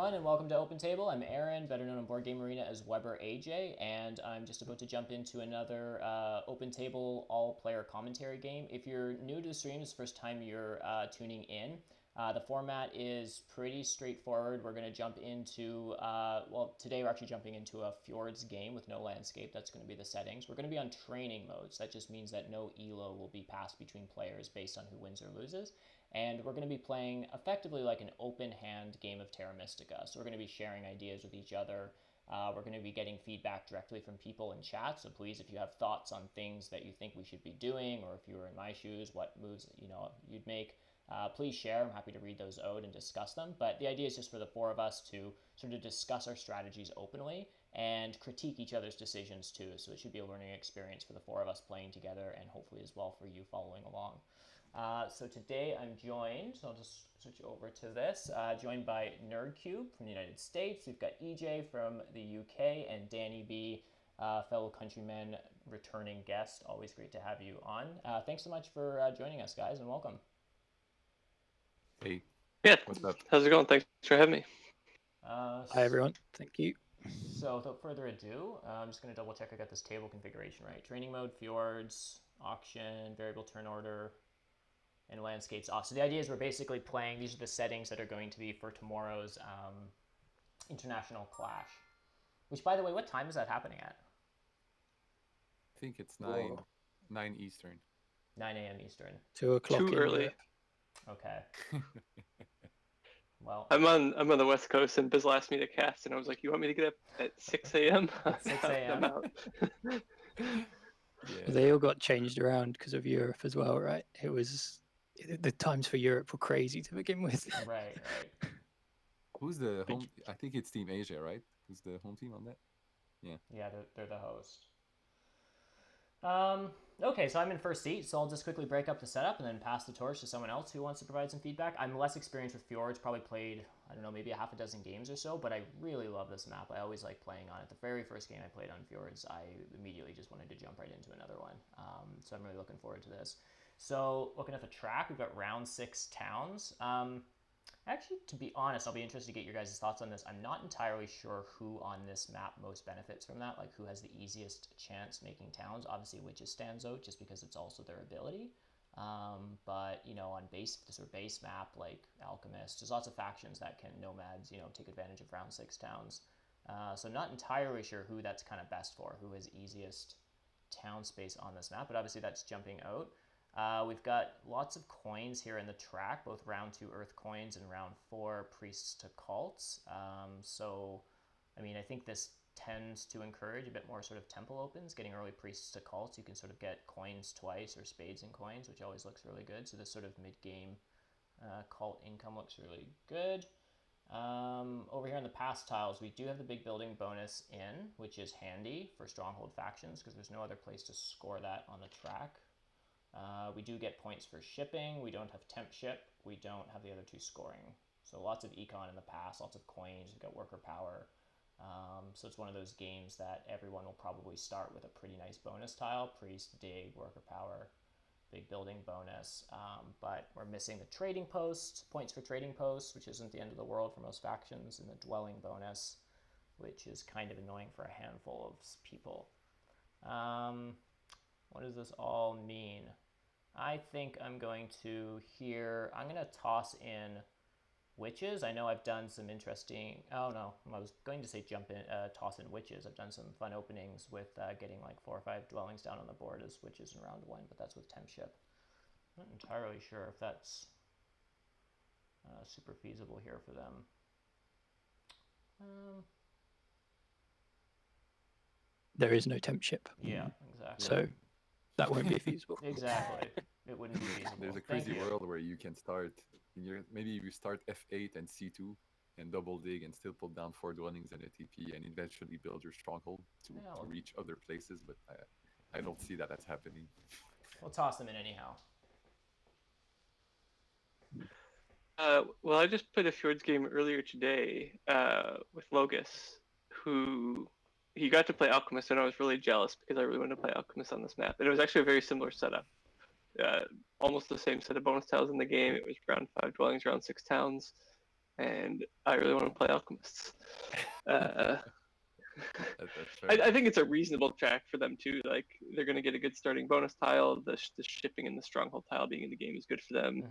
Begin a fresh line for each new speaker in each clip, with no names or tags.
everyone, and welcome to Open Table. I'm Aaron, better known on Board Game Arena as webberaj, and I'm just about to jump into another Open Table all-player commentary game. If you're new to the stream, it's the first time you're tuning in. The format is pretty straightforward. We're going to jump into, well, today we're actually jumping into a Fjords game with no landscape. That's going to be the settings. We're going to be on training modes. That just means that no elo will be passed between players based on who wins or loses. And we're going to be playing effectively like an open hand game of Terra Mystica. So we're going to be sharing ideas with each other. We're going to be getting feedback directly from people in chat. So please, if you have thoughts on things that you think we should be doing, or if you were in my shoes, what moves you'd make, please share. I'm happy to read those out and discuss them. But the idea is just for the four of us to sort of discuss our strategies openly and critique each other's decisions too. So it should be a learning experience for the four of us playing together, and hopefully as well for you following along. So today I'm joined, so I'll just switch over to this, joined by Nerdcube from the United States. We've got EJ from the UK and DanyB, fellow countryman, returning guest. Always great to have you on. Thanks so much for joining us, guys, and welcome.
Hey.
Yeah,
what's up?
How's it going? Thanks for having me.
Hi everyone, thank you.
So without further ado, I'm just going to double check I got this table configuration right. Training mode, fjords, auction, variable turn order, and landscapes off. So the idea is we're basically playing, these are the settings that are going to be for tomorrow's international clash. Which, by the way, what time is that happening at?
I think it's 9 Eastern.
9 a.m. Eastern.
2 o'clock.
Too early.
Okay. Well,
I'm on the West Coast, and Biz asked me to cast, and I was like, "You want me to get up at 6 a.m.?"
At 6 a.m.
Yeah.
They all got changed around because of Europe as well, right? It was the times for Europe were crazy to begin with.
Right.
Who's the home? I think it's Team Asia, right? Who's the home team on that? Yeah.
Yeah, they're the host. Okay, so I'm in first seat, so I'll just quickly break up the setup and then pass the torch to someone else who wants to provide some feedback. I'm less experienced with Fjords, probably played, I don't know, maybe a half a dozen games or so, but I really love this map. I always like playing on it. The very first game I played on Fjords, I immediately just wanted to jump right into another one. So I'm really looking forward to this. So looking at the track, we've got round 6 towns. Actually, to be honest, I'll be interested to get your guys' thoughts on this. I'm not entirely sure who on this map most benefits from that, like who has the easiest chance making towns. Obviously, Witches stands out just because it's also their ability. But, on this sort of base map, like Alchemist, there's lots of factions that can, nomads, take advantage of round 6 towns. So I'm not entirely sure who that's kind of best for, who has easiest town space on this map, but obviously that's jumping out. We've got lots of coins here in the track, both round 2 earth coins and round 4 priests to cults. So, I think this tends to encourage a bit more sort of temple opens, getting early priests to cults. You can sort of get coins twice or spades and coins, which always looks really good. So this sort of mid-game cult income looks really good. Over here on the pass tiles, we do have the big building bonus in, which is handy for stronghold factions because there's no other place to score that on the track. We do get points for shipping. We don't have temp ship. We don't have the other 2 scoring. So lots of econ in the past, lots of coins. We've got worker power. So it's one of those games that everyone will probably start with a pretty nice bonus tile. Priest, dig, worker power, big building bonus. But we're missing the trading post, points for trading posts, which isn't the end of the world for most factions, and the dwelling bonus, which is kind of annoying for a handful of people. What does this all mean? I think I'm going to toss in witches. I know I've done some interesting, I was going to say toss in witches. I've done some fun openings with getting like 4 or 5 dwellings down on the board as witches in round 1, but that's with temp ship. I'm not entirely sure if that's super feasible here for them.
There is no temp ship.
Yeah, exactly.
So that won't be feasible.
Exactly. It wouldn't be feasible.
There's a crazy world where you can start, maybe you start F8 and C2 and double dig and still put down 4 dwellings and a TP and eventually build your stronghold to reach other places, but I don't see that that's happening.
We'll toss them in anyhow.
Well, I just played a Fjords game earlier today with Logus, who he got to play Alchemist, and I was really jealous because I really wanted to play Alchemist on this map. And it was actually a very similar setup. Almost the same set of bonus tiles in the game. It was round 5 dwellings, round 6 towns. and I really want to play Alchemists.
That's
I think it's a reasonable track for them too. Like they're going to get a good starting bonus tile. The shipping and the stronghold tile being in the game is good for them.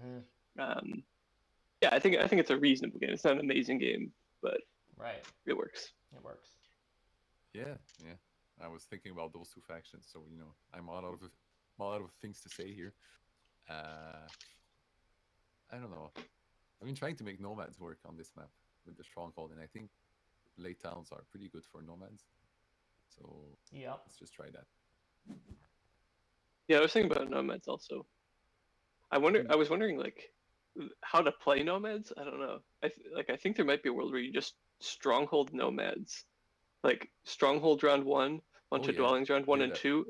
Yeah, I think it's a reasonable game. It's not an amazing game, but
right,
it works.
It works.
Yeah. I was thinking about those two factions, so I'm all out of things to say here. I don't know. I've been trying to make nomads work on this map with the stronghold, and I think late towns are pretty good for nomads. So
yeah,
let's just try that.
Yeah, I was thinking about nomads also. I was wondering like how to play nomads. I don't know. I think there might be a world where you just stronghold nomads, like stronghold round 1, bunch of dwellings round 1 and 2,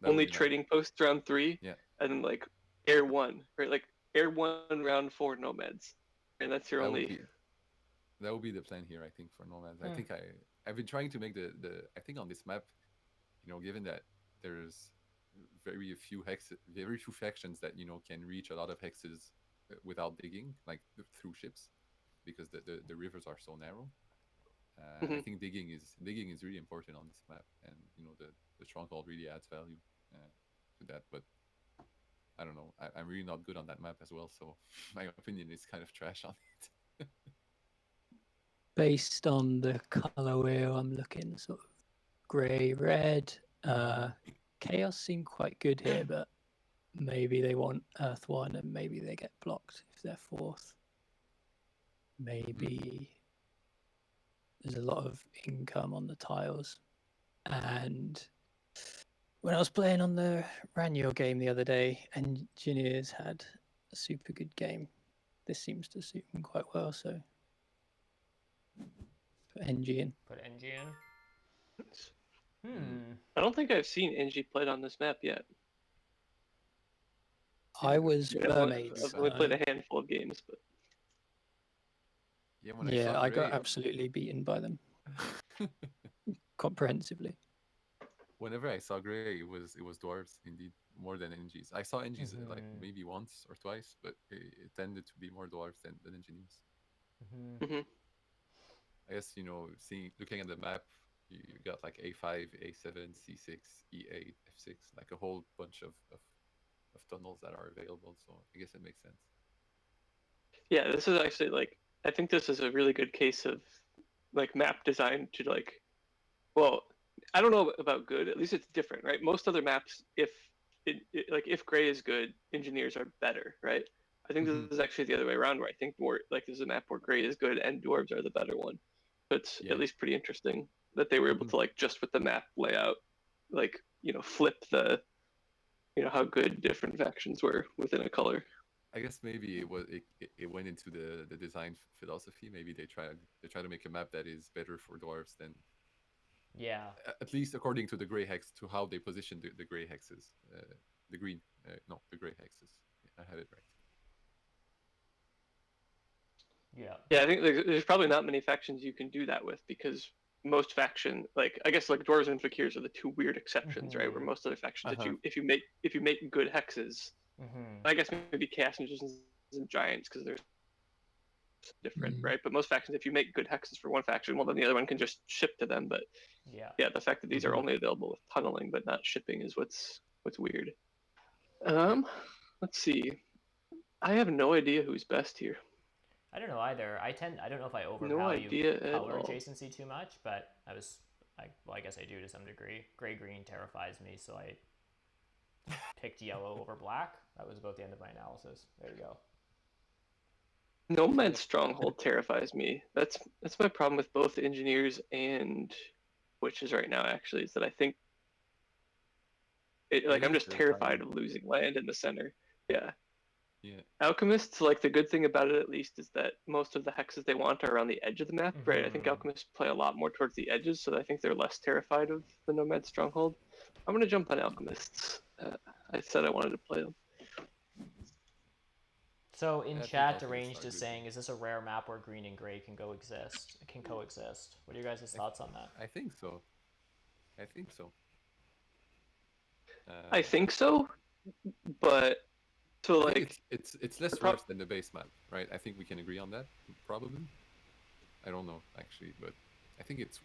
only trading posts round 3, and then like air 1, right? Like air 1 round 4 nomads, and that's your only.
That would be the plan here, I think, for nomads. I think I've been trying to make the I think on this map, given that there's very few factions that can reach a lot of hexes without digging, like through ships, because the rivers are so narrow. I think digging is really important on this map, and the stronghold really adds value to that. But I don't know. I'm really not good on that map as well, so my opinion is kind of trash on it.
Based on the color wheel, I'm looking sort of grey, red. Chaos seem quite good here, but maybe they want Earth 1 and maybe they get blocked if they're 4th. Maybe there's a lot of income on the tiles. And when I was playing on the Ranyo game the other day, engineers had a super good game. This seems to suit them quite well, so put NG in.
Put NG in.
I don't think I've seen NG played on this map yet.
I was Mermaids.
I've only played a handful of games, but
I got absolutely beaten by them comprehensively.
Whenever I saw Grey, it was dwarves indeed, more than NGs. I saw NGs like maybe once or twice, but it tended to be more dwarves than engineers. I guess looking at the map, you got like A5, A7, C6, E8, F6, like a whole bunch of tunnels that are available. So I guess it makes sense.
Yeah, this is actually I think this is a really good case of map design to well, I don't know about good. At least it's different, right? Most other maps, if Grey is good, engineers are better, right? I think this is actually the other way around, where I think more there's a map where Grey is good and dwarves are the better one. But it's at least pretty interesting that they were able to just with the map layout, flip the how good different factions were within a color.
I guess maybe it went into the design philosophy. Maybe they try to make a map that is better for dwarves than.
Yeah.
At least according to the gray hex, to how they position the gray hexes, the gray hexes. I had it right.
Yeah. Yeah, I think there's probably not many factions you can do that with, because most faction, I guess dwarves and fakirs are the two weird exceptions, right? Where most other factions, if you make good hexes, I guess maybe chaos magicians and giants because they're different, right? But most factions, if you make good hexes for one faction, well, then the other one can just ship to them. But yeah, the fact that these are only available with tunneling but not shipping is what's weird. Let's see. I have no idea who's best here.
I don't know either. I don't know if I overvalue color adjacency too much, but I guess I do to some degree. Gray-green terrifies me, so I picked yellow over black. That was about the end of my analysis. There you go.
Nomad Stronghold terrifies me. That's my problem with both engineers and witches right now, actually, is that I think I'm just terrified of losing land in the center. Yeah. Alchemists, the good thing about it at least is that most of the hexes they want are around the edge of the map, right? I think Alchemists play a lot more towards the edges, so I think they're less terrified of the Nomad Stronghold. I'm going to jump on Alchemists. I said I wanted to play them.
So in chat, Deranged is saying, is this a rare map where green and gray can coexist? What are your guys' thoughts on that?
I think so. I
think so, but so
it's less worse than the base map, right? I think we can agree on that, probably. I don't know actually, but I think it's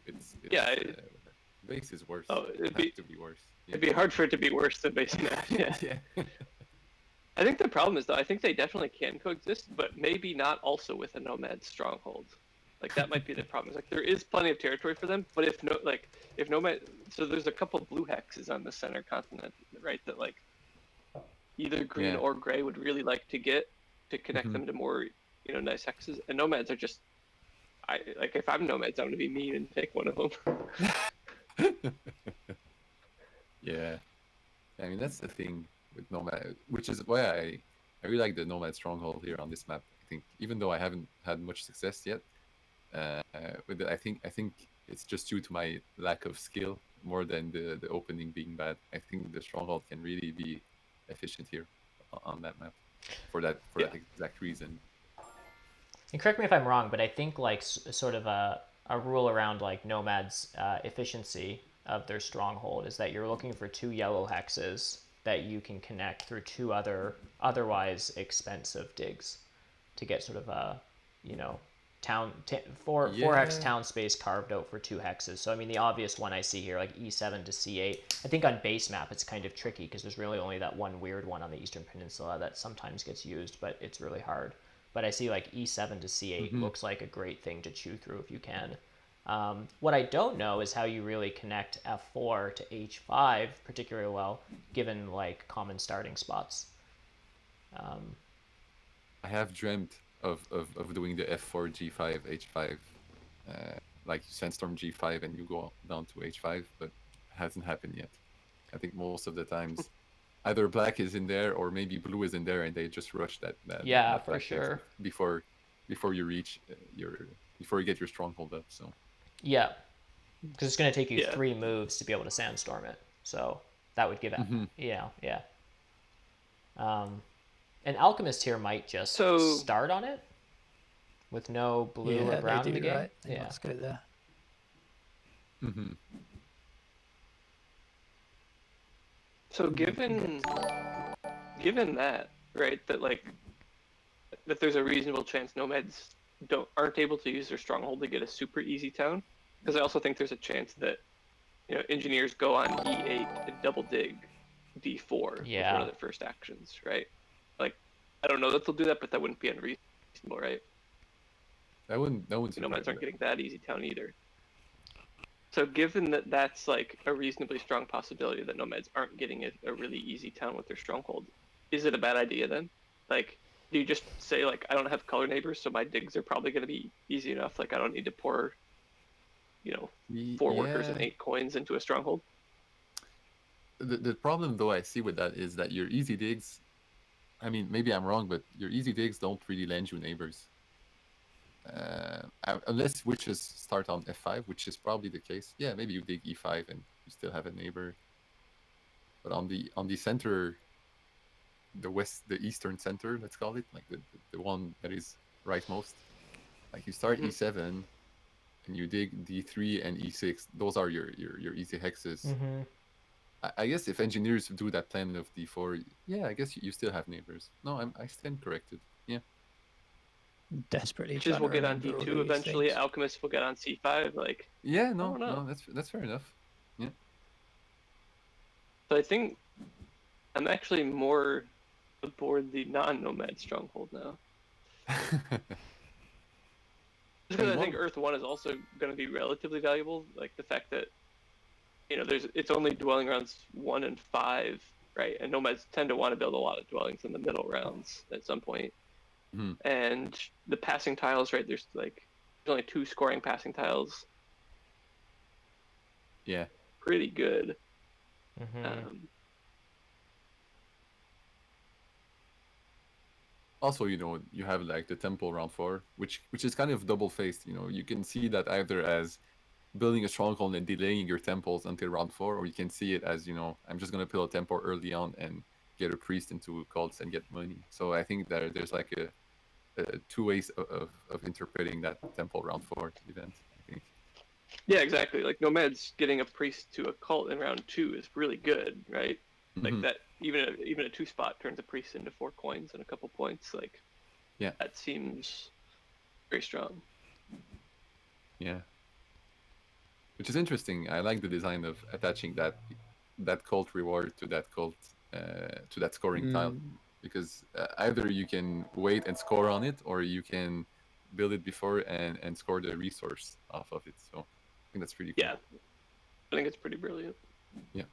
Yeah,
base is worse.
oh,
It has to be worse. Yeah.
it'd be hard for it to be worse than base map. Yeah.
Yeah.
I think the problem is though, I think they definitely can coexist, but maybe not also with a nomad stronghold. Like that might be the problem. It's like there is plenty of territory for them, but if nomad, so there's a couple blue hexes on the center continent, right? That like either green
Yeah.
or gray would really like to get to connect them to more, nice hexes. And nomads are just, if I'm nomads, I'm gonna be mean and take one of them.
Yeah. I mean that's the thing with nomad, which is why I really like the nomad stronghold here on this map. I think even though I haven't had much success yet, with it, I think it's just due to my lack of skill more than the opening being bad. I think the stronghold can really be efficient here on that map for that exact reason.
And correct me if I'm wrong, but I think like sort of a rule around like nomads efficiency of their stronghold is that you're looking for 2 yellow hexes that you can connect through 2 otherwise expensive digs to get sort of a four hex town space carved out for 2 hexes. So I mean the obvious one I see here, like E7 to C8. I think on base map it's kind of tricky because there's really only that one weird one on the Eastern Peninsula that sometimes gets used, but it's really hard. But I see like E7 to C8 looks like a great thing to chew through if you can. What I don't know is how you really connect F4 to H5 particularly well, given like common starting spots.
I have dreamt of doing the F4 G5 H5, like you sandstorm G5 and you go down to H5, but it hasn't happened yet. I think most of the times either black is in there or maybe blue is in there and they just rush that
for
black
sure
before you reach before you get your stronghold up. So
yeah, because it's going to take you 3 moves to be able to sandstorm it, so that would give it an alchemist here might just start on it with no blue or brown in the game.
Right? Let's go there.
So given that, right, that like that there's a reasonable chance nomads aren't able to use their stronghold to get a super easy town, because I also think there's a chance that engineers go on E8 and double dig D4 with one of their first actions, right? Like I don't know that they'll do that, but that wouldn't be unreasonable, right?
That wouldn't
nomads aren't getting that easy town either. So given that that's like a reasonably strong possibility that nomads aren't getting a really easy town with their stronghold, is it a bad idea then? Like, do you just say like, I don't have color neighbors, so my digs are probably going to be easy enough. Like I don't need to pour, 4 workers and 8 coins into a stronghold.
The problem though I see with that is that your easy digs, I mean maybe I'm wrong, but your easy digs don't really lend you neighbors. Unless witches start on F5, which is probably the case. Yeah, maybe you dig E5 and you still have a neighbor. But on the center, the eastern center, let's call it, like the one that is rightmost, like you start E7 and you dig D3 and E6. Those are your easy hexes. I guess if engineers do that plan of D4, yeah, I guess you still have neighbors. No, I stand corrected. Yeah.
Desperately.
Witches will get on D2 eventually.
Things.
Alchemists will get on C5. Like
no, that's fair enough. Yeah.
So I think I'm actually more aboard the non-nomad stronghold now. Because I think Earth 1 is also going to be relatively valuable. Like the fact that it's only dwelling rounds 1 and 5, right? And nomads tend to want to build a lot of dwellings in the middle rounds at some point. And the passing tiles, right? There's only 2 scoring passing tiles.
Yeah.
Pretty good.
Also, you have like the temple round 4, which is kind of double-faced. You can see that either as building a stronghold and delaying your temples until round 4, or you can see it as I'm just gonna build a temple early on and get a priest into cults and get money. So I think that there's like a 2 ways of interpreting that temple round 4 event, I think.
Yeah, exactly. Like nomads getting a priest to a cult in round 2 is really good, right? Like that even a 2 spot turns a priest into 4 coins and a couple points. Like that seems very strong.
Yeah. Which is interesting. I like the design of attaching that cult reward to that scoring tile, because either you can wait and score on it, or you can build it before and score the resource off of it. So I think that's pretty cool.
Yeah, I think it's pretty brilliant.
Yeah.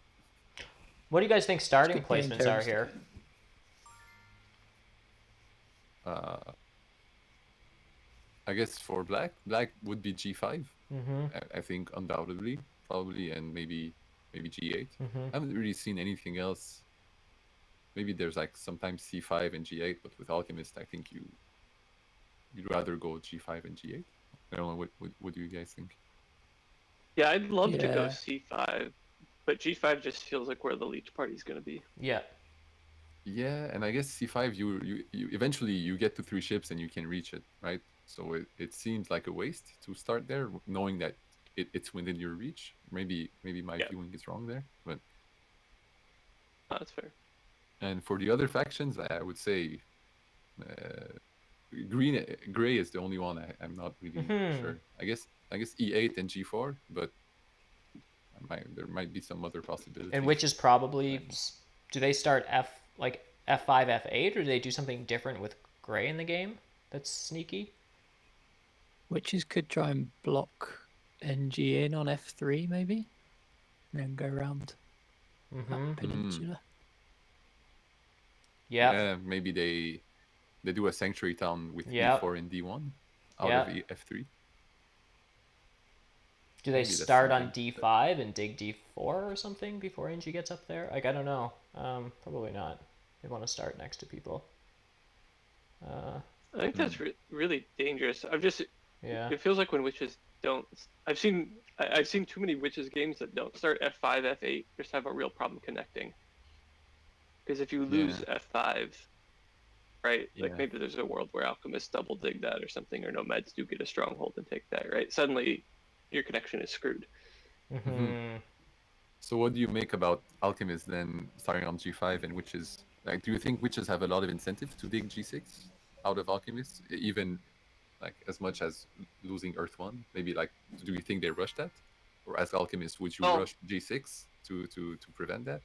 What do you guys think starting
Good game,
placements
Terra
are
Mystic.
here?
I guess for black would be G5.
Mm-hmm.
I think undoubtedly, probably, and maybe G8.
Mm-hmm.
I haven't really seen anything else. Maybe there's like sometimes C5 and G8, but with Alchemist, I think you'd rather go G5 and G8. I don't know, what do you guys think?
Yeah, I'd love to go
Yeah.
C5, but G5 just feels like where the leech party's going to be.
Yeah.
Yeah, and I guess C5 you eventually you get to 3 ships and you can reach it, right? So it seems like a waste to start there, knowing that it's within your reach. Maybe my viewing is wrong there, but
That's fair.
and for the other factions, I would say gray is the only one I'm not really sure. I guess E8 and G4, but there might be some other possibilities.
And which is probably, do they start F5, F8, or do they do something different with gray in the game that's sneaky?
Witches could try and block NG in on F3 maybe, and then go around that peninsula.
Yeah.
Maybe they do a sanctuary town with
Yep.
E4 and D1 out
Yep.
of F3.
Do they
Maybe that's
start on
something
D5 and dig D4 or something before NG gets up there? Like, I don't know. Probably not. They want to start next to people.
I think that's really dangerous.
Yeah.
It feels like when witches don't. I've seen too many witches games that don't start F5, F8, just have a real problem connecting. Because if you lose F5, right? Like
Yeah.
maybe there's a world where alchemists double dig that or something, or nomads do get a stronghold and take that, right? Suddenly, your connection is screwed.
Mm-hmm.
So what do you make about alchemists then starting on G5 and witches? Like, do you think witches have a lot of incentive to dig G6 out of alchemists, even like as much as losing Earth 1? Maybe like, do you think they rush that, or as alchemists would you rush G6 to prevent that?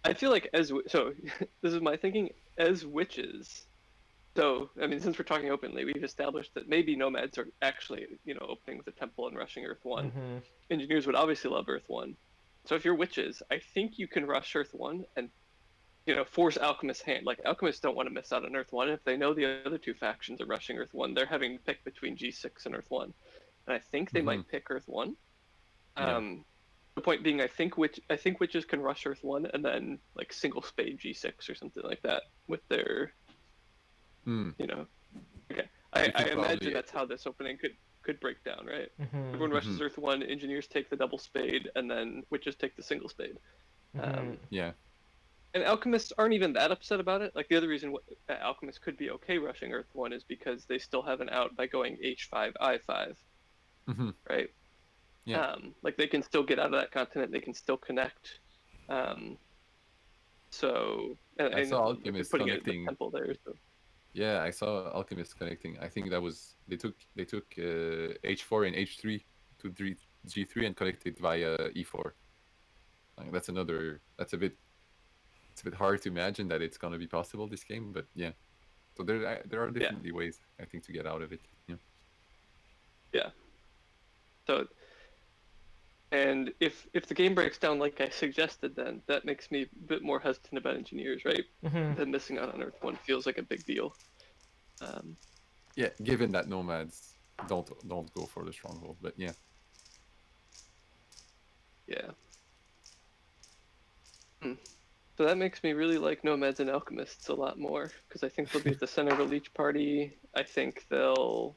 I feel like so this is my thinking as witches. So I mean, since we're talking openly, we've established that maybe nomads are actually opening with a temple and rushing Earth 1.
Mm-hmm.
Engineers would obviously love Earth 1. So if you're witches, I think you can rush Earth 1 and force alchemists' hand. Like alchemists don't want to miss out on Earth 1. If they know the other two factions are rushing Earth 1, they're having to pick between G6 and Earth 1. And I think they might pick Earth 1. The point being, I think witches can rush Earth 1 and then like single spade G6 or something like that with their, Okay, I imagine that's how this opening could break down, right?
Mm-hmm.
Everyone rushes Earth 1, engineers take the double spade, and then witches take the single spade. And alchemists aren't even that upset about it. Like the other reason alchemists could be okay rushing Earth 1 is because they still have an out by going H5, I5, right?
Yeah.
Like they can still get out of that continent. They can still connect. So
I saw alchemists
putting
connecting.
a temple there. So.
Yeah, I saw alchemists connecting. I think that was they took H4 and H3 to G3 and connected via E4. Like, that's a bit hard to imagine that it's gonna be possible this game, but yeah. So there are definitely ways I think to get out of it. Yeah.
Yeah. So. And if the game breaks down like I suggested, then that makes me a bit more hesitant about engineers, right? Then missing out on Earth 1 feels like a big deal.
Yeah, given that nomads don't go for the stronghold, but yeah.
Yeah. So that makes me really like nomads and alchemists a lot more, because I think they'll be at the center of a leech party. I think they'll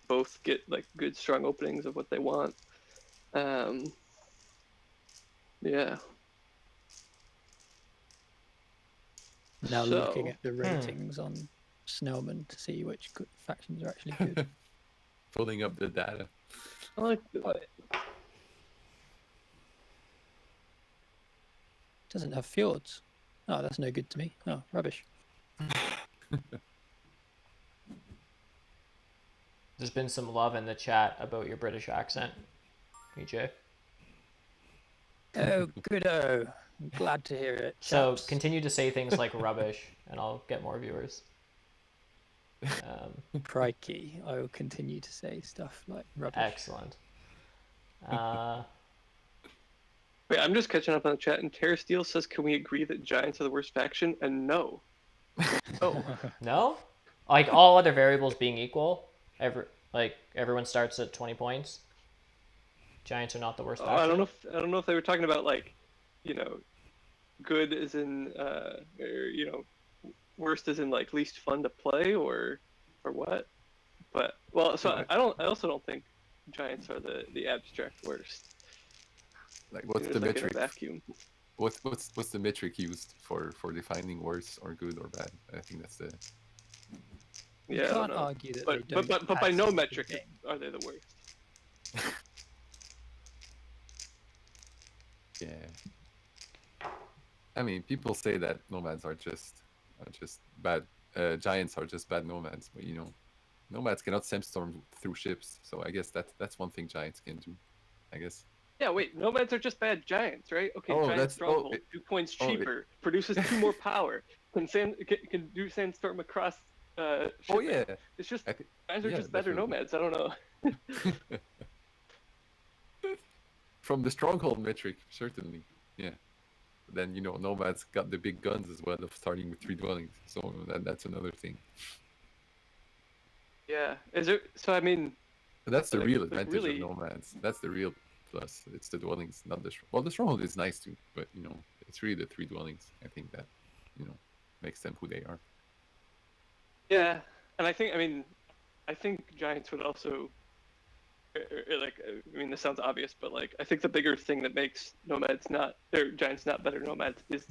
both get like good strong openings of what they want. Yeah.
Now looking at the ratings on Snellman to see which factions are actually good.
Pulling up the data.
I like
Doesn't have fjords. Oh, that's no good to me. Oh, rubbish.
There's been some love in the chat about your British accent, EJ.
Oh, good-o. I'm glad to hear it.
So
chaps.
continue to say things like rubbish, and I'll get more viewers.
Crikey, I will continue to say stuff like rubbish.
Excellent.
Wait, I'm just catching up on the chat, and Terra Steel says, "Can we agree that Giants are the worst faction?" And no.
Oh, no? Like all other variables being equal, everyone starts at 20 points. Giants are not the worst faction.
I don't know if they were talking about like, good as in worst as in like least fun to play or what. But so I also don't think Giants are the abstract worst.
Like, what's the
In a
metric?
vacuum.
What's the metric used for defining worse or good or bad? I think that's the.
You
Yeah,
can't argue that they don't.
but by no
add to the
metric
game.
are they the worst.
Yeah. I mean, people say that nomads are just bad. Giants are just bad nomads, but nomads cannot sandstorm through ships. So I guess that's one thing giants can do. I guess.
Yeah, wait, nomads are just bad giants, right? Okay, giant stronghold, 2 points cheaper, produces 2 more power, can do sandstorm across.
Oh
shipping.
yeah.
It's just giants are just better
definitely.
nomads. I don't know.
From the stronghold metric, certainly. Yeah. Then nomads got the big guns as well of starting with 3 dwellings. So that's another thing.
Yeah, is it? So I mean,
But that's the real advantage
really...
of nomads. That's the real plus. It's the dwellings, not the the stronghold is nice too, but it's really the 3 dwellings. I think that makes them who they are.
Yeah, and I think giants would also this sounds obvious, but I think the bigger thing that makes giants not better nomads is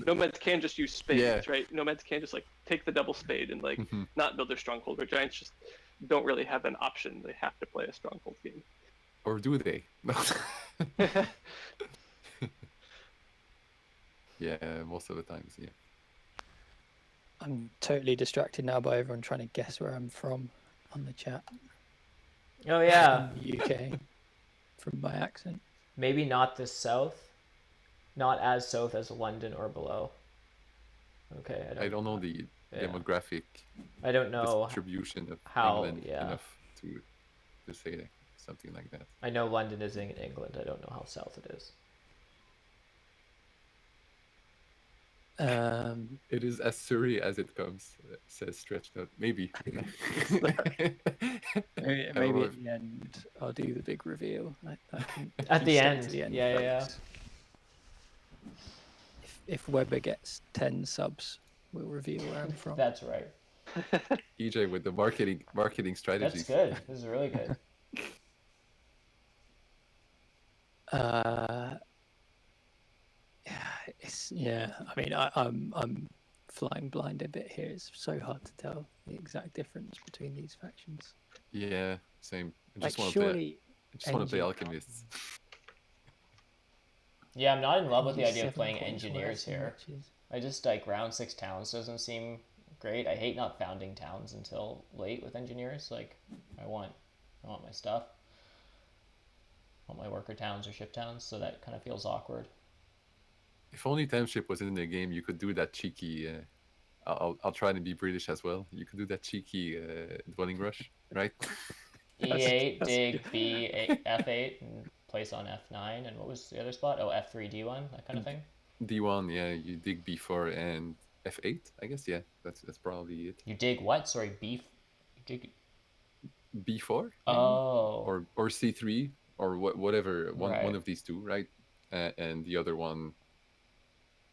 nomads can just use spades, right? Nomads can just take the double spade and not build their stronghold, or giants just don't really have an option. They have to play a stronghold game.
Or do they? Yeah, most of the times, yeah.
I'm totally distracted now by everyone trying to guess where I'm from on the chat.
Oh yeah.
UK. From my accent.
Maybe not the south. Not as south as London or below. Okay,
I don't know the demographic.
I don't know
distribution of
how
England enough to say something like that.
I know London is in England. I don't know how south it is.
It is as Surrey as it comes, says Stretched Out. Maybe.
Maybe at the end I'll do the big reveal.
At the end.
Yeah. If Webber gets 10 subs, we'll reveal where I'm from.
That's right.
EJ with the marketing strategies.
That's good. This is really good.
I mean, I'm flying blind a bit here. It's so hard to tell the exact difference between these factions.
Yeah, same. I just want to play alchemists.
Yeah, I'm not in love with the idea of playing engineers here. I just round 6 towns doesn't seem great. I hate not founding towns until late with engineers. I want my stuff. I want my worker towns or ship towns, so that kind of feels awkward.
If only township was in the game, you could do that cheeky. I'll try to be British as well. You could do that cheeky dwelling rush, right?
E8, dig B, F8, and place on F9. And what was the other spot? Oh, F3, D1, that kind of thing.
D1, yeah. You dig B4 and F8, I guess. Yeah, that's probably it.
You dig what? Sorry, B. You dig
B4. Maybe?
Oh.
Or C3 or whatever. One of these two, right? And the other one.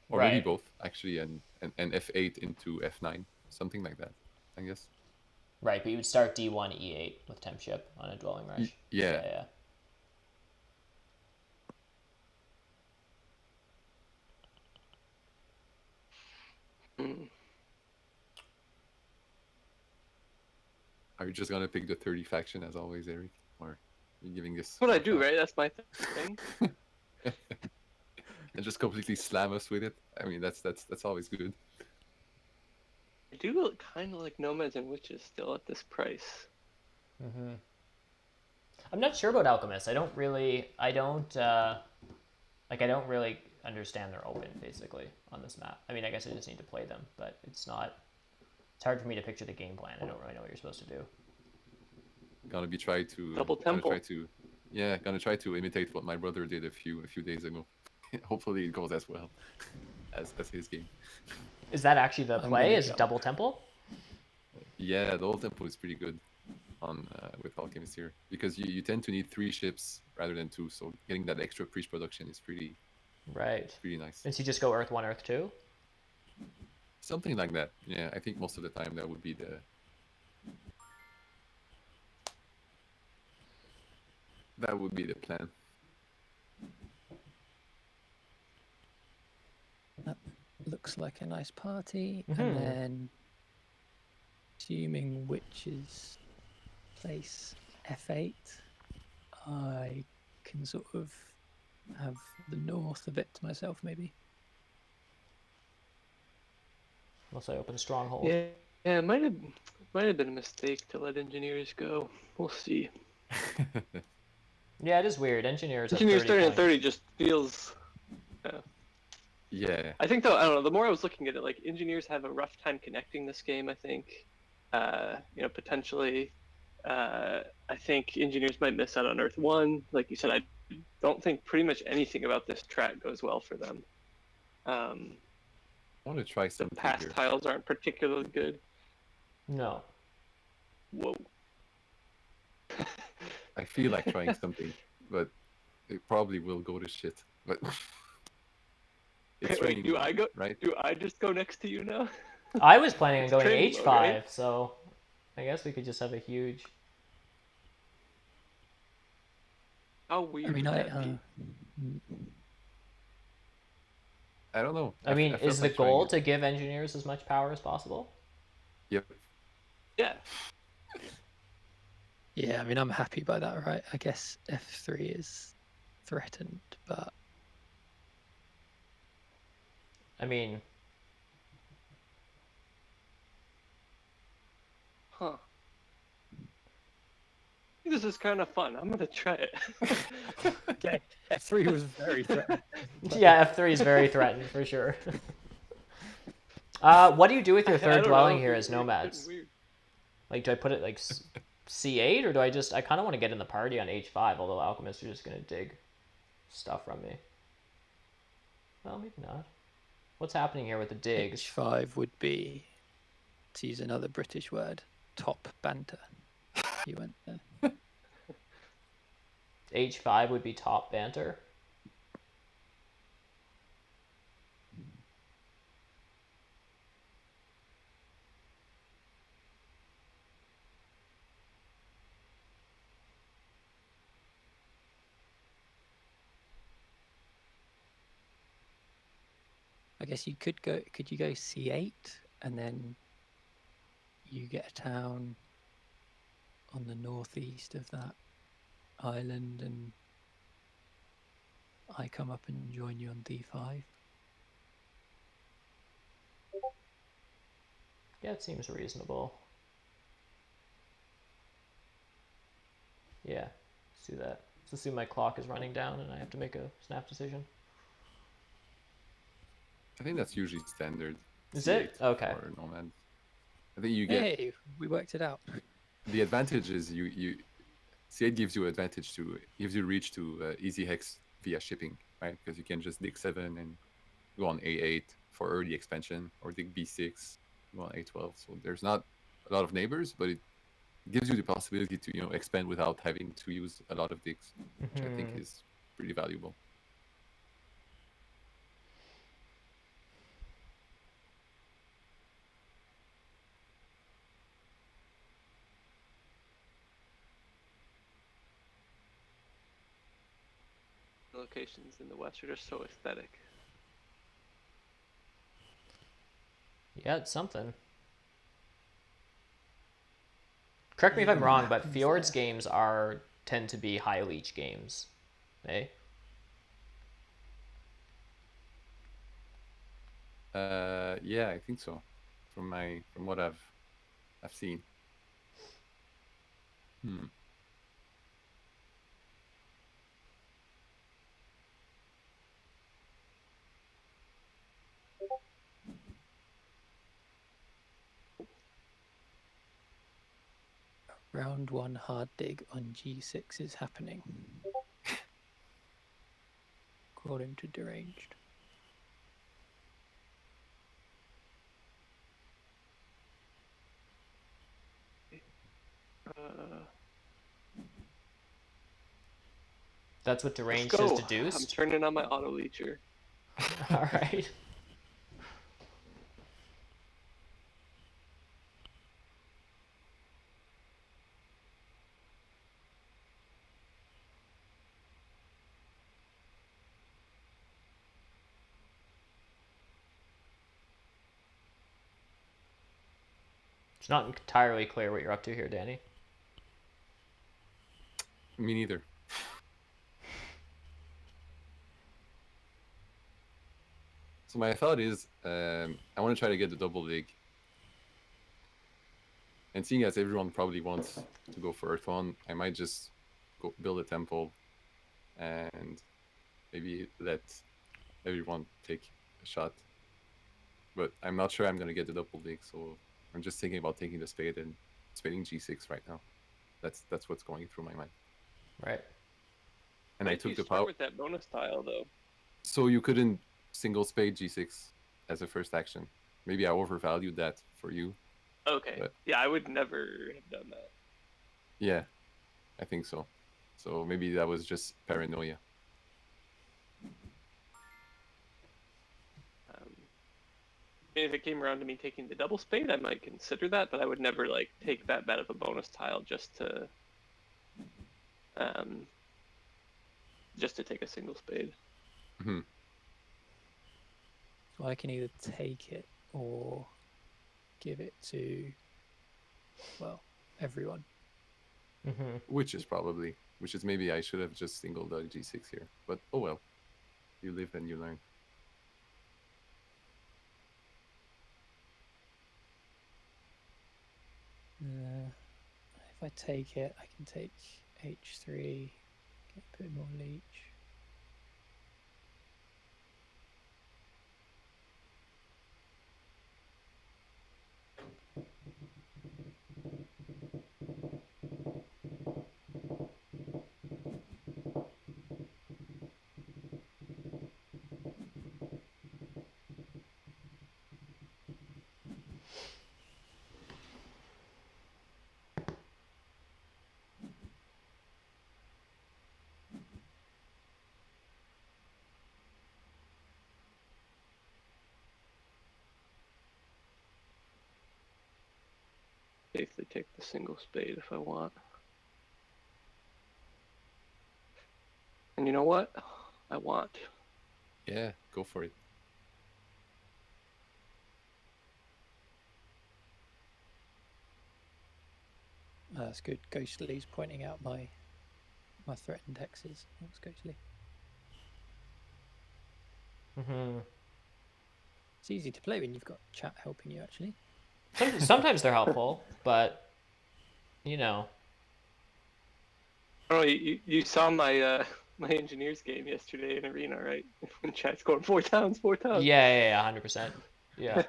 Or maybe both, actually, and F8 into F9, something like that, I guess.
Right, but you would start D1, E8 with temp ship on a dwelling rush.
Yeah. Are you just going to pick the 30 faction as always, Eric? Or are you giving this...
That's what I do, right? That's my thing.
And just completely slam us with it. I mean, that's always good.
I do kind of like nomads and witches still at this price.
Mm-hmm. I'm not sure about alchemists. I don't really understand their open basically on this map. I mean, I guess I just need to play them, but it's hard for me to picture the game plan. I don't really know what you're supposed to do.
Gonna try to imitate what my brother did a few days ago. Hopefully it goes as well as his game.
Is that actually the play? Is double temple?
Yeah, the double temple is pretty good on with alchemists here, because you tend to need 3 ships rather than 2, so getting that extra priest production is pretty nice.
And so you just go Earth 1, Earth 2?
Something like that. Yeah, I think most of the time that would be the plan.
That looks like a nice party. And then, assuming witches place F8, I can sort of have the north a bit to myself, maybe.
Unless I open stronghold.
Yeah, it might have been a mistake to let engineers go. We'll see.
Yeah, it is weird. Engineers
starting at 30 just feels.
Yeah.
I think though, I don't know. The more I was looking at it, like engineers have a rough time connecting this game. I think, potentially. I think engineers might miss out on Earth 1. Like you said, I don't think pretty much anything about this track goes well for them.
I want to try some.
The past tiles aren't particularly good.
No.
Whoa.
I feel like trying something, but it probably will go to shit. But it's
Wait, do I go?
Right?
Do I just go next to you now?
I was planning on going
training
H5,
mode, right?
so I guess we could just have a huge.
How weird.
I mean,
would that be?
I don't know.
I mean,
felt
is the
like trying
goal
it.
to give engineers as much power as possible?
Yep.
Yeah.
Yeah, I mean, I'm happy by that, right? I guess F3 is threatened, but
I mean,
Huh. This is kind of fun. I'm gonna try it.
okay, F3 was very threatened.
yeah, F3 is very threatened for sure. What do you do with your
I
third
don't
dwelling
know,
here
it's
as
weird,
nomads?
it's weird.
Like, do I put it like C8, or do I kind of want to get in the party on H5, although alchemists are just going to dig stuff from me. Well, maybe not. What's happening here with the digs?
H5 would be, to use another British word, top banter. You went there.
H5 would be top banter.
I guess you could go. Could you go C8 and then you get a town on the northeast of that island, and I come up and join you on D5?
Yeah, it seems reasonable. Yeah, let's do that. Let's assume my clock is running down and I have to make a snap decision.
I think that's usually standard.
Is it? Okay.
For nomads. I think you get.
Hey, we worked it out.
The advantage is you C8 gives you reach to easy hex via shipping, right? Because you can just dig 7 and go on A8 for early expansion, or dig B6, go on A12. So there's not a lot of neighbors, but it gives you the possibility to expand without having to use a lot of digs, which I think is pretty valuable.
Locations in the West are just so aesthetic.
Yeah, it's something. Correct me if I'm wrong, but Fjord's games tend to be high leech games, eh?
Yeah, I think so. From what I've seen. Hmm.
Round 1 hard dig on G6 is happening. According to Deranged.
That's what Deranged
Let's
has
go.
deduced?
I'm turning on my auto leecher.
All right. It's not entirely clear what you're up to here, Danny.
Me neither. So my thought is, I want to try to get the double dig. And seeing as everyone probably wants to go for Earth 1, I might just go build a temple and maybe let everyone take a shot. But I'm not sure I'm going to get the double dig, so I'm just thinking about taking the spade and spading G6 right now. That's what's going through my mind.
Right.
And I took the power
with that bonus tile though.
So you couldn't single spade G6 as a first action. Maybe I overvalued that for you.
Okay.
But...
yeah, I would never have done that.
Yeah, I think so. So maybe that was just paranoia.
If it came around to me taking the double spade, I might consider that, but I would never like take that bad of a bonus tile just to take a single spade.
Mm-hmm.
So I can either take it or give it to, well, everyone.
Mm-hmm.
Which is maybe I should have just single dug G6 here. But oh well, you live and you learn.
If I take it, I can take H3, get a bit more leech.
Safely take the single spade if I want. And you know what? I want.
Yeah, go for it.
That's good. Ghostly's pointing out my threatened hexes. Thanks, Ghostly.
Mm-hmm.
It's easy to play when you've got chat helping you, actually.
Sometimes they're helpful, but, you know.
Oh, you saw my my engineers game yesterday in Arena, right? When chat's going 4 towns.
Yeah, 100%. Yeah.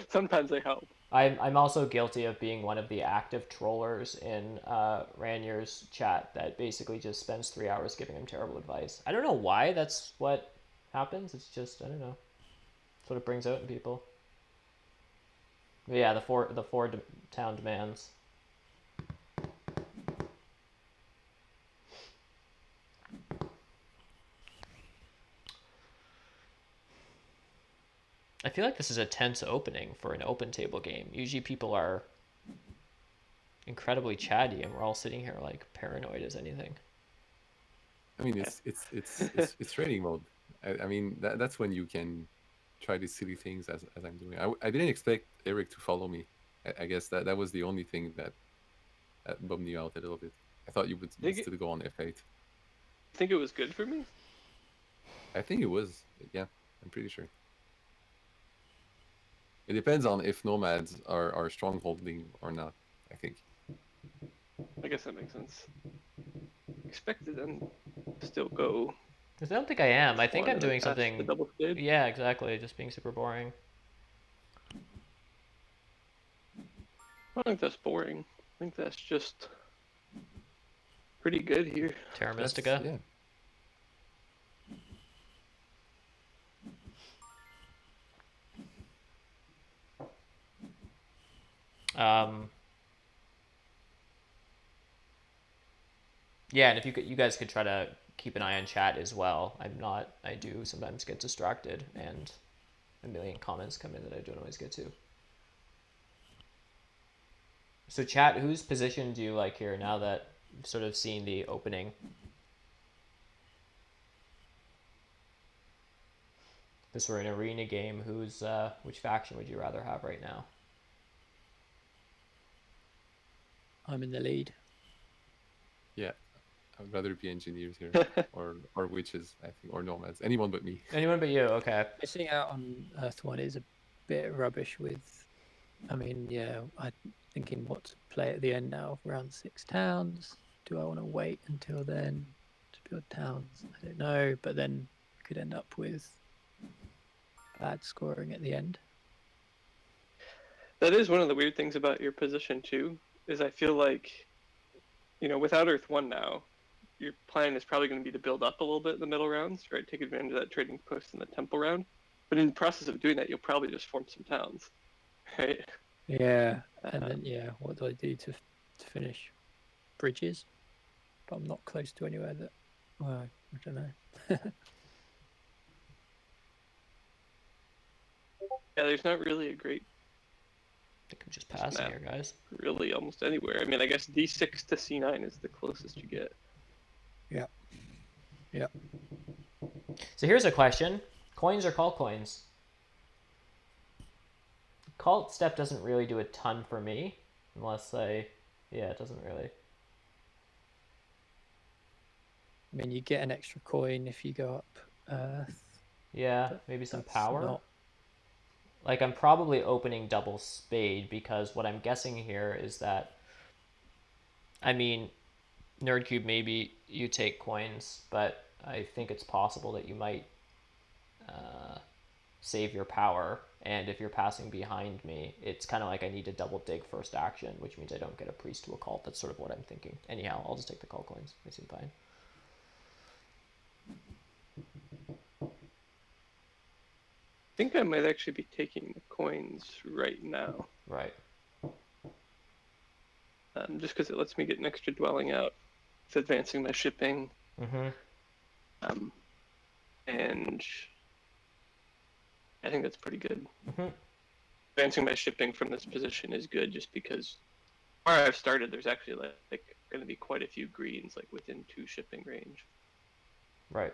Sometimes they help.
I'm also guilty of being one of the active trollers in Ranier's chat that basically just spends 3 hours giving him terrible advice. I don't know why that's what happens. It's just, I don't know. That's what it brings out in people. But yeah, the four town demands. I feel like this is a tense opening for an open table game. Usually people are incredibly chatty and we're all sitting here like paranoid as anything.
I mean, it's training mode. I mean, that's when you can try these silly things as I'm doing. I didn't expect Eric to follow me. I guess that was the only thing that bummed you out a little bit. I thought you would still go on F8.
Think it was good for me?
I think it was. Yeah, I'm pretty sure. It depends on if nomads are strongholding or not, I think.
I guess that makes sense. Expected them to still go.
I don't think I am. I think
one
I'm
and
doing
pass the
something.
double spade.
Yeah, exactly. Just being super boring.
I don't think that's boring. I think that's just pretty good here.
Terra
That's,
Mystica.
yeah.
Yeah, and if you guys could try to keep an eye on chat as well. I do sometimes get distracted and a million comments come in that I don't always get to. So chat, whose position do you like here now that you've sort of seen the opening? If this were an arena game, which faction would you rather have right now?
I'm in the lead.
Yeah. I would rather be engineers here, or witches, I think, or nomads. Anyone but me.
Anyone but you, okay.
Missing out on Earth 1 is a bit rubbish with, I mean, yeah, I'm thinking what to play at the end now. Round 6 towns. Do I want to wait until then to build towns? I don't know, but then we could end up with bad scoring at the end.
That is one of the weird things about your position too, is I feel like, without Earth 1 now, your plan is probably going to be to build up a little bit in the middle rounds, right? Take advantage of that trading post in the temple round. But in the process of doing that, you'll probably just form some towns, right?
Yeah, and then what do I do to finish? Bridges, but I'm not close to anywhere that. Well, I don't know.
Yeah, there's not really a great.
I think I'm just passing here, guys.
Really, almost anywhere. I mean, I guess D6 to C9 is the closest you get.
Yeah. Yeah.
So here's a question: coins or call coins? Cult step doesn't really do a ton for me, unless it doesn't really.
I mean, you get an extra coin if you go up Earth.
Yeah, maybe some power.
Not...
Like, I'm probably opening double spade because what I'm guessing here is that, I mean, nerdcube, maybe you take coins, but I think it's possible that you might save your power. And if you're passing behind me, it's kind of like I need to double dig first action, which means I don't get a priest to a cult. That's sort of what I'm thinking. Anyhow, I'll just take the call coins. They seem fine.
I think I might actually be taking the coins right now.
Right.
Just because it lets me get an extra dwelling out. It's advancing my shipping.
Mm-hmm.
And I think that's pretty good.
Mm-hmm.
Advancing my shipping from this position is good just because where I've started, there's actually like going to be quite a few greens like within 2 shipping range.
Right.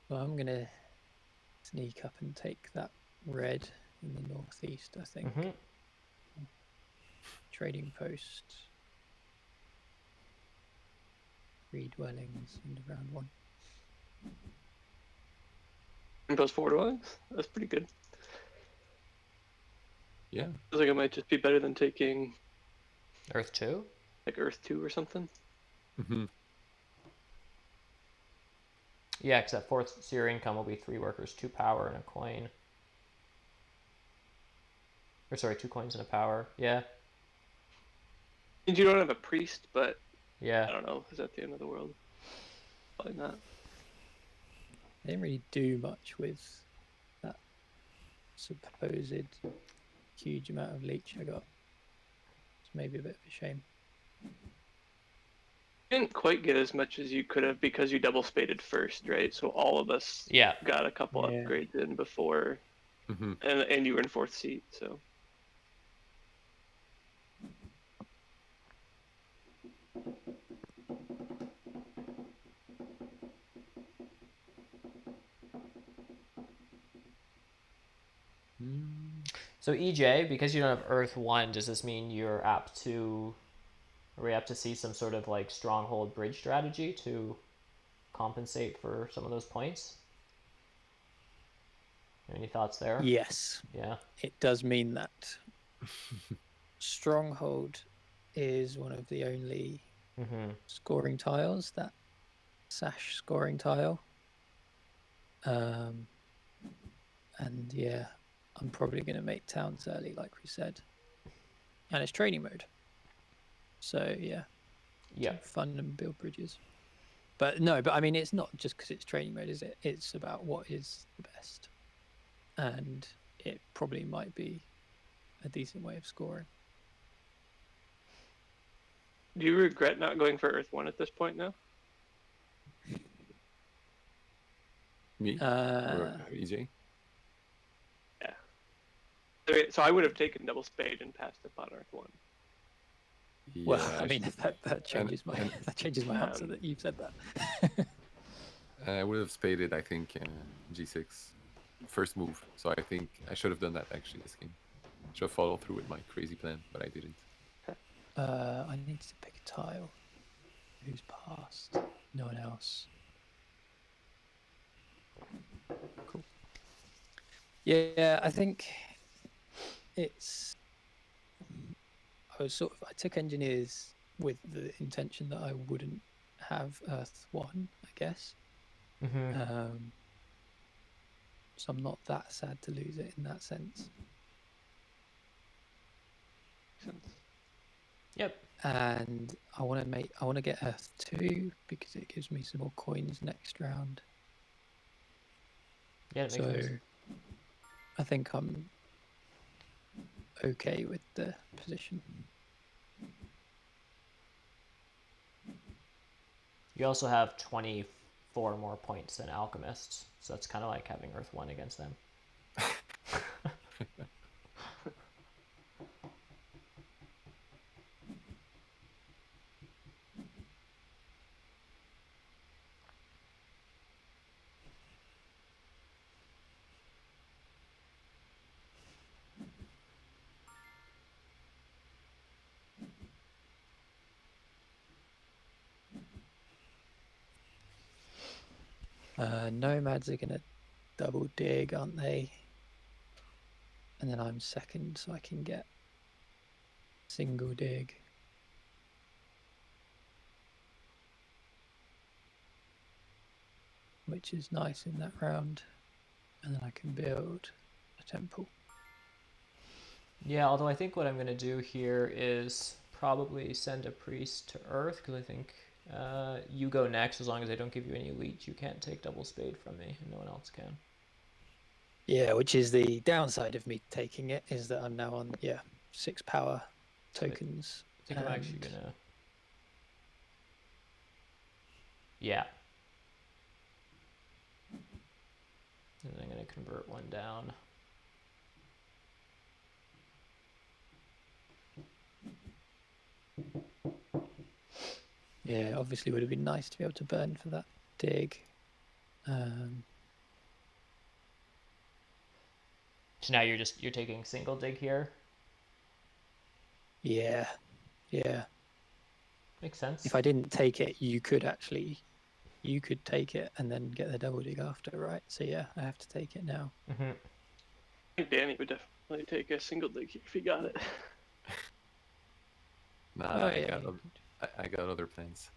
Well, I'm going to sneak up and take that red in the northeast, I think.
Mm-hmm.
Trading post. 3 dwellings into round 1.
And those 4 dwellings? That's pretty good.
Yeah.
Feels like it might just be better than taking
Earth 2?
like Earth 2 or something.
Mm-hmm.
Yeah, because that 4th seer income will be 3 workers, 2 power, and a coin. Or sorry, 2 coins and a power. Yeah.
And you don't have a priest, but
Yeah.
I don't know. Is that the end of the world? Probably not.
They didn't really do much with that supposed huge amount of leech I got. It's maybe a bit of a shame.
You didn't quite get as much as you could have because you double spaded first, right? So all of us got a couple upgrades in before, and you were in 4th seat, so.
So EJ, because you don't have Earth 1, does this mean are we apt to see some sort of like stronghold bridge strategy to compensate for some of those points? Any thoughts there?
Yes.
Yeah.
It does mean that Stronghold is one of the only scoring tiles, that sash scoring tile. And yeah, I'm probably going to make towns early, like we said. And it's training mode. So yeah.
Yeah.
Fun and build bridges. But no, I mean, it's not just because it's training mode, is it? It's about what is the best. And it probably might be a decent way of scoring.
Do you regret not going for Earth 1 at this point now?
Me? Or EJ?
Yeah. Okay, so I would have taken double spade and passed up on Earth 1.
Yeah,
Well, I mean, that changes my answer that you've said that.
I would have spaded, I think, G6 first move. So I think I should have done that actually this game. Should have followed through with my crazy plan, but I didn't.
I need to pick a tile. Who's passed? No one else. Cool. Yeah, I think it's. I took engineers with the intention that I wouldn't have Earth 1, I guess. So I'm not that sad to lose it in that sense.
Yep.
And I want to get Earth 2 because it gives me some more coins next round.
Yeah, it makes sense.
I think I'm okay with the position.
You also have 24 more points than Alchemists, so that's kind of like having Earth 1 against them.
Nomads are going to double dig, aren't they? And then I'm second, so I can get single dig. Which is nice in that round. And then I can build a temple.
Yeah, although I think what I'm going to do here is probably send a priest to Earth, because I think you go next. As long as I don't give you any elite, you can't take double spade from me, and no one else can.
Yeah, which is the downside of me taking it, is that I'm now on 6 power tokens.
I think I'm actually gonna. Yeah. And then I'm gonna convert one down.
Yeah, obviously would have been nice to be able to burn for that dig.
So now you're taking single dig here?
Yeah.
Makes sense.
If I didn't take it, you could take it and then get the double dig after, right? So yeah, I have to take it now.
I think Danny would definitely take a single dig if he got it.
Nah, I got other plans.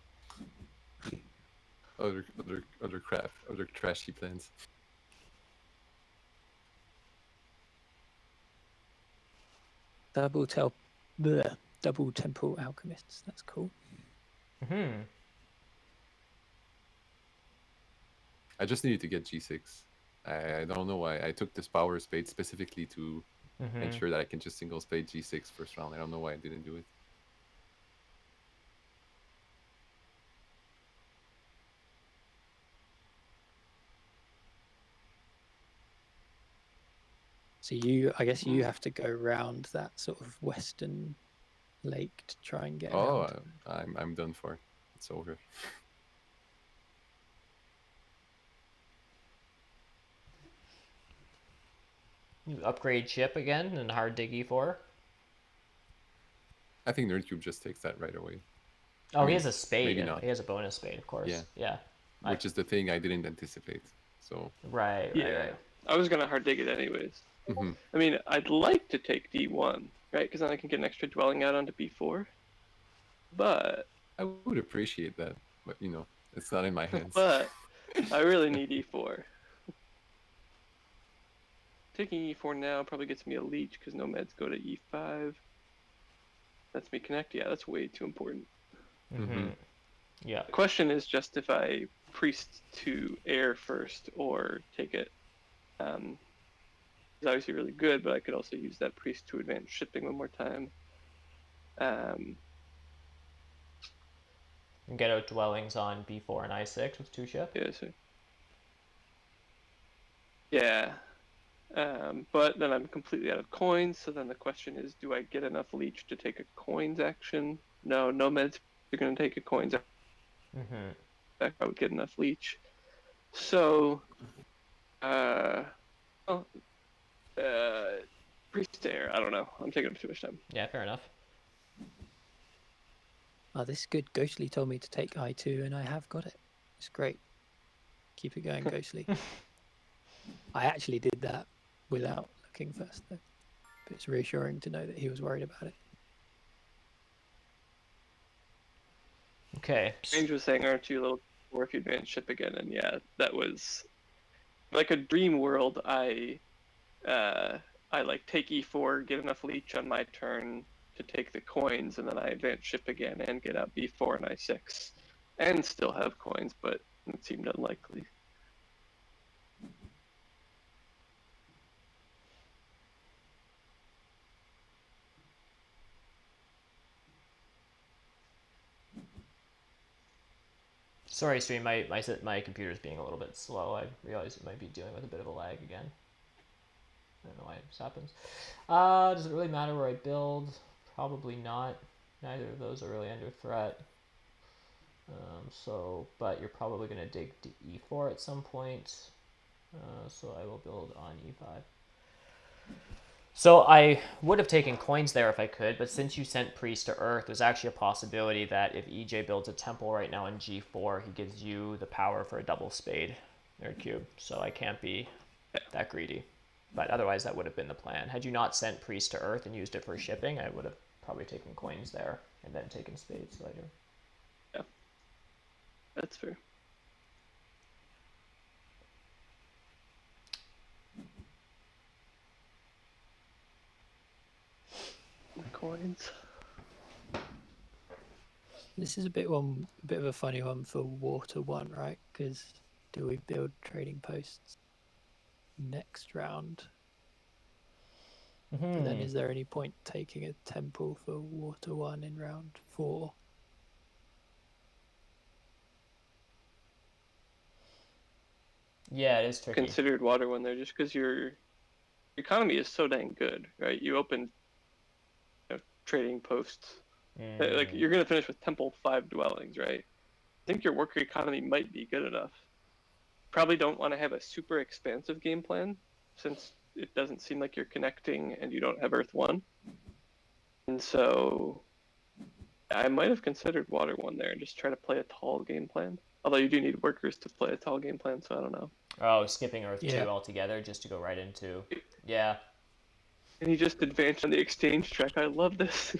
Other crap, other trashy plans.
Double temple alchemists. That's cool.
I just needed to get G6. I don't know why. I took this power spade specifically to ensure that I can just single spade G6 first round. I don't know why I didn't do it.
So I guess you have to go round that sort of western lake to try and get around.
I'm done for. It's over.
You upgrade chip again and hard dig E4?
I think nerdcube just takes that right away.
Oh, he has a spade.
Maybe not.
He has a bonus spade, of course. Yeah.
Which is the thing I didn't anticipate. So.
Right.
I was gonna hard dig it anyways.
Hmm.
I mean, I'd like to take D1, right? Because then I can get an extra dwelling out onto B4. But
I would appreciate that, but it's not in my hands.
but I really need E4. Taking E4 now probably gets me a leech because nomads go to E5. Lets me connect. Yeah, that's way too important.
Mm-hmm. Yeah.
The question is just if I priest to air first or take it. It's obviously really good, but I could also use that priest to advance shipping one more time.
And get out dwellings on B4 and I6 with 2 ship.
Yeah, so. Yeah. But then I'm completely out of coins, so then the question is, do I get enough leech to take a coins action? No, nomads are going to take a coins action.
Mm-hmm.
I would get enough leech. So, priest air, I don't know. I'm taking up too much time.
Yeah, fair enough.
Oh, this good Ghostly told me to take I2, and I have got it. It's great. Keep it going, Ghostly. I actually did that without looking first, though. But it's reassuring to know that he was worried about it.
Okay.
Strange was saying, aren't you a little more if you advance ship again? And yeah, that was like a dream world. I like take E4, get enough leech on my turn to take the coins, and then I advance ship again and get out B4 and I6, and still have coins, but it seemed unlikely.
Sorry, stream. My computer's being a little bit slow. I realize it might be dealing with a bit of a lag again. I don't know why this happens. Does it really matter where I build? Probably not. Neither of those are really under threat. But you're probably going to dig to E4 at some point. So I will build on E5. So I would have taken coins there if I could, but since you sent Priest to Earth, there's actually a possibility that if EJ builds a temple right now in G4, he gives you the power for a double spade nerdcube. So I can't be that greedy. But otherwise, that would have been the plan. Had you not sent Priest to Earth and used it for shipping, I would have probably taken coins there and then taken spades later.
Yeah, that's fair. Coins.
This is a bit of a funny one for Water 1, right? Because do we build trading posts next round? But then is there any point taking a temple for Water 1 in round 4?
Yeah, it is tricky.
Considered Water 1 there just because your economy is so dang good, right? You open trading posts. Like you're going to finish with Temple 5 dwellings, right? I think your worker economy might be good enough. Probably don't want to have a super expansive game plan since it doesn't seem like you're connecting and you don't have Earth 1. And so I might have considered Water 1 there and just try to play a tall game plan. Although you do need workers to play a tall game plan, so I don't know.
Oh, skipping Earth 2 altogether just to go right into... Yeah.
And he just advanced on the exchange track. I love this.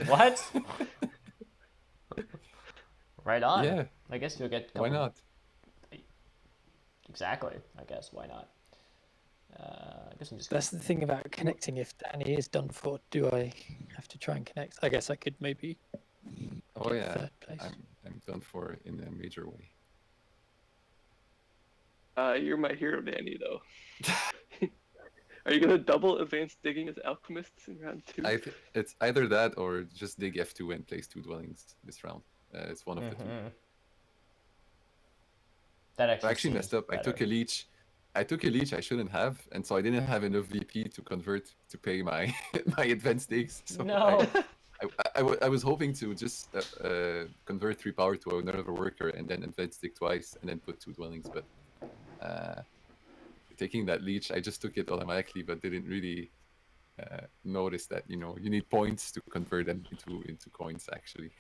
What? Right on.
Yeah.
I guess you'll get...
Why not?
Exactly. I guess. Why not? I guess I'm just...
That's the thing about connecting. If Danny is done for, do I have to try and connect? I guess I could maybe...
Oh yeah,
third place.
I'm done for in a major way.
You're my hero, Danny, though. Are you gonna double advanced digging as alchemists in round 2?
It's either that or just dig F2 and place 2 dwellings this round. It's one of the two.
That
I actually messed up.
better.
I took a leech I shouldn't have, and so I didn't have enough VP to convert to pay my my advanced digs. So
No.
I was hoping to just convert 3 power to another worker and then advance dig twice and then put 2 dwellings, but taking that leech, I just took it automatically, but didn't really notice that you need points to convert them into coins actually.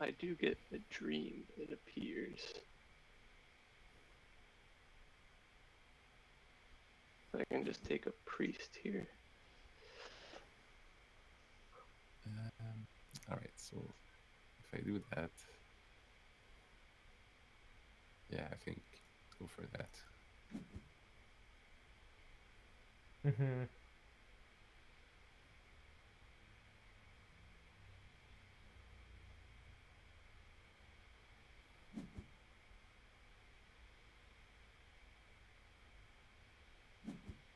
I do get a dream, it appears. I can just take a priest here.
All right, so if I do that, yeah, I think let's go for that.
Mm-hmm.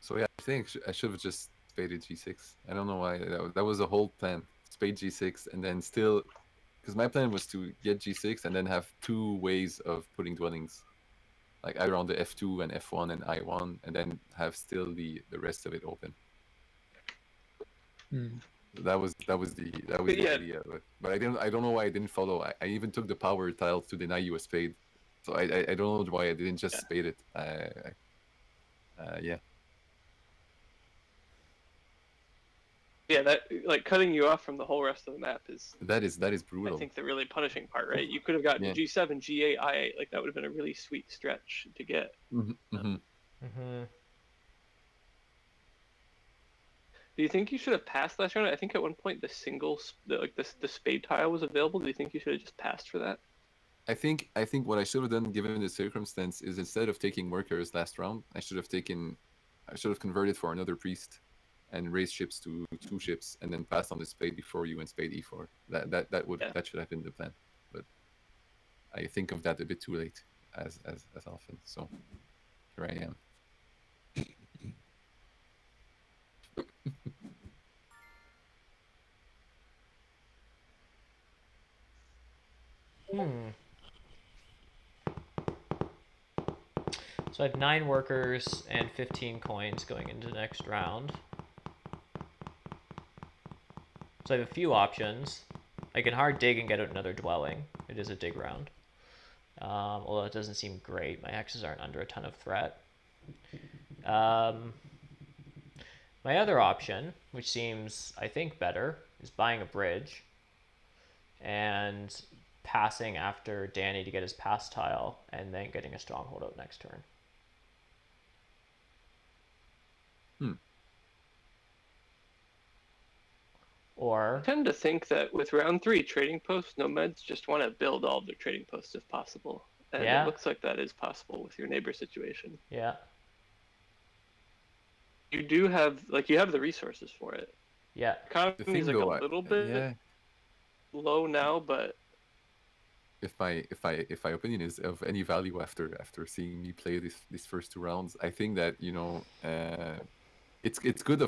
So yeah, I think I should have just spaded G6. I don't know why. That was the whole plan. Spade G6, and then still, because my plan was to get G6 and then have two ways of putting dwellings, like either on the F2 and F1 and I1, and then have still the rest of it open. That was the idea. But I don't know why I didn't follow. I even took the power tiles to deny you a spade. So I don't know why I didn't just spade it. Yeah.
Yeah, that like cutting you off from the whole rest of the map is
that is brutal.
I think the really punishing part, right? You could have gotten G7, G8, I8. Like that would have been a really sweet stretch to get.
Mm-hmm.
Do you think you should have passed last round? I think at one point the spade tile was available. Do you think you should have just passed for that?
I think what I should have done, given the circumstance, is instead of taking workers last round, I should have converted for another priest, and raised ships to 2 ships, and then passed on the spade before you and spade E4. That should have been the plan, but I think of that a bit too late, as often. So here I am.
So I have 9 workers and 15 coins going into the next round. So I have a few options. I can hard dig and get out another dwelling. It is a dig round. Although it doesn't seem great. My hexes aren't under a ton of threat. My other option, which seems, I think, better, is buying a bridge and passing after Danny to get his pass tile, and then getting a stronghold out next turn. Or
I tend to think that with round 3 trading posts, nomads just want to build all of their trading posts if possible. And it looks like that is possible with your neighbor situation.
Yeah.
You do have you have the resources for it.
Yeah.
Economy is like a little bit low now, but
if my opinion is of any value after seeing me play these first 2 rounds, I think that it's good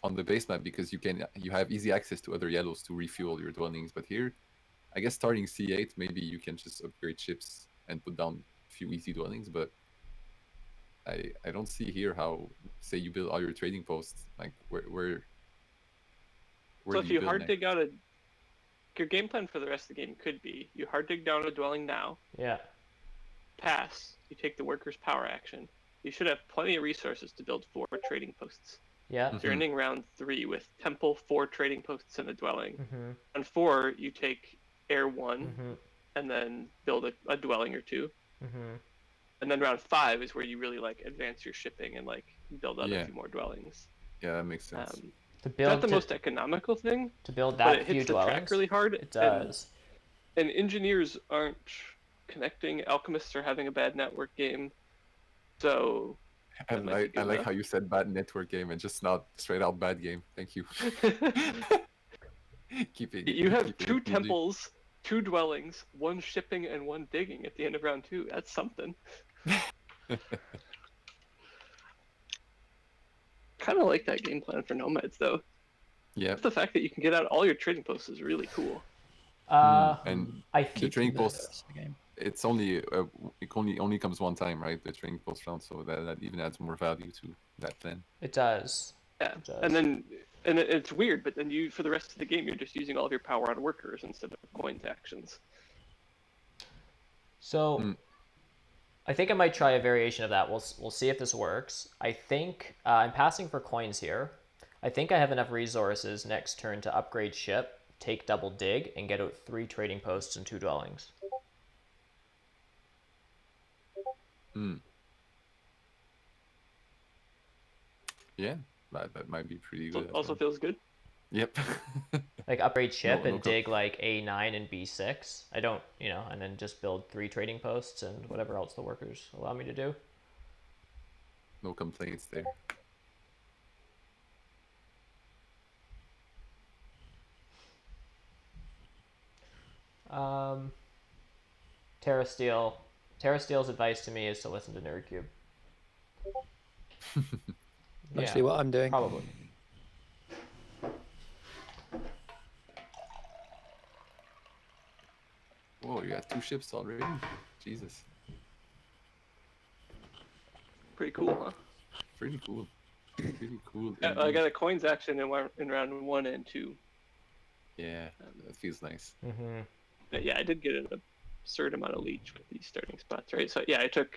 on the base map because you have easy access to other yellows to refuel your dwellings. But here, I guess starting C8, maybe you can just upgrade ships and put down a few easy dwellings. But I don't see here how, say, you build all your trading posts, like where
so if you hard dig out your game plan for the rest of the game could be you hard dig down a dwelling now.
Yeah.
Pass. You take the worker's power action. You should have plenty of resources to build 4 trading posts.
Yeah.
So you're ending round 3 with temple, 4 trading posts, and a dwelling.
Mm-hmm.
On 4, you take air 1, and then build a dwelling or 2.
Mm-hmm.
And then round 5 is where you really advance your shipping and build up a few more dwellings.
Yeah, that makes sense.
Not the most economical thing
to build that
but it
few
hits the
dwellings.
track really hard.
It does.
And engineers aren't connecting. Alchemists are having a bad network game. So
I like how you said bad network game and just not straight out bad game. Thank you.
You have 2 temples, 2 dwellings, 1 shipping, and 1 digging at the end of round 2. That's something. Kind of like that game plan for nomads, though.
Yeah.
The fact that you can get out all your trading posts is really cool.
And
I think
the trading posts, it's only it only comes one time, right? The trading post round, so that even adds more value to that plan.
It does.
Yeah,
it does.
and it's weird, but then for the rest of the game, you're just using all of your power on workers instead of coins actions.
So, I think I might try a variation of that. We'll see if this works. I think I'm passing for coins here. I think I have enough resources next turn to upgrade ship take double dig and get out 3 trading posts and 2 dwellings.
Yeah, that might be pretty good.
Also feels good.
Yep.
Like upgrade ship
No
and dig like A9 and B6. I don't, and then just build 3 trading posts and whatever else the workers allow me to do.
No complaints there.
Terra Steel's advice to me is to listen to Nerdcube.
Mostly what I'm doing.
Probably.
Whoa, you got 2 ships already? Jesus.
Pretty cool, huh?
Pretty cool. Pretty cool.
I got a coins action in round 1 and 2.
Yeah, that feels nice.
Mm-hmm.
But yeah, I did get an absurd amount of leech with these starting spots, right? So yeah, I took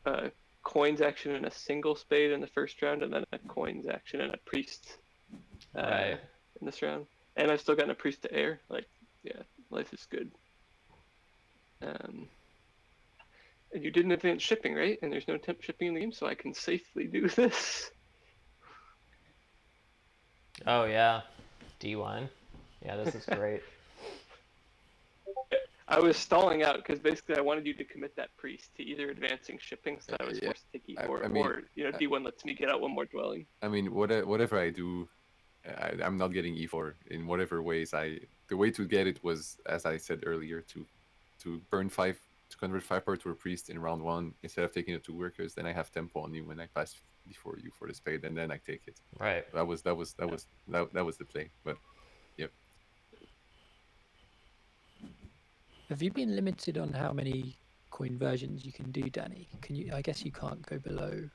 a coins action and a single spade in the first round, and then a coins action and a priest in this round. And I've still gotten a priest to air. Like, yeah, life is good. And you didn't advance shipping, right? And there's no temp shipping in the game, so I can safely do this.
Oh yeah, D1. Yeah, this is great.
I was stalling out because basically I wanted you to commit that priest to either advancing shipping, so I was forced to take E4, or D1 lets me get out 1 more dwelling.
I mean, whatever I do, I'm not getting E4 in whatever ways. The way to get it was, as I said earlier, to burn 5, to convert 5 power to a priest in round 1 instead of taking the 2 workers. Then I have tempo on you when I pass before you for the spade, and then I take it.
Right.
That was the play. But yep.
Have you been limited on how many coin versions you can do, Danny? Can you? I guess you can't go below.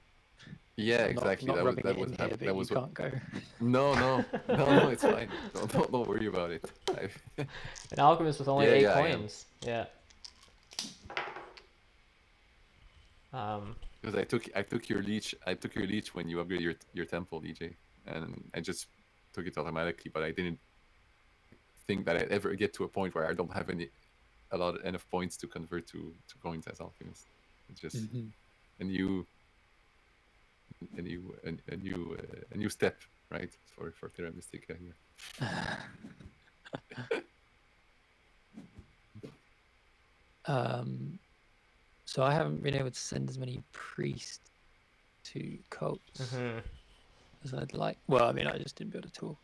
Yeah, exactly.
Not
That was
you can't go.
No, it's fine. Don't worry about it.
An alchemist with only 8 coins. Yeah.
Because I took your leech when you upgraded your temple, DJ, and I just took it automatically. But I didn't think that I'd ever get to a point where I don't have enough points to convert to coins as alchemist. It's just a new step, right, for Terra Mystica here.
So I haven't been able to send as many priests to cults as I'd like. Well, I mean, I just didn't build at all.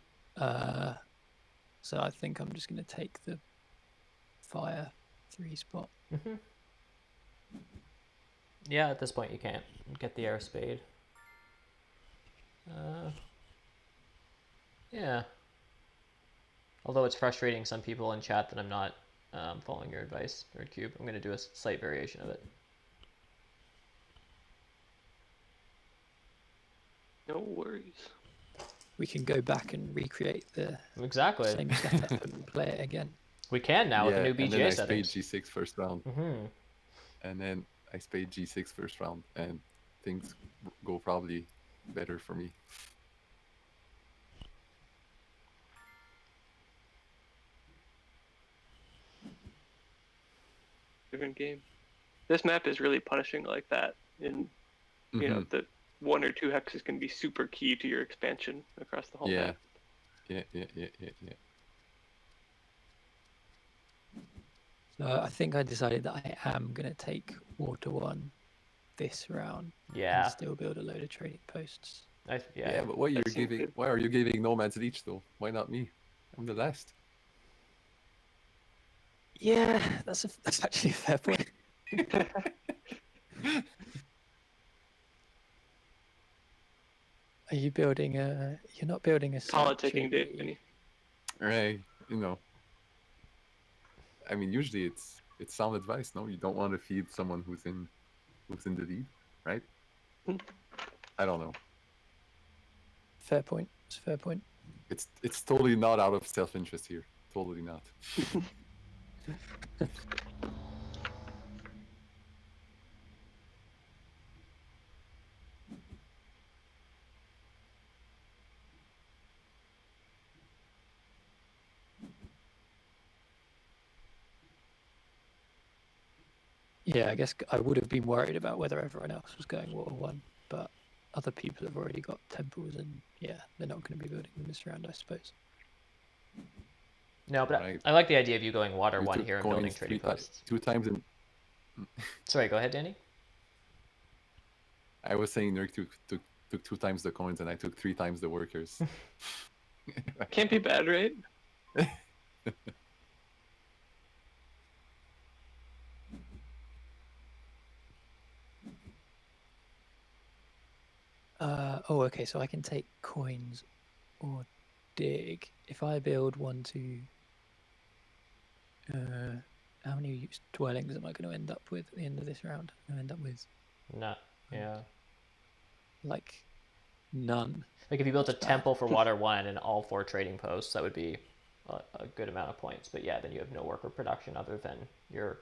So I think I'm just going to take the fire 3 spot.
Yeah, at this point you can't get the air spade. Yeah. Although it's frustrating some people in chat that I'm not following your advice, nerdcube. I'm going to do a slight variation of it.
No worries.
We can go back and recreate the same setup and play it again.
We can now with the new BGA
and then I
settings.
spade G6 first round. And then I spade G6 first round, and things go probably better for me.
Different game. This map is really punishing like that. In you know, the 1 or 2 hexes can be super key to your expansion across the whole map.
Yeah.
So I think I decided that I am going to take Water 1 this round.
Yeah.
And still build a load of trading posts.
Yeah, but why are you giving Nomad's Leech though? Why not me? I'm the last.
Yeah, that's actually a fair point. Are you building a? You're not building a.
Politicking, Danny.
Right, I mean, usually it's sound advice. No, you don't want to feed someone who's in the lead, right? I don't know.
Fair point. It's a fair point.
It's totally not out of self-interest here. Totally not.
Yeah, I guess I would have been worried about whether everyone else was going Water 1, but other people have already got temples, and yeah, they're not going to be building them this round, I suppose.
No, but
Right.
I like the idea of you going Water
You
1
took
here and building
coins
trading posts.
2 times in.
Sorry, go ahead, Danny.
I was saying Nurk took 2 times the coins, and I took 3 times the workers.
Can't be bad, right?
Oh, okay, so I can take coins or dig. If I build 1, 2... how many dwellings am I going to end up with at the end of this round? I'm going to end up with...
No, yeah.
Like, none.
Like if you built a temple for Water 1 and all 4 trading posts, that would be a good amount of points. But yeah, then you have no worker production other than your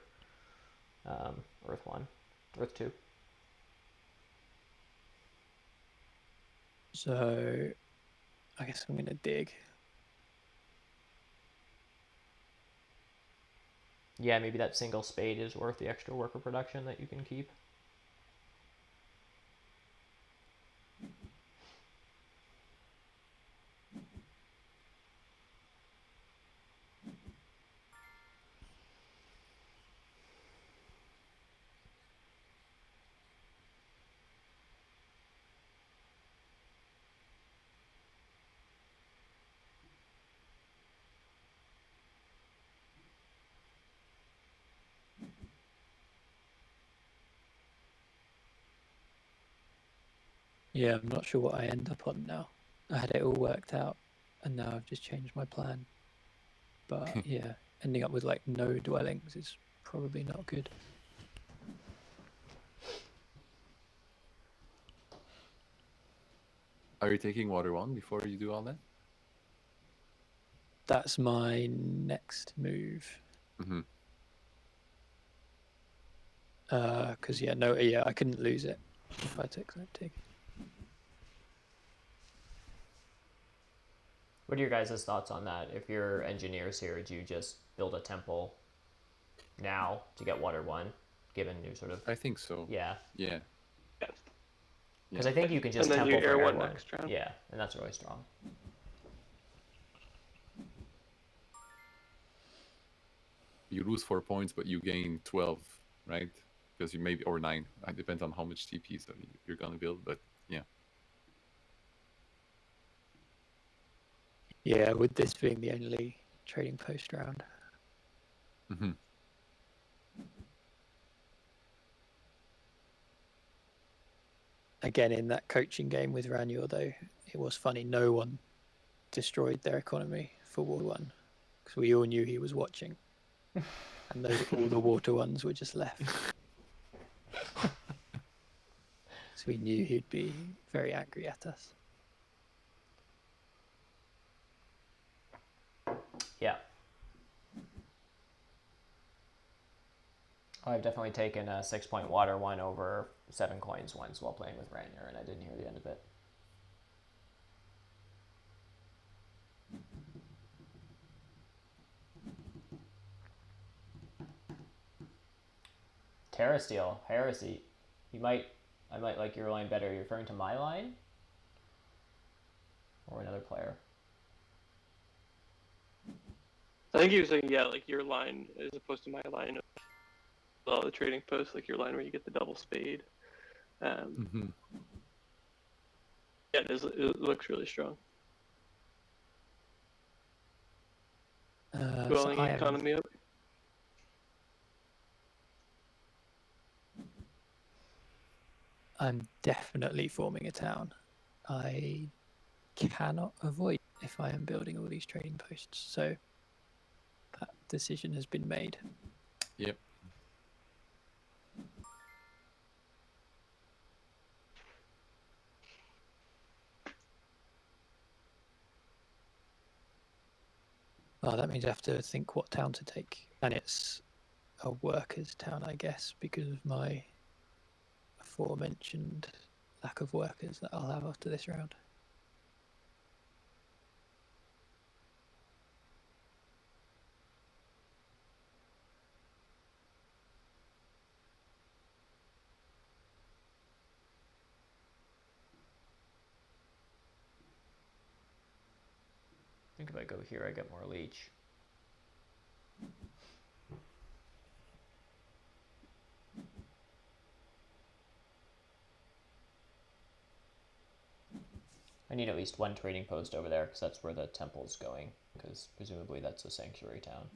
Earth 1, Earth 2.
So, I guess I'm going to dig.
Yeah, maybe that single spade is worth the extra worker production that you can keep.
Yeah, I'm not sure what I end up on now. I had it all worked out, and now I've just changed my plan. But yeah, ending up with like no dwellings is probably not good.
Are you taking Water 1 before you do all that?
That's my next move.
Mm-hmm.
Because I couldn't lose it if I took that dig.
What are your guys' thoughts on that? If you're engineers here, do you just build a temple now to get Water 1, given your sort of...
I think so.
Yeah.
Yeah.
Because I think you can just
And then
temple
you
for
air
air
1
1.
next round.
Yeah, and that's really strong.
You lose 4 points, but you gain 12, right? Because you maybe, or 9. It depends on how much TP you're gonna build, but yeah.
Yeah, with this being the only trading post round.
Mm-hmm.
Again, in that coaching game with Ranier, though, it was funny. No one destroyed their economy for War 1 because we all knew he was watching. And all the water ones were just left. So we knew he'd be very angry at us.
Yeah. I've definitely taken a 6-point Water 1 over 7 coins once while playing with Ranier, and I didn't hear the end of it. Terra Steel, Heresy. I might like your line better. You're referring to my line? Or another player?
I think he was saying, yeah, like your line as opposed to my line of all the trading posts, like your line where you get the double spade.
Mm-hmm.
Yeah, it looks really strong. Dwelling economy up.
I'm definitely forming a town. I cannot avoid if I am building all these trading posts. So that decision has been made.
Yep.
Oh, that means I have to think what town to take. And it's a workers' town, I guess, because of my aforementioned lack of workers that I'll have after this round.
if I go here, I get more leech. I need at least one trading post over there, because that's where the temple's going, because presumably that's a sanctuary town.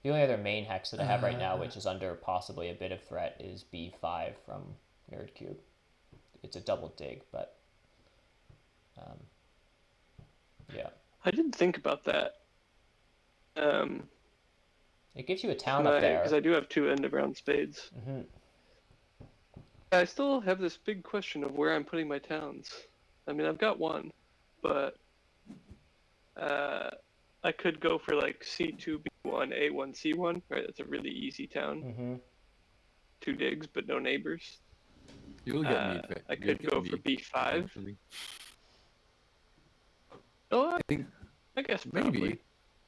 The only other main hex that I have right now, which is under possibly a bit of threat, is B5 from nerdcube. It's a double dig, but yeah.
I didn't think about that.
It gives you a town up there.
Because I do have 2 end-of-round spades.
Mm-hmm.
I still have this big question of where I'm putting my towns. I mean, I've got one, but I could go for like C2, B1, A1, C1. Right, that's a really easy town.
Mm-hmm.
2 digs, but no neighbors.
You'll get me.
I could go for B5.
Eventually.
Oh,
I
guess
maybe.
probably.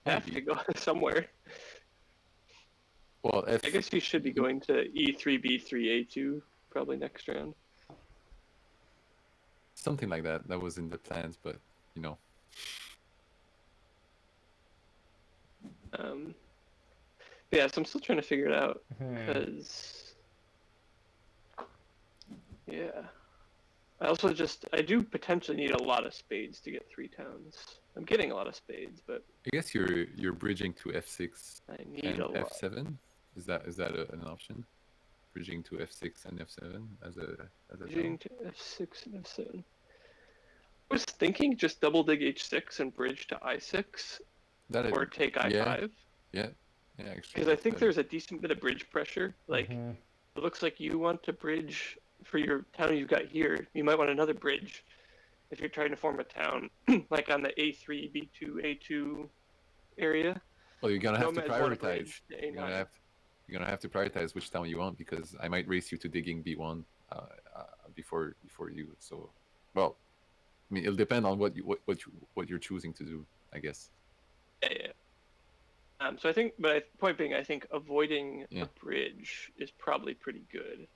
Have to go somewhere.
Well,
I guess you should be going to E3, B3, A2 probably next round.
Something like that. That was in the plans, but you know.
Yeah, so I'm still trying to figure it out because yeah, I do potentially need a lot of spades to get 3 towns. I'm getting a lot of spades, but
I guess you're bridging to F6
I need
and
a lot.
F7. Is that an option? Bridging to F6 and F7 as a
Bridging to F6 and F7. I was thinking just double dig H6 and bridge to I6, or take I5.
Yeah, actually.
Because I think there's a decent bit of bridge pressure. Like, it looks like you want to bridge for your town you've got here. You might want another bridge if you're trying to form a town, like on the A3, B2, A2 area.
Well, you're gonna have to
Nomads want to
prioritize.
bridge to A9.
You're gonna have to prioritize which town you want, because I might race you to digging B1 before you. So, well, I mean, it'll depend on what you're choosing to do, I guess.
Yeah. So I think, point being, I think avoiding a bridge is probably pretty good.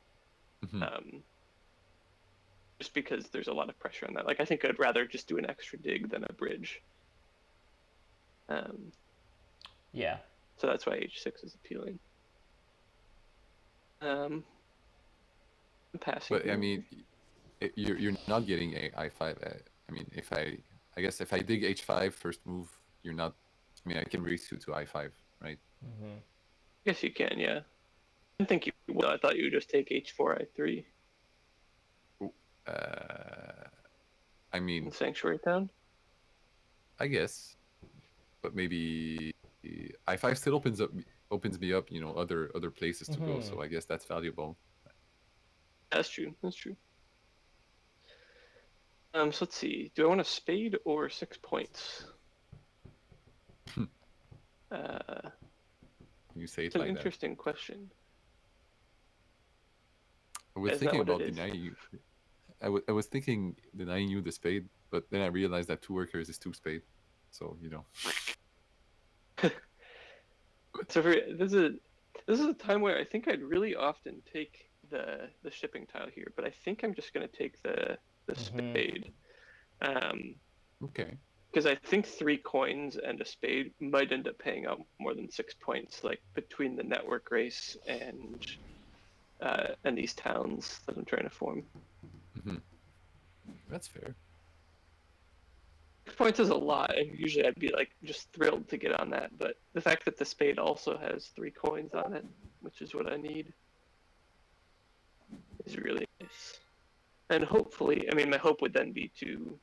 Just because there's a lot of pressure on that. Like, I think I'd rather just do an extra dig than a bridge.
Yeah.
So that's why H6 is appealing. I'm passing.
But I mean, you're not getting a I5. I mean, I guess if I dig H5 first move, you're not. I mean, I can race you to I5, right?
Yes, you can. Yeah. I didn't think you would. I thought you would just take H4, I3.
I mean,
in Sanctuary Town.
I guess, but maybe I5 still opens me up, you know, other places to go. So I guess that's valuable.
That's true. That's true. So let's see. Do I want a spade or 6 points?
You say it
It's an
like
interesting question.
I was
Is that
thinking
what
about
it is?
denying you. I was thinking denying you the spade, but then I realized that 2 workers is 2 spade. So, you know.
So this is a time where I think I'd really often take the shipping tile here, but I think I'm just going to take the spade.
Okay.
Because I think 3 coins and a spade might end up paying out more than 6 points, like between the network race and these towns that I'm trying to form.
That's fair.
6 points is a lot, and usually I'd be like just thrilled to get on that. But the fact that the spade also has 3 coins on it, which is what I need, is really nice. And hopefully, I mean, my hope would then be to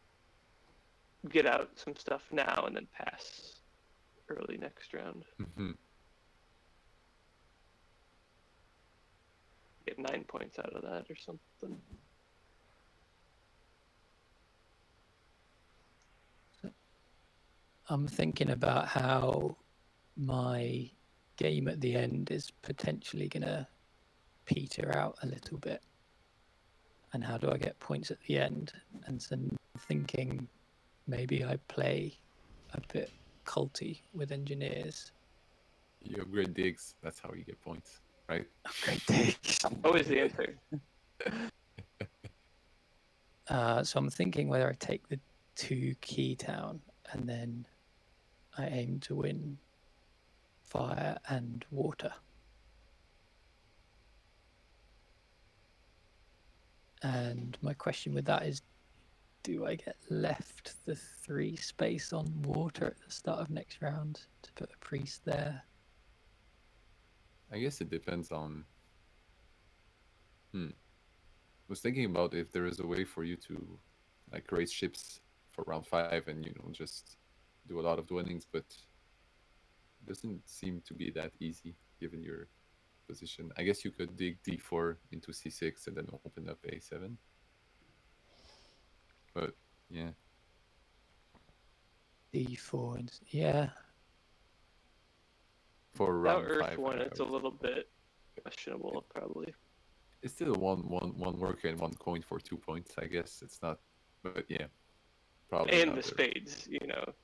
get out some stuff now and then pass early next round. Get 9 points out of that or something.
I'm thinking about how my game at the end is potentially going to peter out a little bit. And how do I get points at the end? And so I'm thinking maybe I play a bit culty with engineers.
You upgrade digs, that's how you get points. right?
Upgrade digs.
Always the answer.
So I'm thinking whether I take the 2 key town and then I aim to win fire and water. And my question with that is, do I get left the 3 space on water at the start of next round to put a priest there?
I guess it depends on. I was thinking about if there is a way for you to like raise ships for round 5 and just do a lot of dwellings, but it doesn't seem to be that easy given your position. I guess you could dig d4 into c6 and then open up a7. But yeah.
D4 and yeah.
For
Without
round
Earth
5,
one,
I
it's a
would-
little bit questionable, probably.
It's still one worker and 1 coin for 2 points. I guess it's not, but yeah, probably.
And
not
the
there.
spades,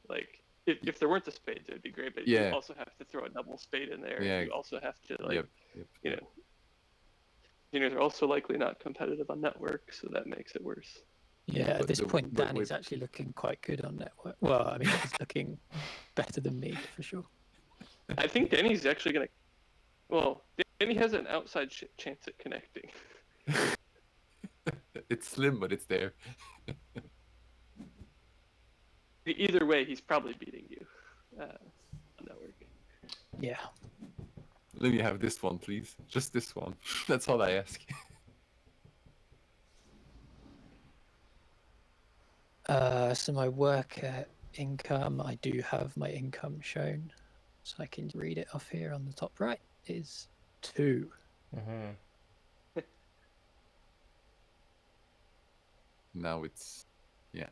like if there weren't the spades, it'd be great. But
Yeah.
you also have to throw a double spade in there.
Yeah.
You also have to
Yep.
Engineers are also likely not competitive on network, so that makes it worse.
Yeah, at
But
this point,
but
Danny's actually looking quite good on network. Well, I mean, he's looking better than me, for sure.
I think Danny's actually gonna. Well, Danny has an outside chance at connecting.
It's slim, but it's there.
Either way, he's probably beating you on network.
Let me have this one, please. Just this one. That's all I ask.
So my work income, I do have my income shown, so I can read it off here on the top right, is 2.
Now it's, yeah.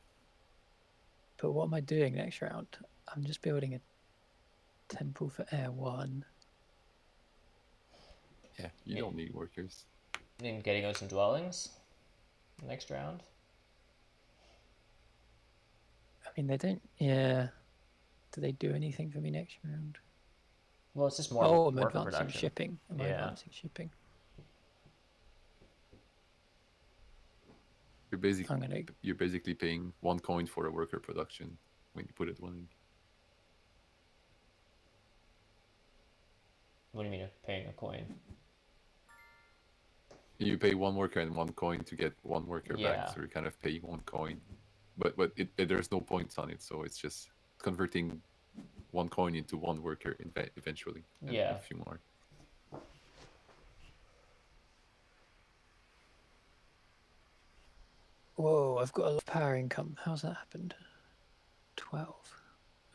But what am I doing next round? I'm just building a temple for Air 1.
Yeah, you don't need workers.
And getting out some dwellings next round.
I mean, they don't, yeah. Do they do anything for me next round?
Well, it's just more
I'm
worker
advancing
production.
shipping. Am I
Yeah.
advancing shipping?
You're basically paying 1 coin for a worker production when you put a dwelling.
What do you mean paying a coin?
You pay 1 worker and 1 coin to get 1 worker
Yeah.
back, so you're kind of paying 1 coin. But there's no points on it, so it's just converting 1 coin into 1 worker eventually. And
Yeah.
a few more.
Whoa, I've got a lot of power income. How's that happened? 12.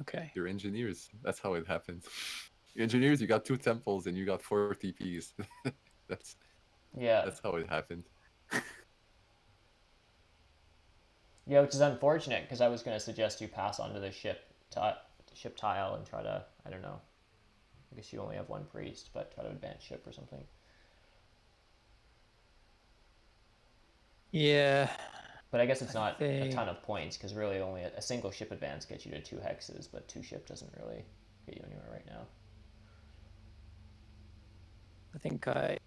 Okay.
You're engineers. That's how it happens. You're engineers, you got 2 temples and you got 4 TPs. That's how it happened.
Yeah, which is unfortunate because I was going to suggest you pass on to the ship tile and try to, I don't know. I guess you only have 1 priest, but try to advance ship or something.
Yeah.
But I guess it's not a ton of points because really only a single ship advance gets you to 2 hexes, but 2 ship doesn't really get you anywhere right now.
I think I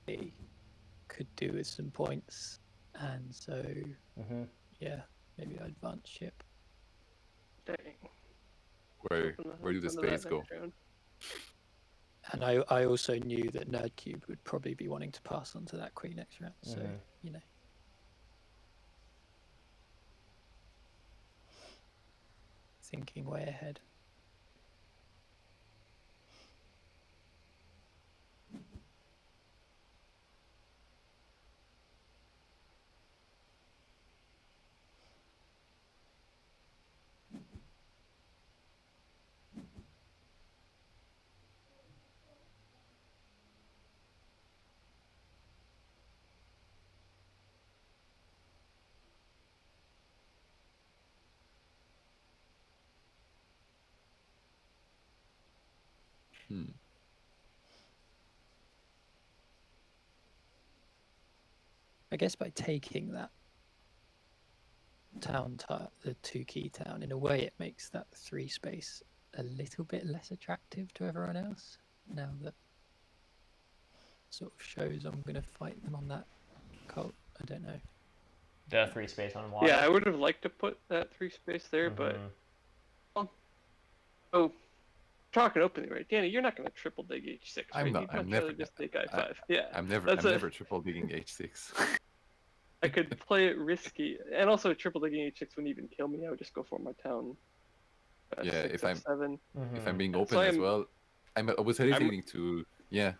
could do with some points, and so yeah, maybe I advance ship.
Dang.
Where do the spades go?
And I also knew that nerdcube would probably be wanting to pass on to that queen next round, so you know. Thinking way ahead. I guess by taking that town, the 2 key town, in a way it makes that 3 space a little bit less attractive to everyone else. Now that sort of shows I'm going to fight them on that cult. I don't know.
The free space on water.
Yeah, I would have liked to put that 3 space there, but talking openly, right, Danny? You're not going to triple dig H6, right?
I'm not. I'm never.
Just dig I5. Yeah.
I'm never triple digging H6.
I could play it risky, and also triple digging H6 wouldn't even kill me. I would just go for my town.
Yeah,
6
if
or
I'm
7.
if I'm being open
So
as well, I was hesitating to. Yeah,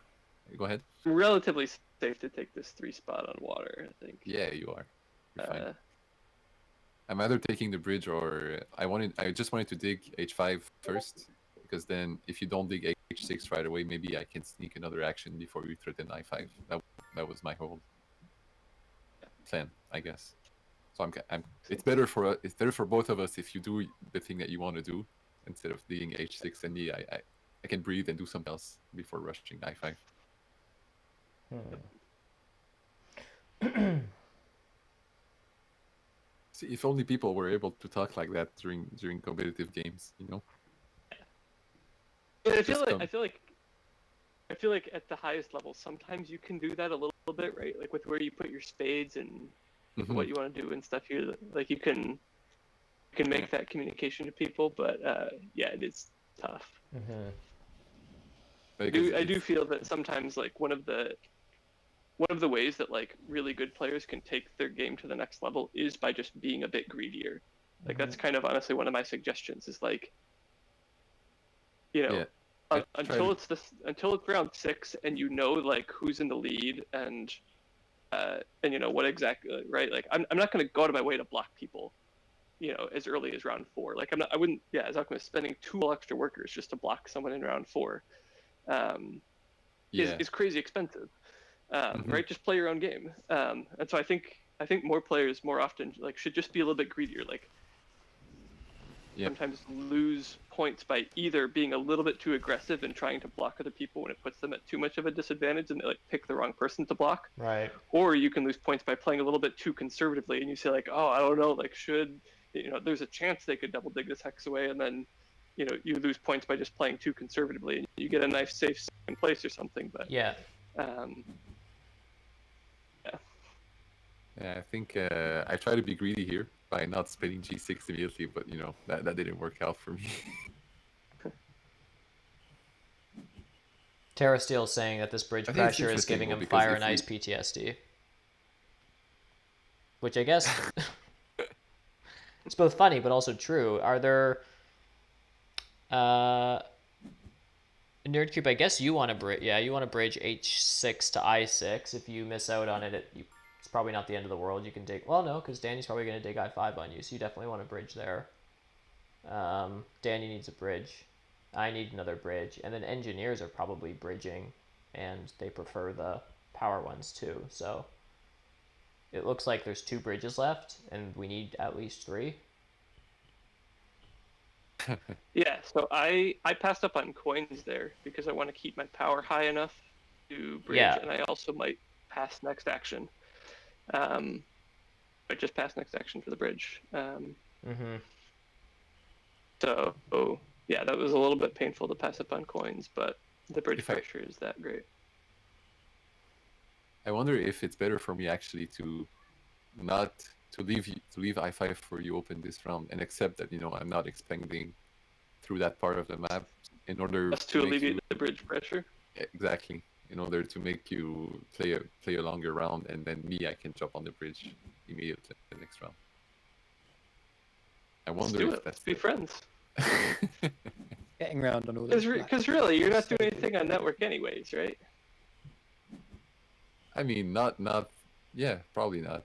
go ahead.
I'm relatively safe to take this 3 spot on water, I think.
Yeah, you are. You're fine. I'm either taking the bridge or I just wanted to dig H5 first, because then if you don't dig H6 right away, maybe I can sneak another action before you threaten I5. That was my whole plan, I guess. So it's better for both of us if you do the thing that you want to do instead of digging H6, and me I can breathe and do something else before rushing I5. See, if only people were able to talk like that during competitive games, you know.
I feel like at the highest level, sometimes you can do that a little bit, right? Like with where you put your spades and what you want to do and stuff here. Like you can make that communication to people, but yeah, it is tough. I do feel that sometimes like one of the ways that like really good players can take their game to the next level is by just being a bit greedier. Like that's kind of honestly one of my suggestions is like, you know, until it's round 6 and you know like who's in the lead and you know what exactly, right? Like I'm not going to go out of my way to block people, you know, as early as round 4. Like I wouldn't, as Alchemist, spending 2 extra workers just to block someone in round 4 is crazy expensive. Right? Just play your own game. And so I think more players more often like should just be a little bit greedier. Like sometimes lose points by either being a little bit too aggressive and trying to block other people when it puts them at too much of a disadvantage and they like pick the wrong person to block.
Right.
Or you can lose points by playing a little bit too conservatively and you say like, oh, I don't know, like there's a chance they could double dig this hex away, and then you know you lose points by just playing too conservatively and you get a nice safe second place or something. But
yeah.
Yeah, I think I try to be greedy here by not spinning G6 immediately, but you know that didn't work out for me.
Terra Steel is saying that this bridge pressure is giving him fire and ice PTSD, which I guess it's both funny but also true. Are there Nerdcube? I guess you want to bridge. Yeah, you want to bridge H6 to I6. If you miss out on it, it's probably not the end of the world. You can dig. Well, no, because Danny's probably going to dig I5 on you, so you definitely want to bridge there. Danny needs a bridge. I need another bridge. And then engineers are probably bridging, and they prefer the power ones too. So it looks like there's 2 bridges left, and we need at least 3.
Yeah, so I passed up on coins there because I want to keep my power high enough to bridge, and I also might pass next action. But just pass next action for the bridge. So yeah, that was a little bit painful to pass up on coins, but the bridge pressure is that great.
I wonder if it's better for me actually to leave I5 for you open this round and accept that, you know, I'm not expanding through that part of the map in order
to alleviate the bridge pressure.
Exactly. In order to make you play a longer round, and then I can jump on the bridge immediately the next round. I wonder if that's
be friends.
Getting around on all this.
Because really, you're not doing anything on network anyways, right?
I mean, not. Yeah, probably not.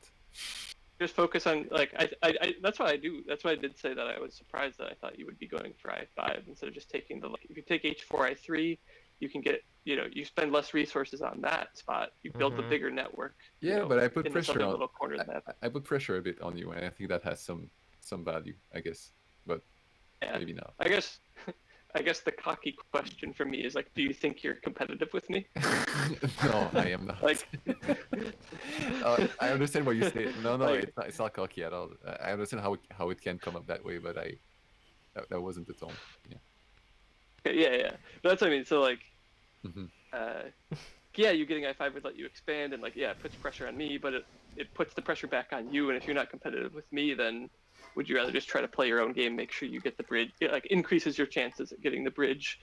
Just focus on like I that's what I do. That's why I did say that I was surprised that I thought you would be going for I5 instead of just taking the if you take H4 I3, you can get, you know, you spend less resources on that spot. You build the bigger network.
Yeah, but I put pressure on.
Little corner of the map.
I put pressure a bit on you, and I think that has some value, I guess. But maybe not.
I guess the cocky question for me is like, do you think you're competitive with me?
No, I am not.
Like,
I understand what you say. No, like, it's not cocky at all. I understand how it can come up that way, but that wasn't the tone. Yeah.
Yeah. But that's what I mean. So like, yeah, you getting I5 would let you expand, and like, yeah, it puts pressure on me, but it puts the pressure back on you. And if you're not competitive with me, then would you rather just try to play your own game, make sure you get the bridge? It like increases your chances at getting the bridge,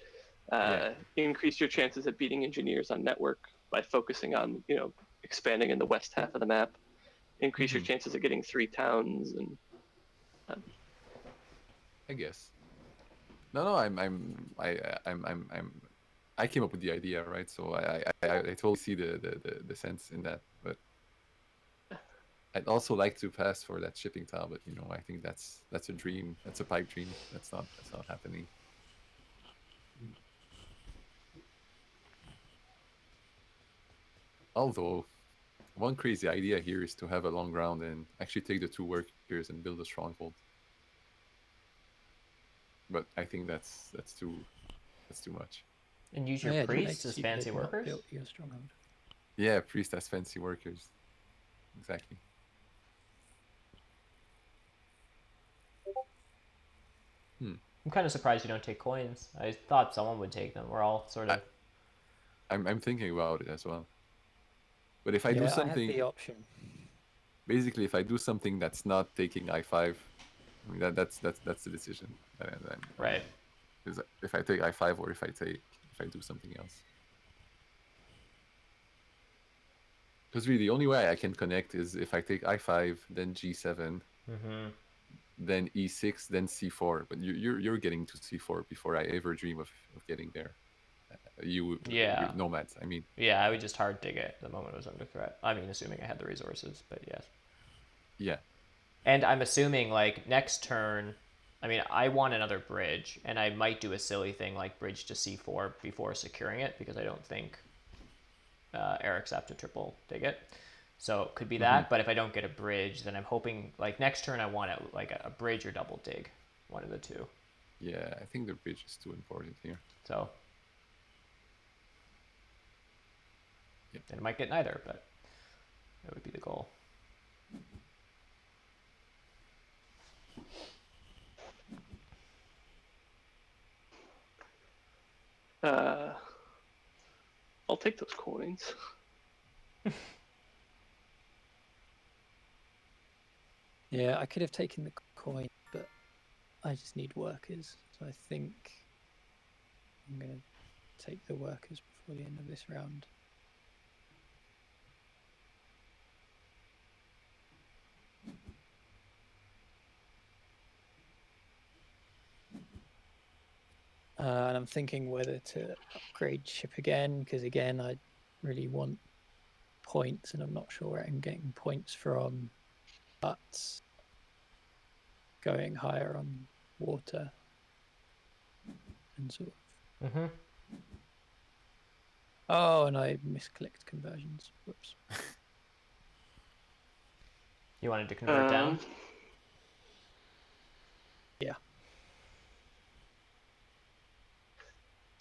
increase your chances at beating engineers on network by focusing on, you know, expanding in the west half of the map. Increase your chances of getting 3 towns, and
I guess. No, I came up with the idea, right? So I totally see the sense in that, but I'd also like to pass for that shipping tile, but you know, I think that's a dream. That's a pipe dream. That's not happening. Although, one crazy idea here is to have a long round and actually take the 2 workers and build a stronghold. But I think that's too much.
And use your priests as fancy workers?
Your stronghold.
Yeah, priest as fancy workers. Exactly.
I'm kind of surprised you don't take coins. I thought someone would take them. We're all sort of...
I'm thinking about it as well. But if I do something...
I have the option.
Basically, if I do something that's not taking I5, I mean, that's the decision.
Right.
If I take I5 or if I do something else. Because really, the only way I can connect is if I take I5, then G7, then E6, then C4. But you're getting to C4 before I ever dream of getting there. You nomads, I mean.
Yeah, I would just hard dig it the moment it was under threat. I mean, assuming I had the resources, but yes.
Yeah.
And I'm assuming, like, next turn, I mean, I want another bridge, and I might do a silly thing like bridge to C4 before securing it, because I don't think Eric's apt to triple dig it. So it could be that, but if I don't get a bridge, then I'm hoping, like, next turn I want it, like, a bridge or double dig. One of the two.
Yeah, I think the bridge is too important here.
So...
Yep.
And it might get neither, but that would be the goal.
I'll take those coins.
Yeah, I could have taken the coin, but I just need workers. So I think I'm going to take the workers before the end of this round. And I'm thinking whether to upgrade ship again, because again, I really want points, and I'm not sure where I'm getting points from. But going higher on water and sort of. Oh, and I misclicked conversions. Whoops.
You wanted to convert down?
Yeah.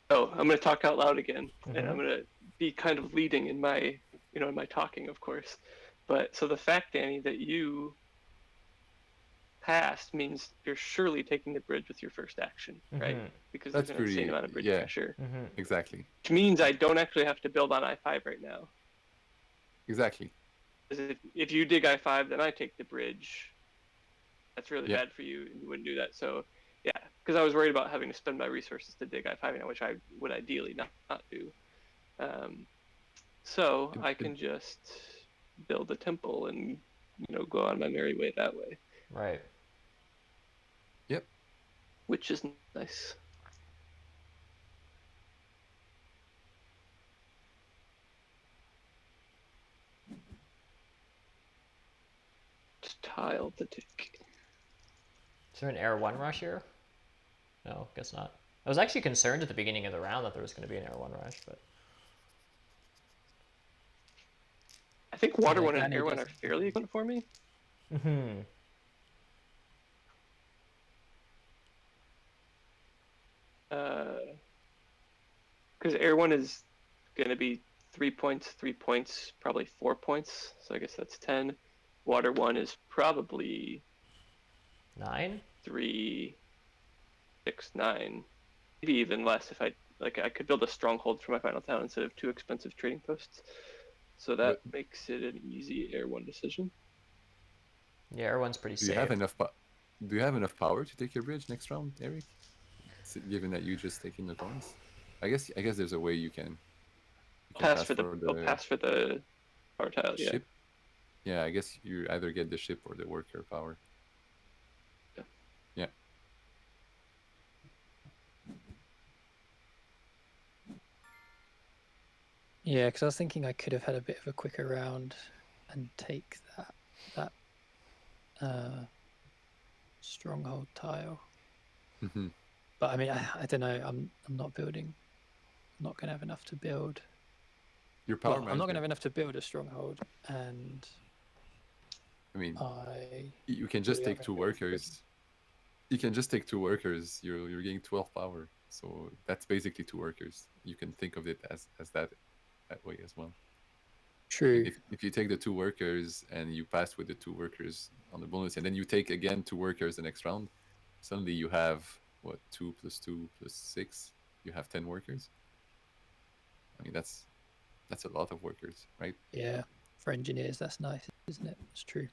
Oh, I'm going to talk out loud again, and I'm going to be kind of leading in my, in my talking, of course. But so the fact, Danny, that you passed means you're surely taking the bridge with your first action, right? Because
that's
there's an insane amount of bridge pressure.
Exactly.
Which means I don't actually have to build on I5 right now.
Exactly.
If you dig I5, then I take the bridge. That's really bad for you, and you wouldn't do that. So, yeah, because I was worried about having to spend my resources to dig I5, which I would ideally not do. So I can just build a temple and, go on my merry way that way.
Right.
Yep.
Which is nice. Just tile the tick.
Is there an Air 1 rush here? No, guess not. I was actually concerned at the beginning of the round that there was going to be an Air 1 rush, but...
I think Water 1 and Air 1 are fairly equivalent for me. Because Air 1 is going to be 3 points, 3 points, probably 4 points. So I guess that's 10. Water 1 is probably
9?
3, 6, 9. Maybe even less if I like I could build a stronghold for my final town instead of 2 expensive trading posts. So that makes it an easy Air 1 decision.
Yeah, Air 1's pretty
Do you
safe.
have enough? Do you have enough power to take your bridge next round, Eric? Given that you just taking the thorns, I guess there's a way you can
pass for the power tile. Yeah.
Ship. Yeah, I guess you either get the ship or the worker power. Yeah.
Yeah, because I was thinking I could have had a bit of a quicker round and take that stronghold tile.
Mm-hmm.
But I mean, I don't know. I'm not building. I'm not going to have enough to build.
Your power.
I'm not going to have enough to build a stronghold, and
I mean, you can just take 2 workers. You can just take 2 workers. You're getting 12 power, so that's basically 2 workers. You can think of it as that way as well.
True.
If you take the 2 workers and you pass with the 2 workers on the bonus, and then you take again 2 workers the next round, suddenly you have what 2 + 2 + 6. You have 10 workers. I mean that's a lot of workers, right?
Yeah, for engineers that's nice, isn't it? It's true.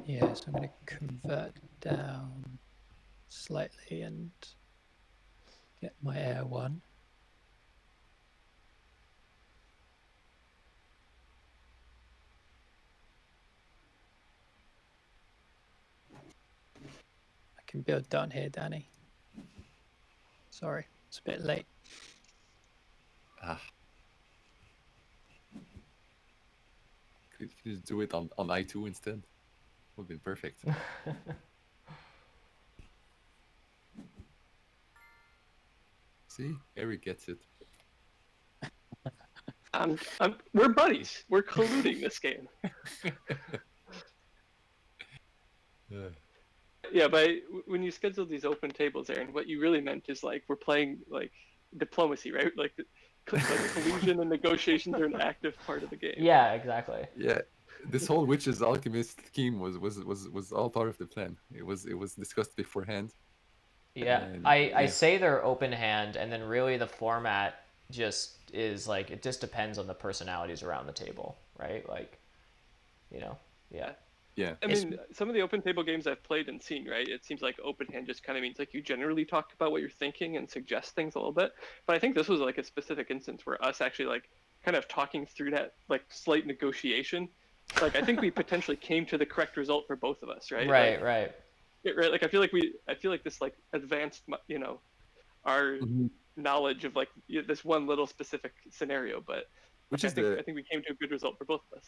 Yeah, so I'm going to convert down slightly and get my Air 1. I can build down here, Danny. Sorry, it's a bit late.
Could you just do it on I2 instead? Would have been perfect. See, Eric gets it.
We're buddies. We're colluding this game. Yeah, but when you schedule these open tables, Aaron, what you really meant is like we're playing like diplomacy, right? Like collusion and negotiations are an active part of the game.
Yeah, exactly.
Yeah, this whole witches alchemist scheme was all part of the plan. It was discussed beforehand.
Yeah,
and,
I say they're open hand, and then really the format just is like it just depends on the personalities around the table, right? Like, yeah.
Yeah.
I mean, some of the open table games I've played and seen, right? It seems like open hand just kind of means like you generally talk about what you're thinking and suggest things a little bit. But I think this was like a specific instance where us actually like kind of talking through that like slight negotiation. Like I think we potentially came to the correct result for both of us, right?
Right,
like,
right.
Right. Like I feel like this like advanced, our knowledge of like this one little specific scenario, but I think we came to a good result for both of us.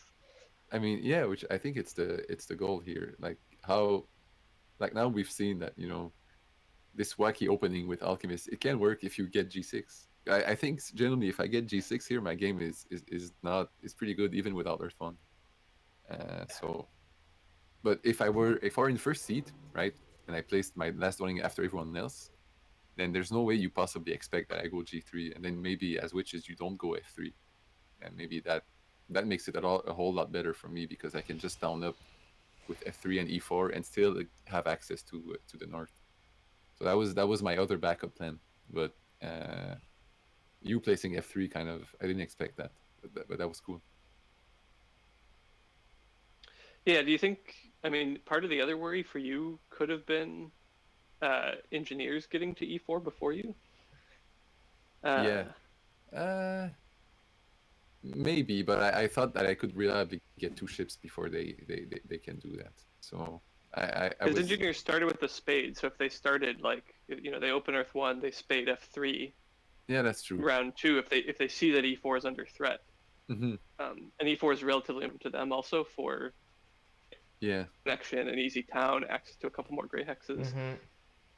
I mean, yeah, which I think it's the goal here. Like how, like now we've seen that this wacky opening with Alchemist, it can work if you get G6. I think generally if I get G6 here, my game is pretty good even without Earth 1. So, but if I were in first seed, right, and I placed my last dwelling after everyone else, then there's no way you possibly expect that I go G3, and then maybe as witches you don't go F3, and maybe that makes it a whole lot better for me because I can just down up with F3 and E4 and still have access to the north. So that was my other backup plan. But you placing F3 kind of, I didn't expect that, but that was cool.
Yeah, do you think, I mean, part of the other worry for you could have been engineers getting to E4 before you?
Maybe, but I thought that I could reliably get 2 ships before they can do that. So
because engineers started with the spade, so if they started like they open Earth 1, they spade F3.
Yeah, that's true.
Round 2, if they see that E4 is under threat, and E4 is relatively important to them also for connection, an easy town, access to a couple more gray hexes.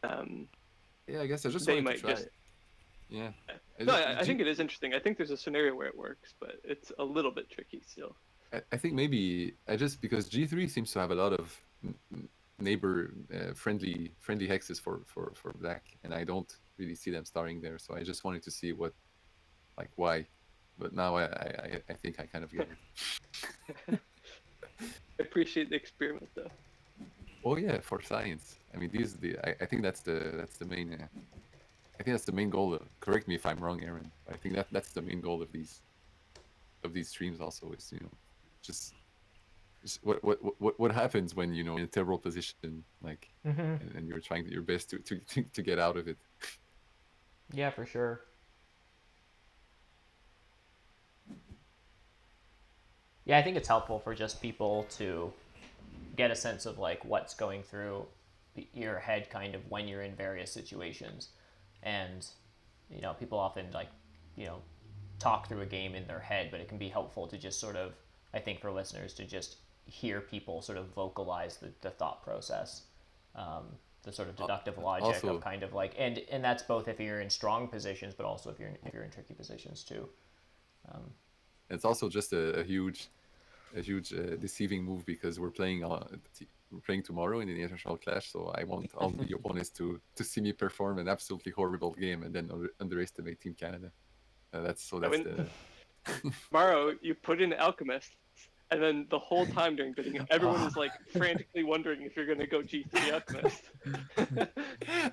I guess I just wanted to try. Yeah.
I think it is interesting. I think there's a scenario where it works, but it's a little bit tricky still.
I think maybe because G3 seems to have a lot of neighbor friendly hexes for black, and I don't really see them starting there. So I just wanted to see what like why. But now I think I kind of get it.
I appreciate the experiment though.
Oh yeah, for science. I mean, I think that's the main. I think that's the main goal. Correct me if I'm wrong, Aaron. I think that's the main goal of these streams. Also, is just what happens when in a terrible position, like, and you're trying your best to get out of it.
Yeah, for sure. Yeah, I think it's helpful for just people to get a sense of like what's going through your head kind of when you're in various situations. And people often like talk through a game in their head, but it can be helpful to just sort of, I think, for listeners to just hear people sort of vocalize the thought process, the sort of deductive logic
also,
of kind of like, and that's both if you're in strong positions, but also if you're in tricky positions too.
It's also just a huge deceiving move, because we're playing tomorrow in the international clash, so I want all the opponents to see me perform an absolutely horrible game and then underestimate Team Canada.
Tomorrow you put in Alchemist, and then the whole time during bidding, everyone is like frantically wondering if you're going to go G3 Alchemist.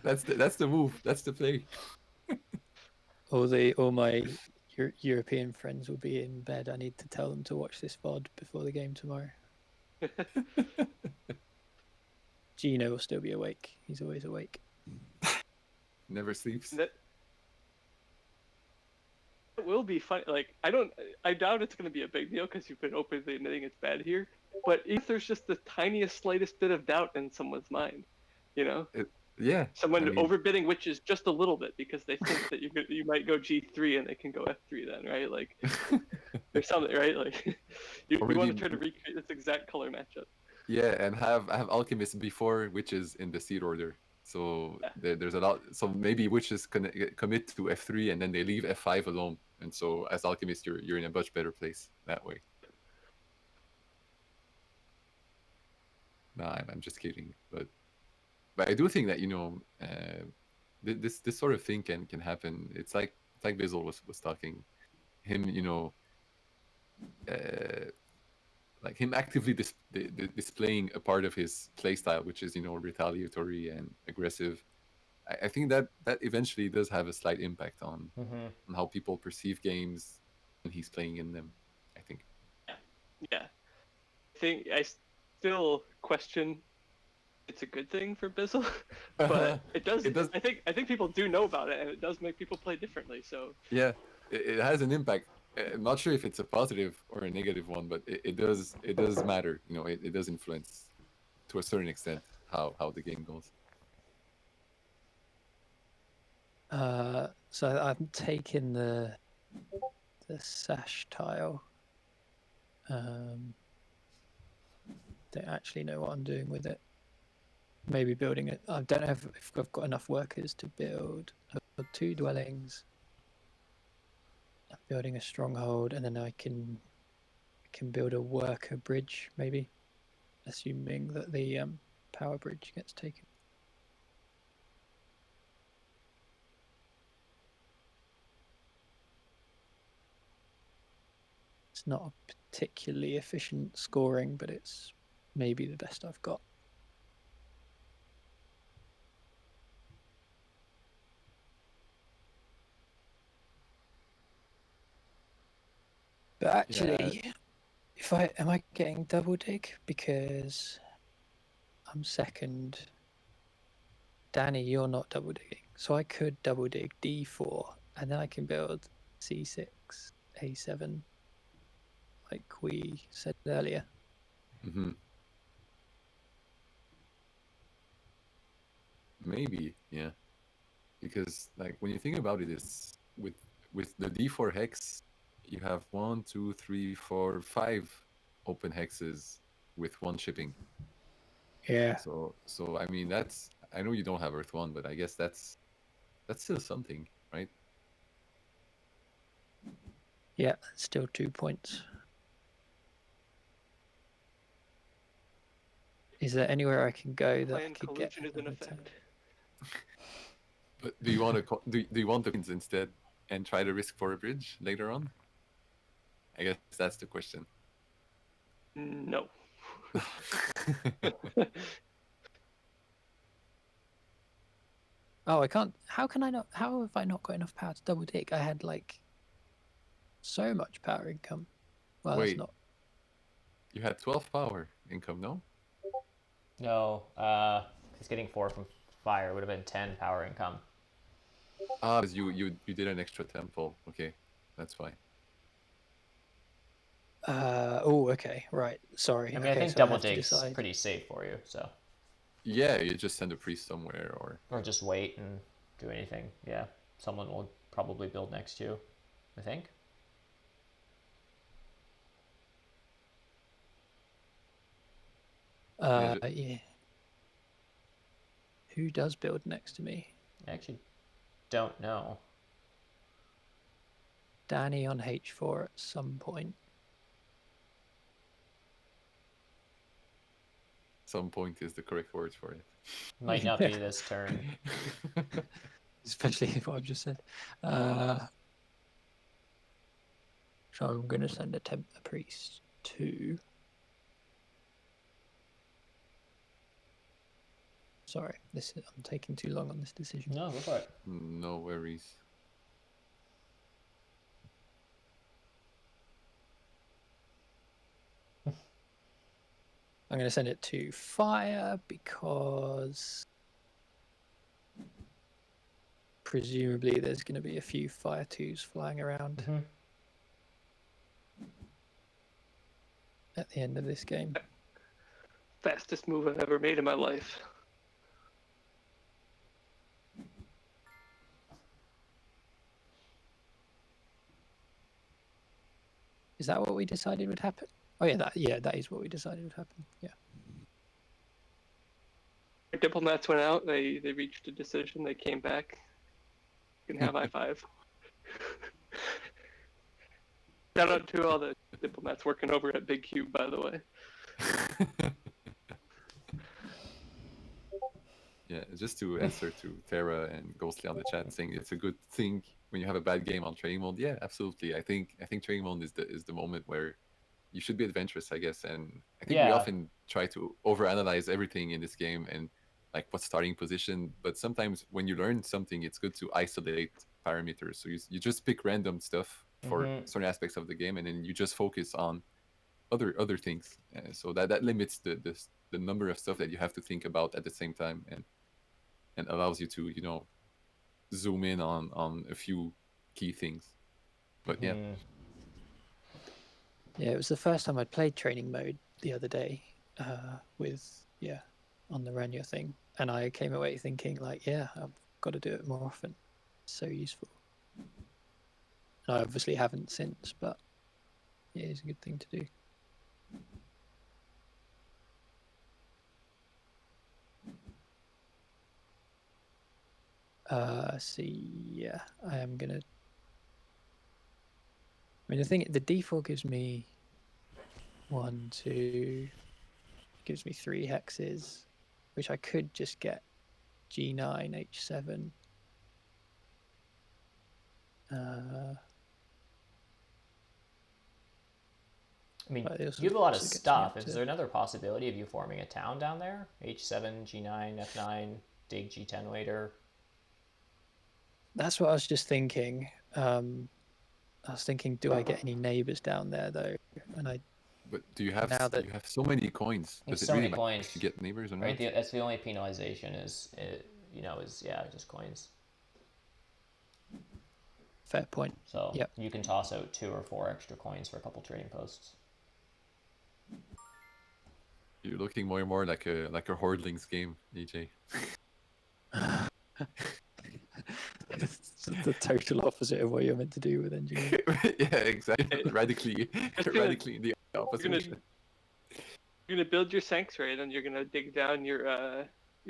That's the move. That's the play.
All my European friends will be in bed. I need to tell them to watch this VOD before the game tomorrow. Gino will still be awake. He's always awake.
Never sleeps.
It will be fun. Like, I doubt it's going to be a big deal because you've been openly admitting it's bad here. But if there's just the tiniest, slightest bit of doubt in someone's mind,
Yeah.
Someone overbidding witches just a little bit because they think that you might go G3 and they can go F3 then, right? Like, there's something, right? Like, you want to try to recreate this exact color matchup.
Yeah, and have Alchemist before witches in the seed order. So there's a lot. So maybe witches commit to F3 and then they leave F5 alone. And so as Alchemist, you're in a much better place that way. Nah, I'm just kidding. But I do think that this sort of thing can happen. It's like Bizzle was talking. Him, like him actively displaying a part of his playstyle, which is retaliatory and aggressive. I think that eventually does have a slight impact on how people perceive games when he's playing in them, I think.
Yeah. I still question it's a good thing for Bizzle, but it does. I think people do know about it, and it does make people play differently. So
yeah, it has an impact. I'm not sure if it's a positive or a negative one, but it does matter. It does influence to a certain extent how the game goes.
So I'm taking the sash tile. Don't actually know what I'm doing with it. Maybe building it. I don't know if I've got enough workers to build 2 dwellings. I'm building a stronghold, and then I can build a worker bridge, maybe, assuming that the power bridge gets taken. It's not a particularly efficient scoring, but it's maybe the best I've got. But actually, am I getting double dig because I'm second? Danny, you're not double digging, so I could double dig D4, and then I can build C6, A7, like we said earlier.
Maybe, yeah, because like when you think about it, it's with the D4 hex. You have 1, 2, 3, 4, 5 open hexes with 1 shipping.
Yeah.
So I mean I know you don't have Earth 1, but I guess that's still something, right?
Yeah, still 2 points. Is there anywhere I can go that I could get?
Collusion is in effect.
But do you want to do you want the coins instead? and try to risk for a bridge later on? I guess that's the question.
No.
Oh, I can't. How can I not? How have I not got enough power to double dig? I had like so much power income. Well,
Wait.
that's not.
You had 12 power income, no?
No, he's getting 4 from fire. Would have been 10 power income.
Ah, because you did an extra temple. Okay, that's fine.
Oh, okay, right. Sorry.
I mean,
okay,
I think
so
double
have to
dig's
decide.
pretty safe for you, so.
Yeah, you just send a priest somewhere,
Or just wait and do anything. Yeah, someone will probably build next to you, I think.
Yeah. Who does build next to me?
I actually don't know.
Danny on H4 at some point.
some point is the correct word for it.
Might not be this turn.
Especially what I've just said. So I'm going to send a priest to... Sorry, I'm taking too long on this decision.
No, go for it.
No worries.
I'm going to send it to fire because presumably there's going to be a few fire 2s flying around at the end of this game.
Fastest move I've ever made in my life.
Is that what we decided would happen? Oh yeah, that is what we decided would happen. Yeah.
Diplomats went out. They reached a decision. They came back. You can have I-5. Shout out to all the diplomats working over at Big Cube, by the way.
Yeah, just to answer to Terra and Ghostly on the chat saying it's a good thing when you have a bad game on training mode. Yeah, absolutely. I think training mode is the moment where you should be adventurous, I guess. And I think we often try to overanalyze everything in this game and like what's starting position. But sometimes when you learn something, it's good to isolate parameters. So you just pick random stuff for certain aspects of the game, and then you just focus on other things. So that limits the number of stuff that you have to think about at the same time, and allows you to, you know, zoom in on a few key things. But yeah.
Yeah, it was the first time I played training mode the other day with, on the Rania thing. And I came away thinking like, yeah, I've got to do it more often. It's so useful. And I obviously haven't since, but it is a good thing to do. I am gonna. I mean, the default gives me 1, 2, gives me 3 hexes, which I could just get G9, H7. I
mean, you have a lot of stuff. Is there another possibility of you forming a town down there? H7, G9, F9, dig G10 later?
That's what I was just thinking. I was thinking, do I get any neighbors down there though?
But do you have you have so many coins? Does it really matter if you get neighbors or not?
Right, that's the only penalization is just coins.
Fair point.
So you can toss out 2 or 4 extra coins for a couple trading posts.
You're looking more and more like a Hordlings game, EJ.
It's the total opposite of what you're meant to do with engineering.
Yeah, exactly. radically in the opposite.
You're gonna build your sanctuary, and then you're gonna dig down your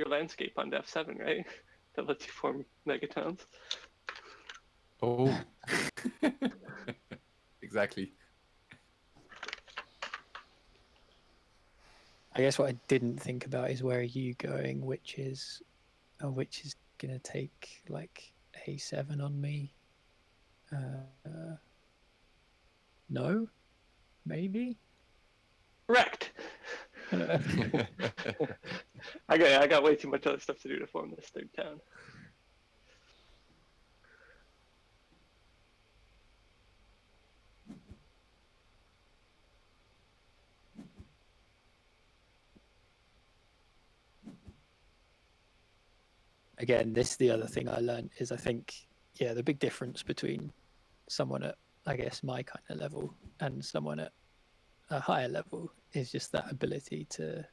landscape on F7, right? That lets you form megatowns.
Oh, exactly.
I guess what I didn't think about is where are you going, which is gonna take like A7 on me. No, maybe.
Correct. I got way too much other stuff to do to form this third town.
Again, the other thing I learned is I think, yeah, the big difference between someone at, I guess, my kind of level and someone at a higher level is just that ability to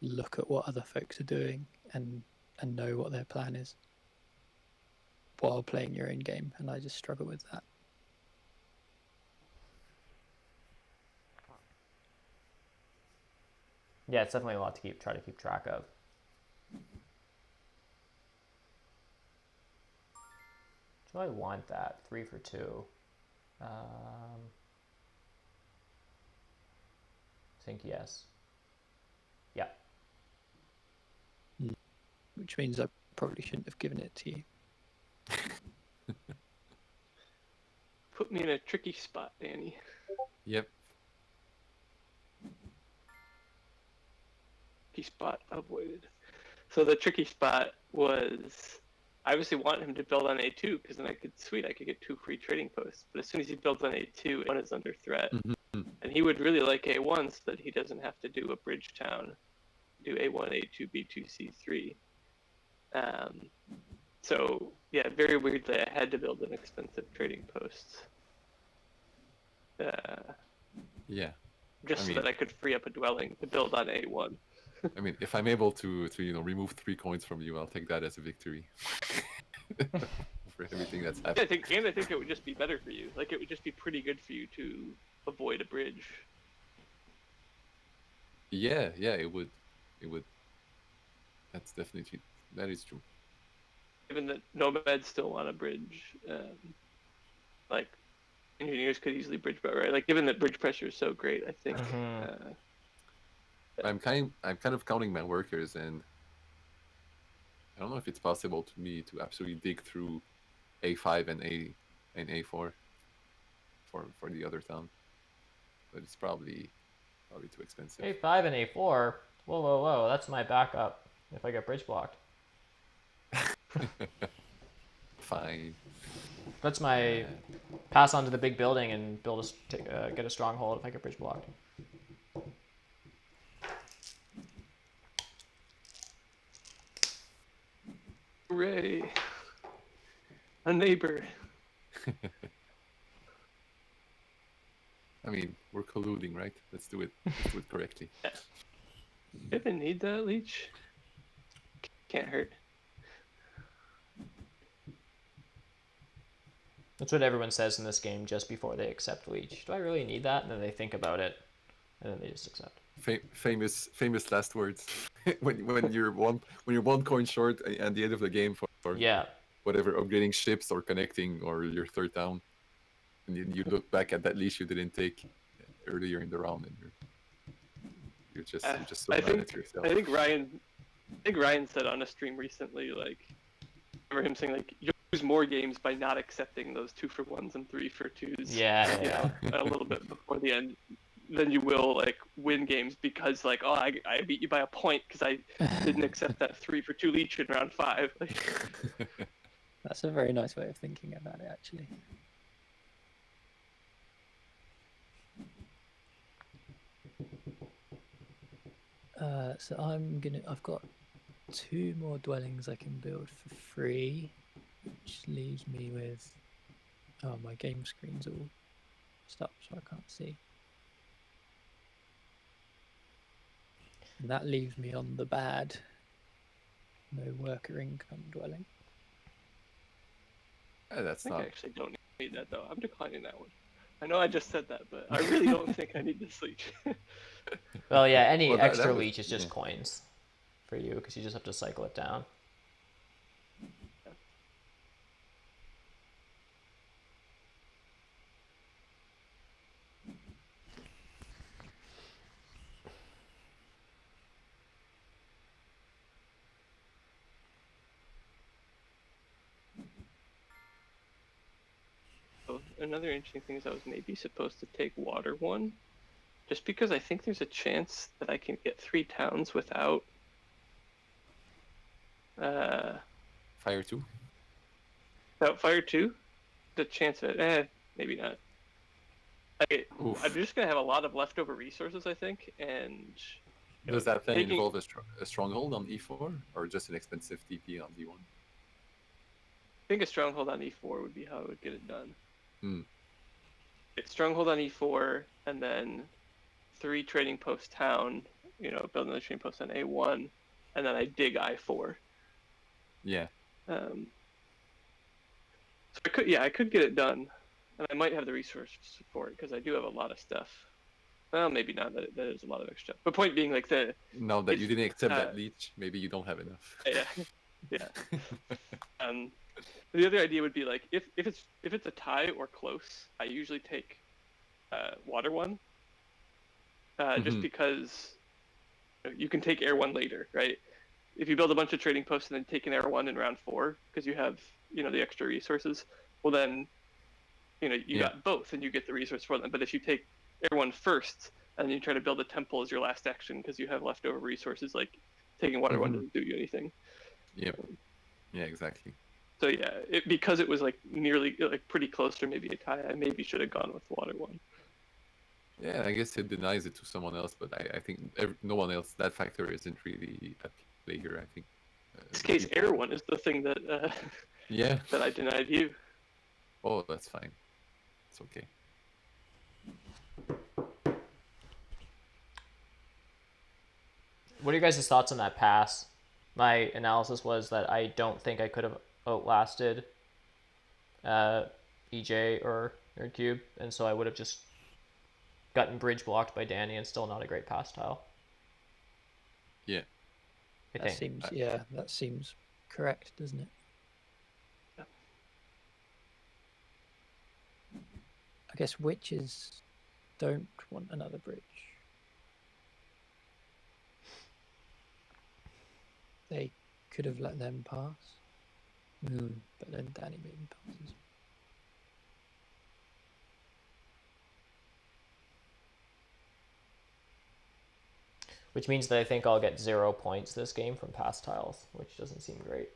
look at what other folks are doing and know what their plan is while playing your own game, and I just struggle with that.
Yeah, it's definitely a lot to try to keep track of. Do I want that? 3 for 2. I think yes. Yeah.
Which means I probably shouldn't have given it to you.
Put me in a tricky spot, Danny.
Yep.
Tricky spot avoided. So the tricky spot was, I obviously want him to build on A2 because then I could get 2 free trading posts. But as soon as he builds on A2, A1 is under threat.
Mm-hmm.
And he would really like A1 so that he doesn't have to do a bridge town. Do A1, A2, B2, C3. So yeah, very weirdly, I had to build an expensive trading post.
Yeah.
Just so that I could free up a dwelling to build on A1.
I mean, if I'm able to remove 3 coins from you, I'll take that as a victory. For everything that's happened.
I think it would just be better for you. Like, it would just be pretty good for you to avoid a bridge.
Yeah, it would. That is true.
Given that nomads still want a bridge, like engineers could easily bridge, but right, like given that bridge pressure is so great, I think.
I'm kind of counting my workers, and I don't know if it's possible to me to absolutely dig through A5 and A4 for the other town, but it's probably too expensive.
A5 and A4. Whoa! That's my backup if I get bridge blocked.
Fine.
That's my pass on to the big building and get a stronghold if I get bridge blocked.
Hooray! A neighbor.
I mean, we're colluding, right? Let's do it correctly.
Yeah. You didn't need that, Leech. Can't hurt.
That's what everyone says in this game just before they accept Leech. Do I really need that? And then they think about it, and then they just accept.
Famous last words. when you're one coin short at the end of the game for whatever, upgrading ships or connecting or your third town, and you look back at that leash you didn't take earlier in the round, and you're just so mad at yourself.
I think Ryan said on a stream recently, like, I remember him saying, like, you lose more games by not accepting those 2-for-1s and 3-for-2s.
Yeah.
A little bit before the end. Then you will, like, win games because, like, oh, I beat you by a point because I didn't accept that 3-for-2 leech in round 5.
That's a very nice way of thinking about it, actually. So I've got 2 more dwellings I can build for free, which leaves me with, my game screen's all stopped, so I can't see. And that leaves me on the bad, no worker income dwelling.
I actually don't need that, though. I'm declining that one. I know I just said that, but I really don't think I need this leech.
Well, yeah, any extra leech is just coins for you, because you just have to cycle it down.
another interesting thing is I was maybe supposed to take water 1, just because I think there's a chance that I can get 3 towns without
Fire 2?
without fire 2. The chance of it, maybe not. I'm just gonna have a lot of leftover resources, I think, and
does that then involve a stronghold on E4 or just an expensive TP on D1?
I think a stronghold on E4 would be how I would get it done.
Hmm.
It's stronghold on E4, and then 3 trading post town. Build another trading post on A1, and then I dig I4.
Yeah.
So I could get it done, and I might have the resource support because I do have a lot of stuff. Well, maybe not. That is a lot of extra. But point being, like
now that you didn't accept that leech, maybe you don't have enough.
Yeah. The other idea would be like if it's a tie or close, I usually take water 1, just because you can take air 1 later, right? If you build a bunch of trading posts and then take an air 1 in round 4 because you have the extra resources, well then you got both and you get the resource for them. But if you take air 1 first and then you try to build a temple as your last action because you have leftover resources, like taking water 1 doesn't do you anything.
Yep. Yeah, exactly.
So yeah, because it was like nearly like pretty close to maybe a tie, I maybe should have gone with water 1.
Yeah, I guess it denies it to someone else, but I think no one else. That factor isn't really at play here. I think.
In this case, air 1 is the thing that that I denied you.
Oh, that's fine. It's okay.
What are your guys' thoughts on that pass? My analysis was that I don't think I could have outlasted EJ or nerdcube, and so I would have just gotten bridge blocked by Danny and still not a great pass tile.
Yeah.
That seems correct, doesn't it?
Yeah.
I guess witches don't want another bridge. They could have let them pass. But then Danny maybe passes.
Which means that I think I'll get 0 points this game from pass tiles, which doesn't seem great.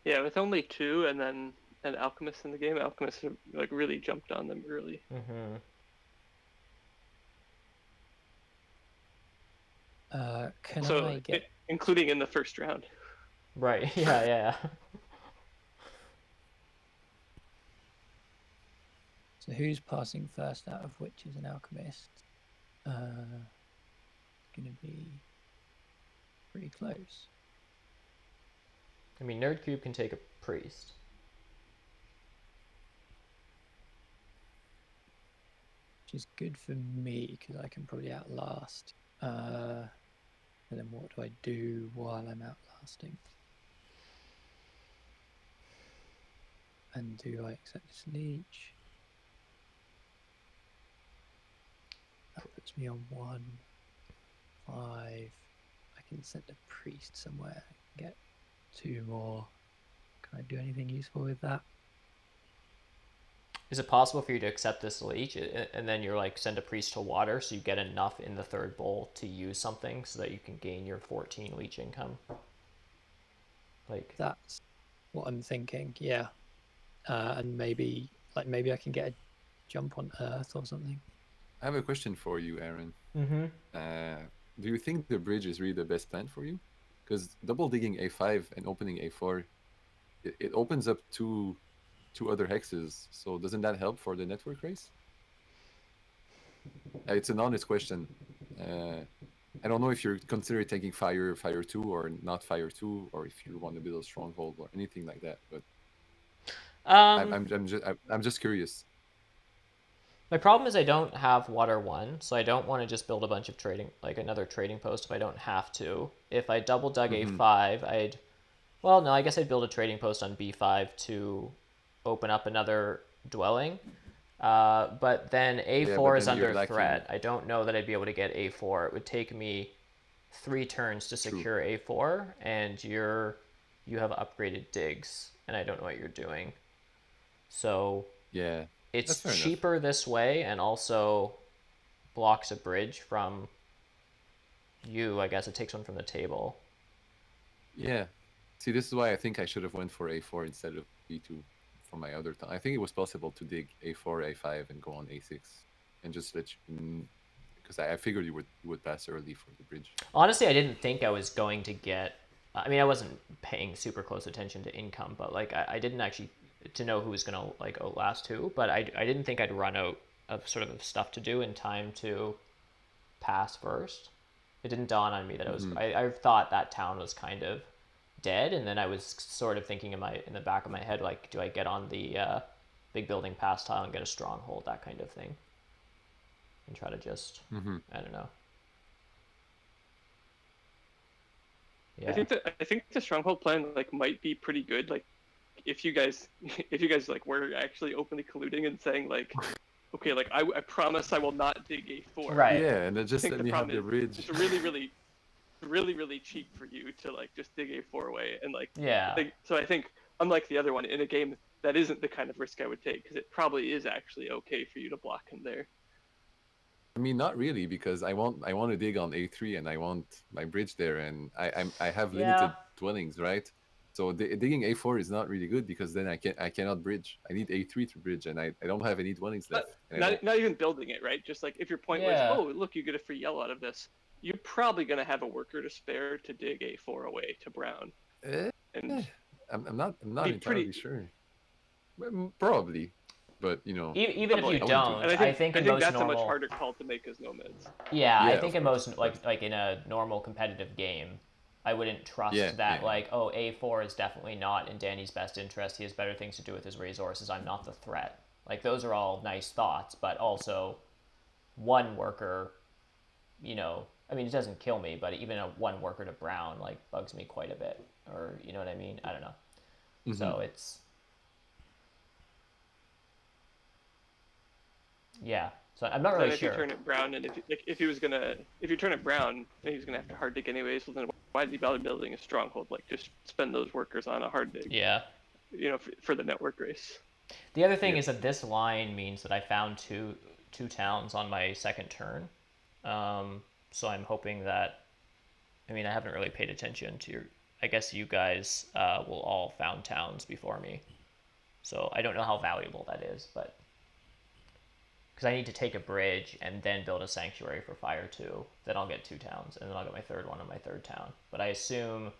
Yeah, with only 2 and then an alchemist in the game, alchemists like really jumped on them early.
Can I get
including in the first round?
Right. Yeah.
So who's passing first out of witches and alchemists? Gonna be pretty close.
I mean, nerdcube can take a priest.
Which is good for me because I can probably outlast. And then what do I do while I'm outlasting? And do I accept this leech? That puts me on 1, 5. I can send a priest somewhere and get 2 more. Can I do anything useful with that?
Is it possible for you to accept this leech and then you're like send a priest to water so you get enough in the 3rd bowl to use something so that you can gain your 14 leech income? Like
that's what I'm thinking, yeah. And maybe I can get a jump on Earth or something.
I have a question for you, Aaron.
Mm-hmm.
Do you think the bridge is really the best plan for you? Because double digging A5 and opening A4, it opens up two other hexes. So doesn't that help for the network race? It's an honest question. I don't know if you're considering taking fire 2 or not fire 2, or if you want to build a stronghold or anything like that. But I'm just curious.
My problem is I don't have water 1, so I don't want to just build a bunch of another trading post if I don't have to. If I double dug A5, I guess I'd build a trading post on B5 to open up another dwelling. But then A4 is under threat. I don't know that I'd be able to get A4. It would take me 3 turns to secure A4, and you have upgraded digs, and I don't know what you're doing. So
Yeah,
it's
that's fair enough.
cheaper this way, and also blocks a bridge from you. I guess it takes one from the table.
Yeah. See, this is why I think I should have went for A4 instead of B2 for my other time. I think it was possible to dig A4, A5, and go on A6, and just let you, because I figured you would pass early for the bridge.
Honestly, I didn't think I was going to get. I mean, I wasn't paying super close attention to income, but like I didn't actually to know who was gonna like outlast who. But I didn't think I'd run out of sort of stuff to do in time to pass first. It didn't dawn on me that it was. I thought that town was kind of dead, and then I was sort of thinking in the back of my head, like, do I get on the big building pass tile and get a stronghold, that kind of thing, and try to just I don't know. Yeah.
I think the stronghold plan like might be pretty good. Like, if you guys like were actually openly colluding and saying like, okay, like I promise I will not dig A4.
Right.
Yeah, and then just let me have the bridge.
It's really cheap for you to like just dig A4 away and like.
Yeah.
So I think unlike the other one, in a game that isn't the kind of risk I would take, because it probably is actually okay for you to block him there.
I mean, not really, because I want to dig on A3 and I want my bridge there, and I have limited dwellings, right? So digging A4 is not really good, because then I cannot bridge. I need A3 to bridge, and I don't have any dwellings left.
Not even building it, right? Just like if your point was, oh look, you get a free yellow out of this, you're probably gonna have a worker to spare to dig A4 away to brown. And
I'm not entirely sure. Probably. But even
if you don't, I think
that's
normal...
a much harder call to make as nomads.
Yeah, I think in most like in a normal competitive game, I wouldn't trust that like, oh, A4 is definitely not in Danny's best interest. He has better things to do with his resources. I'm not the threat. Like, those are all nice thoughts, but also one worker, I mean, it doesn't kill me, but even a one worker to brown like bugs me quite a bit, or you know what I mean? I don't know. So it's. Yeah, so I'm not really sure.
If you turn it brown, and if you turn it brown, then he's gonna have to hard dig anyways. So then why did he bother building a stronghold? Like, just spend those workers on a hard dig.
Yeah.
For the network race.
The other thing is that this line means that I found two towns on my second turn. So I'm hoping that. I mean, I haven't really paid attention to I guess you guys will all found towns before me. So I don't know how valuable that is, but. Because I need to take a bridge and then build a sanctuary for Fire 2. Then I'll get 2 towns, and then I'll get my third one on my third town. But I assume...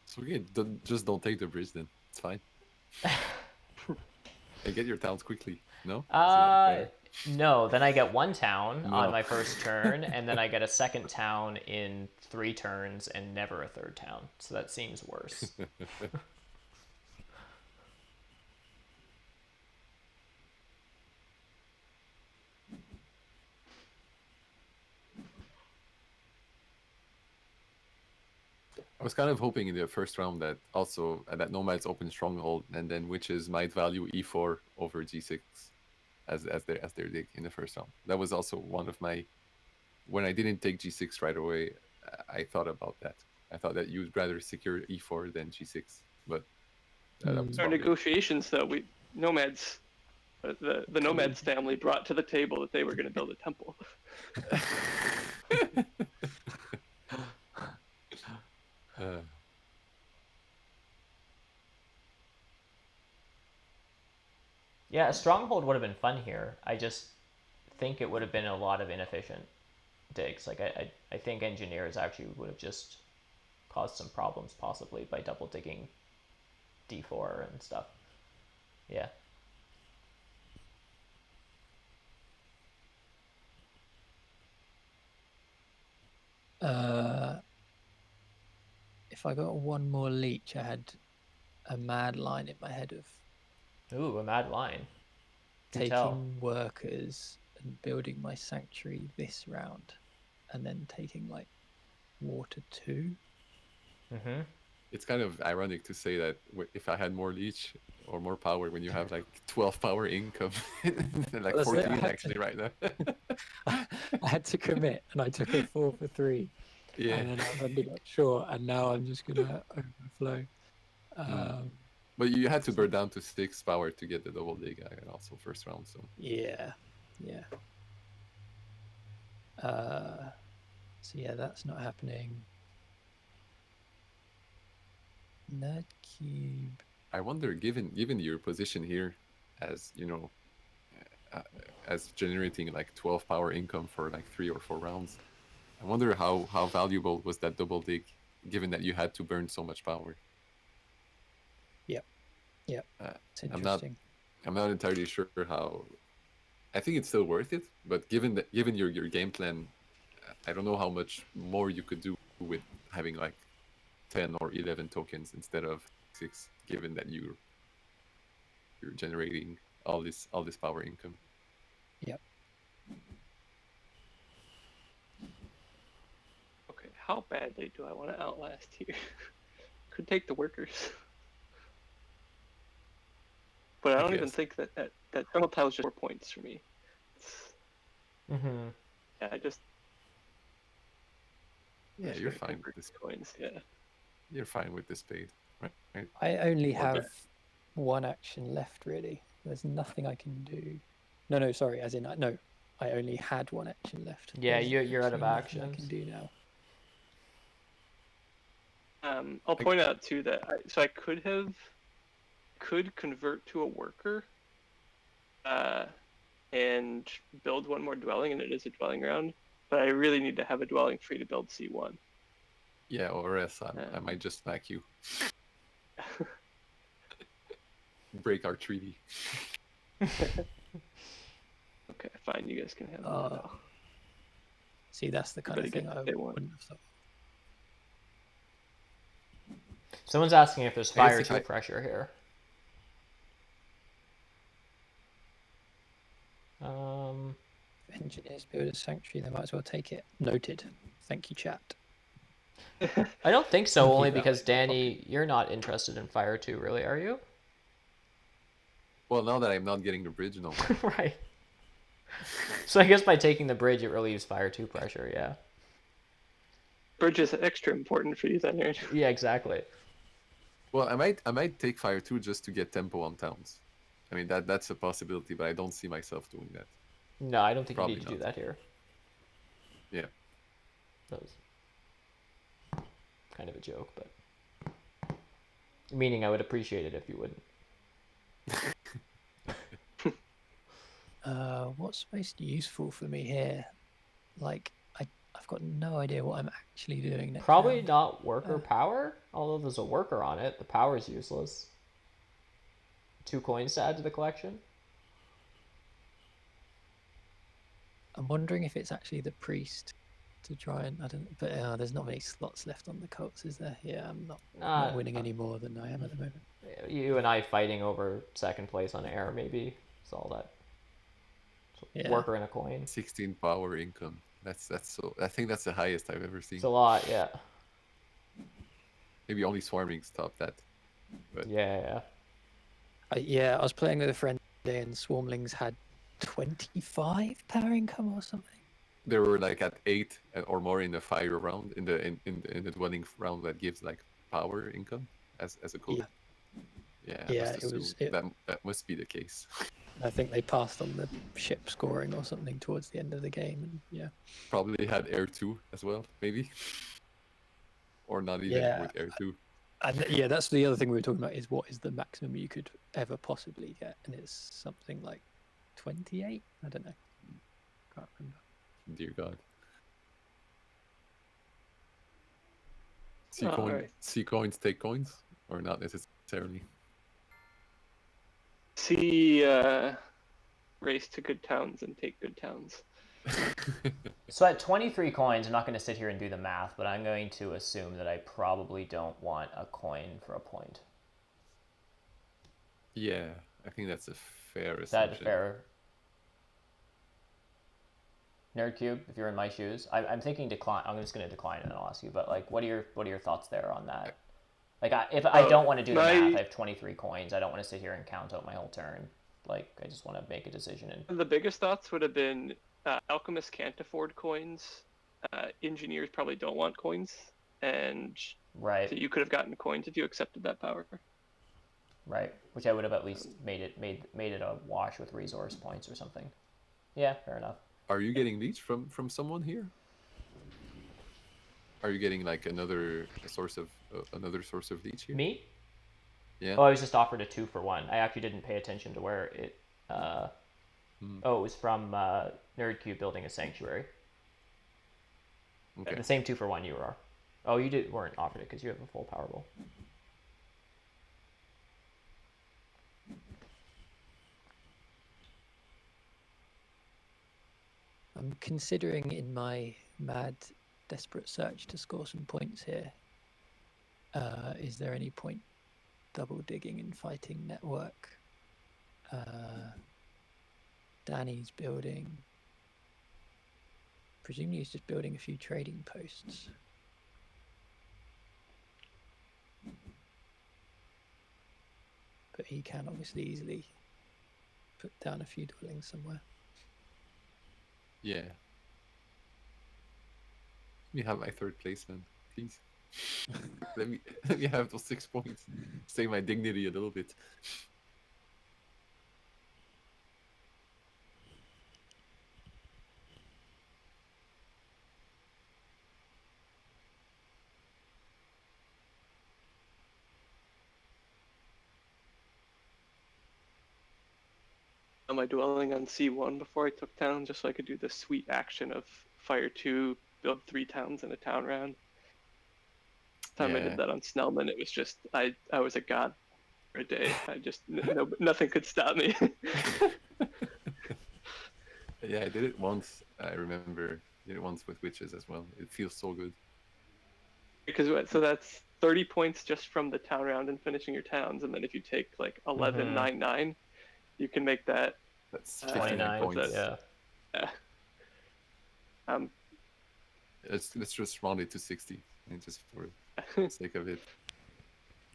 So okay, just don't take the bridge then. It's fine. And get your towns quickly. No?
No, then I get 1 town on my first turn, and then I get a second town in 3 turns, and never a third town. So that seems worse.
I was kind of hoping in the first round that also that nomads open stronghold, and then witches might value E4 over G6 as their dig in the first round. That was also one of my, when I didn't take G6 right away, I thought about that. I thought that you'd rather secure E4 than G6, but that was
our negotiations though, nomads, the nomads family brought to the table that they were going to build a temple.
Yeah, a stronghold would have been fun here. I just think it would have been a lot of inefficient digs. Like, I think engineers actually would have just caused some problems, possibly, by double digging D4 and stuff. Yeah.
If I got one more leech, I had a mad line in my head of
Ooh, a mad line.
taking workers and building my sanctuary this round, and then taking like water 2.
Mm-hmm.
It's kind of ironic to say that if I had more leech or more power when you have like 12 power income, like 14 actually right now.
I had to commit, and I took a 4 for 3.
Yeah.
And then I ended up short, and now I'm just gonna overflow.
But you had to burn down to 6 power to get the double dig also first round. So
Yeah, yeah. So yeah, that's not happening. Nerdcube.
I wonder, given your position here, as you know, as generating like 12 power income for like 3 or 4 rounds, I wonder how valuable was that double dig, given that you had to burn so much power.
Yeah, it's
I'm
interesting.
not entirely sure how. I think it's still worth it, but given your game plan, I don't know how much more you could do with having like 10 or 11 tokens instead of 6, given that you're generating all this power income.
Yep.
Okay, how badly do I want to outlast here? Could take the workers. But I don't even think that tunnel tile is just 4 points for me. Yeah,
Yeah, you're fine with this.
Coins, yeah.
You're fine with the spade, right?
I only have 1 action left, really. There's nothing I can do. No, sorry. As in, no, I only had 1 action left.
Yeah, you're out of
action.
actions.
I can do now.
I'll point out too that I could convert to a worker, and build 1 more dwelling, and it is a dwelling round. But I really need to have a dwelling free to build C1.
Yeah, or else I might just smack you. Break our treaty.
Okay, fine. You guys can handle that.
See, that's the kind of thing I wouldn't have thought.
Someone's asking if there's fire 2 pressure here.
Engineers build a sanctuary, they might as well take it. Noted. Thank you, chat.
I don't think so, only because Danny, you're not interested in fire 2, really, are you?
Well, now that I'm not getting the bridge, no.
Right. So I guess by taking the bridge, it relieves fire 2 pressure, yeah.
Bridge is extra important for you then, Aaron.
Yeah, exactly.
Well, I might take fire 2 just to get tempo on towns. I mean, that's a possibility, but I don't see myself doing that.
No, I don't think
Probably
you need to do that here.
Yeah.
That was kind of a joke, but meaning I would appreciate it if you wouldn't.
What's most useful for me here? Like, I've got no idea what I'm actually doing next
Probably
round.
not worker power, although there's a worker on it. The power is useless. 2 coins to add to the collection.
I'm wondering if it's actually the priest to try and but there's not many slots left on the cults, is there? Yeah, I'm not winning any more than I am at the moment.
You and I fighting over 2nd place on air, maybe. That's all that. So worker and a coin.
16 power income. That's so. I think that's the highest I've ever seen.
It's a lot, yeah.
Maybe only swarming stopped that. But
yeah.
I was playing with a friend today, and swarmlings had 25 power income or something.
They were like at 8 or more in the fire round, in the dwelling round that gives like power income as a code. Yeah, that must be the case.
I think they passed on the ship scoring or something towards the end of the game, and yeah.
Probably had air 2 as well, maybe. Or not even with air 2.
And yeah, that's the other thing we were talking about, is what is the maximum you could ever possibly get, and it's something like 28. I don't know. Can't remember.
Dear God. See coins take coins, or not necessarily.
See race to good towns and take good towns.
So at 23 coins, I'm not going to sit here and do the math, but I'm going to assume that I probably don't want a coin for a point.
Yeah, I think that's a fair assumption.
Is that fair? Nerdcube, if you're in my shoes, I'm thinking decline. I'm just going to decline and then I'll ask you. But like, what are your thoughts there on that? Like, if I don't want to do the math, I have 23 coins. I don't want to sit here and count out my whole turn. Like, I just want to make a decision. And
the biggest thoughts would have been alchemists can't afford coins. Engineers probably don't want coins, and
right.
So you could have gotten coins if you accepted that power.
Right, which I would have at least made it a wash with resource points or something. Yeah, fair enough.
Are you getting leech from someone here? Are you getting like another source of leech here?
Me?
Yeah.
Oh, I was just offered a 2-for-1. I actually didn't pay attention to where it. Oh, it was from nerdcube building a sanctuary.
Okay.
The same 2-for-1 you were. Oh, you weren't offered it because you have a full power bowl.
I'm considering in my mad, desperate search to score some points here. Is there any point double digging and fighting network? Danny's building. Presumably he's just building a few trading posts. But he can obviously easily put down a few dwellings somewhere.
Yeah. Let me have my 3rd place, man. Please. let me have those 6 points. Save my dignity a little bit.
My dwelling on C1 before I took town, just so I could do the sweet action of fire 2, build 3 towns in a town round. Time I did that on Snellman, it was just I was a god for a day. I just nothing could stop me.
Yeah, I did it once. I remember did it once with witches as well. It feels so good.
Because so that's 30 points just from the town round and finishing your towns, and then if you take like 11, 9, 9, you can make that.
That's
29
points.
Yeah.
Let's just round it to 60, and just for the sake of it.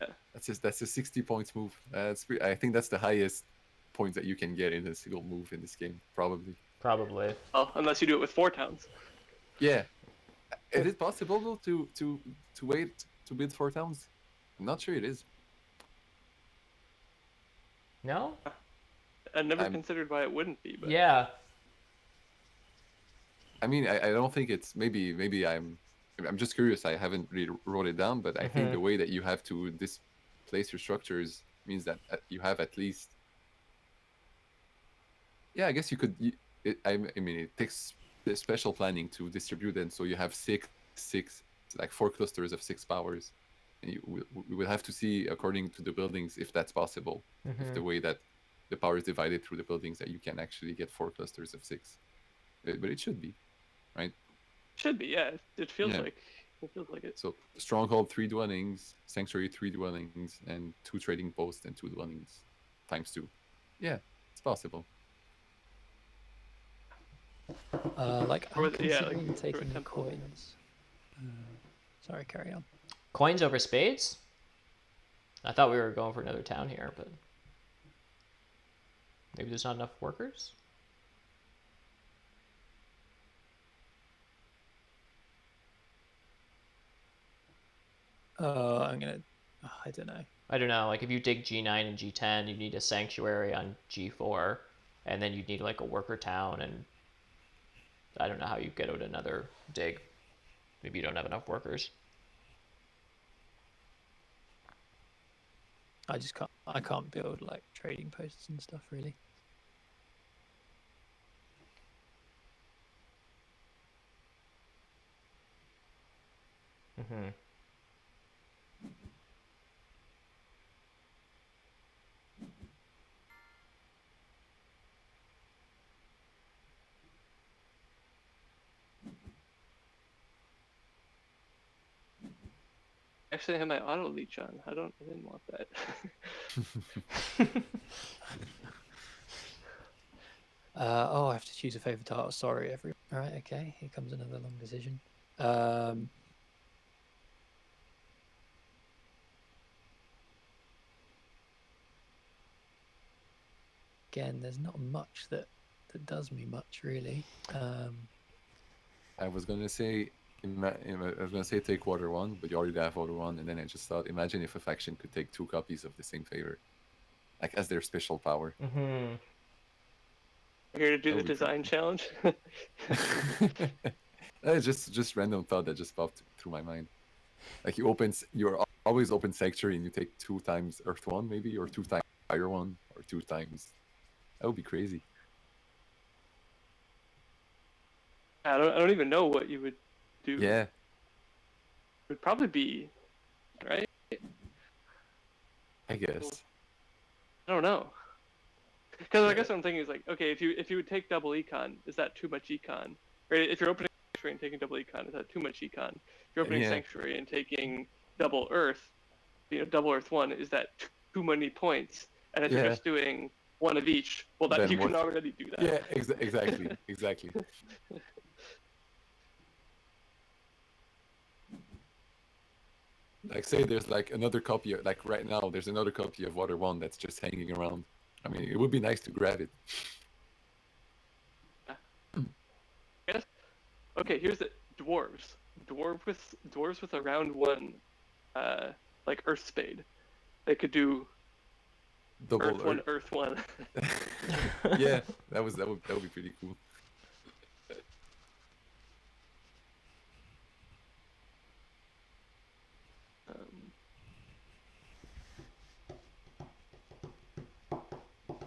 Yeah.
That's a 60 points move. I think that's the highest point that you can get in a single move in this game, probably.
Probably.
Oh, unless you do it with 4 towns.
Yeah. Is it possible though to wait to build 4 towns? I'm not sure it is.
No?
I never considered why it wouldn't be, but
Yeah.
I mean, I don't think it's maybe I'm just curious. I haven't really wrote it down, but I think the way that you have to displace your structures means that you have at least. Yeah, I guess you could. I mean, it takes special planning to distribute them, so you have six, like 4 clusters of 6 powers, and we will have to see according to the buildings if that's possible. If the way that the power is divided through the buildings, that you can actually get 4 clusters of 6, but it should be, right?
Should be, yeah. It feels like it.
So stronghold 3 dwellings, sanctuary 3 dwellings, and 2 trading posts and 2 dwellings, times 2. Yeah, it's possible.
I'm considering taking the coins. Sorry, carry on.
Coins over spades? I thought we were going for another town here, but maybe there's not enough workers?
I don't know.
I don't know. Like if you dig G9 and G10, you need a sanctuary on G4, and then you need like a worker town, and I don't know how you get out another dig. Maybe you don't have enough workers.
I can't build like trading posts and stuff really.
Actually, I have my auto leech on. I didn't want that.
I have to choose a favorite title. Sorry, everyone. All right, okay. Here comes another long decision. Again, there's not much that does me much really.
I was gonna say take water 1, but you already have water 1, and then I just thought, imagine if a faction could take 2 copies of the same favor. like as their special power.
Mm-hmm.
Here to do the design challenge.
It's just random thought that just popped through my mind. Like you're always open Sanctuary and you take 2 times Earth 1 maybe, or 2 times Fire 1, or 2 times. That would be crazy.
I don't even know what you would do.
Yeah.
It would probably be, right?
I guess.
I don't know. Because I guess what I'm thinking is like, okay, if you would take double econ, is that too much econ? Or if you're opening Sanctuary and taking double econ, is that too much econ? If you're opening Sanctuary and taking double Earth, double Earth 1, is that too many points? And if you're just doing one of each, well, that you can already do that.
Yeah, exactly. Like, say there's like another copy, like right now, there's another copy of Water 1 that's just hanging around. I mean, it would be nice to grab it.
Yes. Okay, here's the dwarves. Dwarves with a round 1, like Earth Spade. They could do
Double
Earth 1.
Yeah, that would be pretty cool.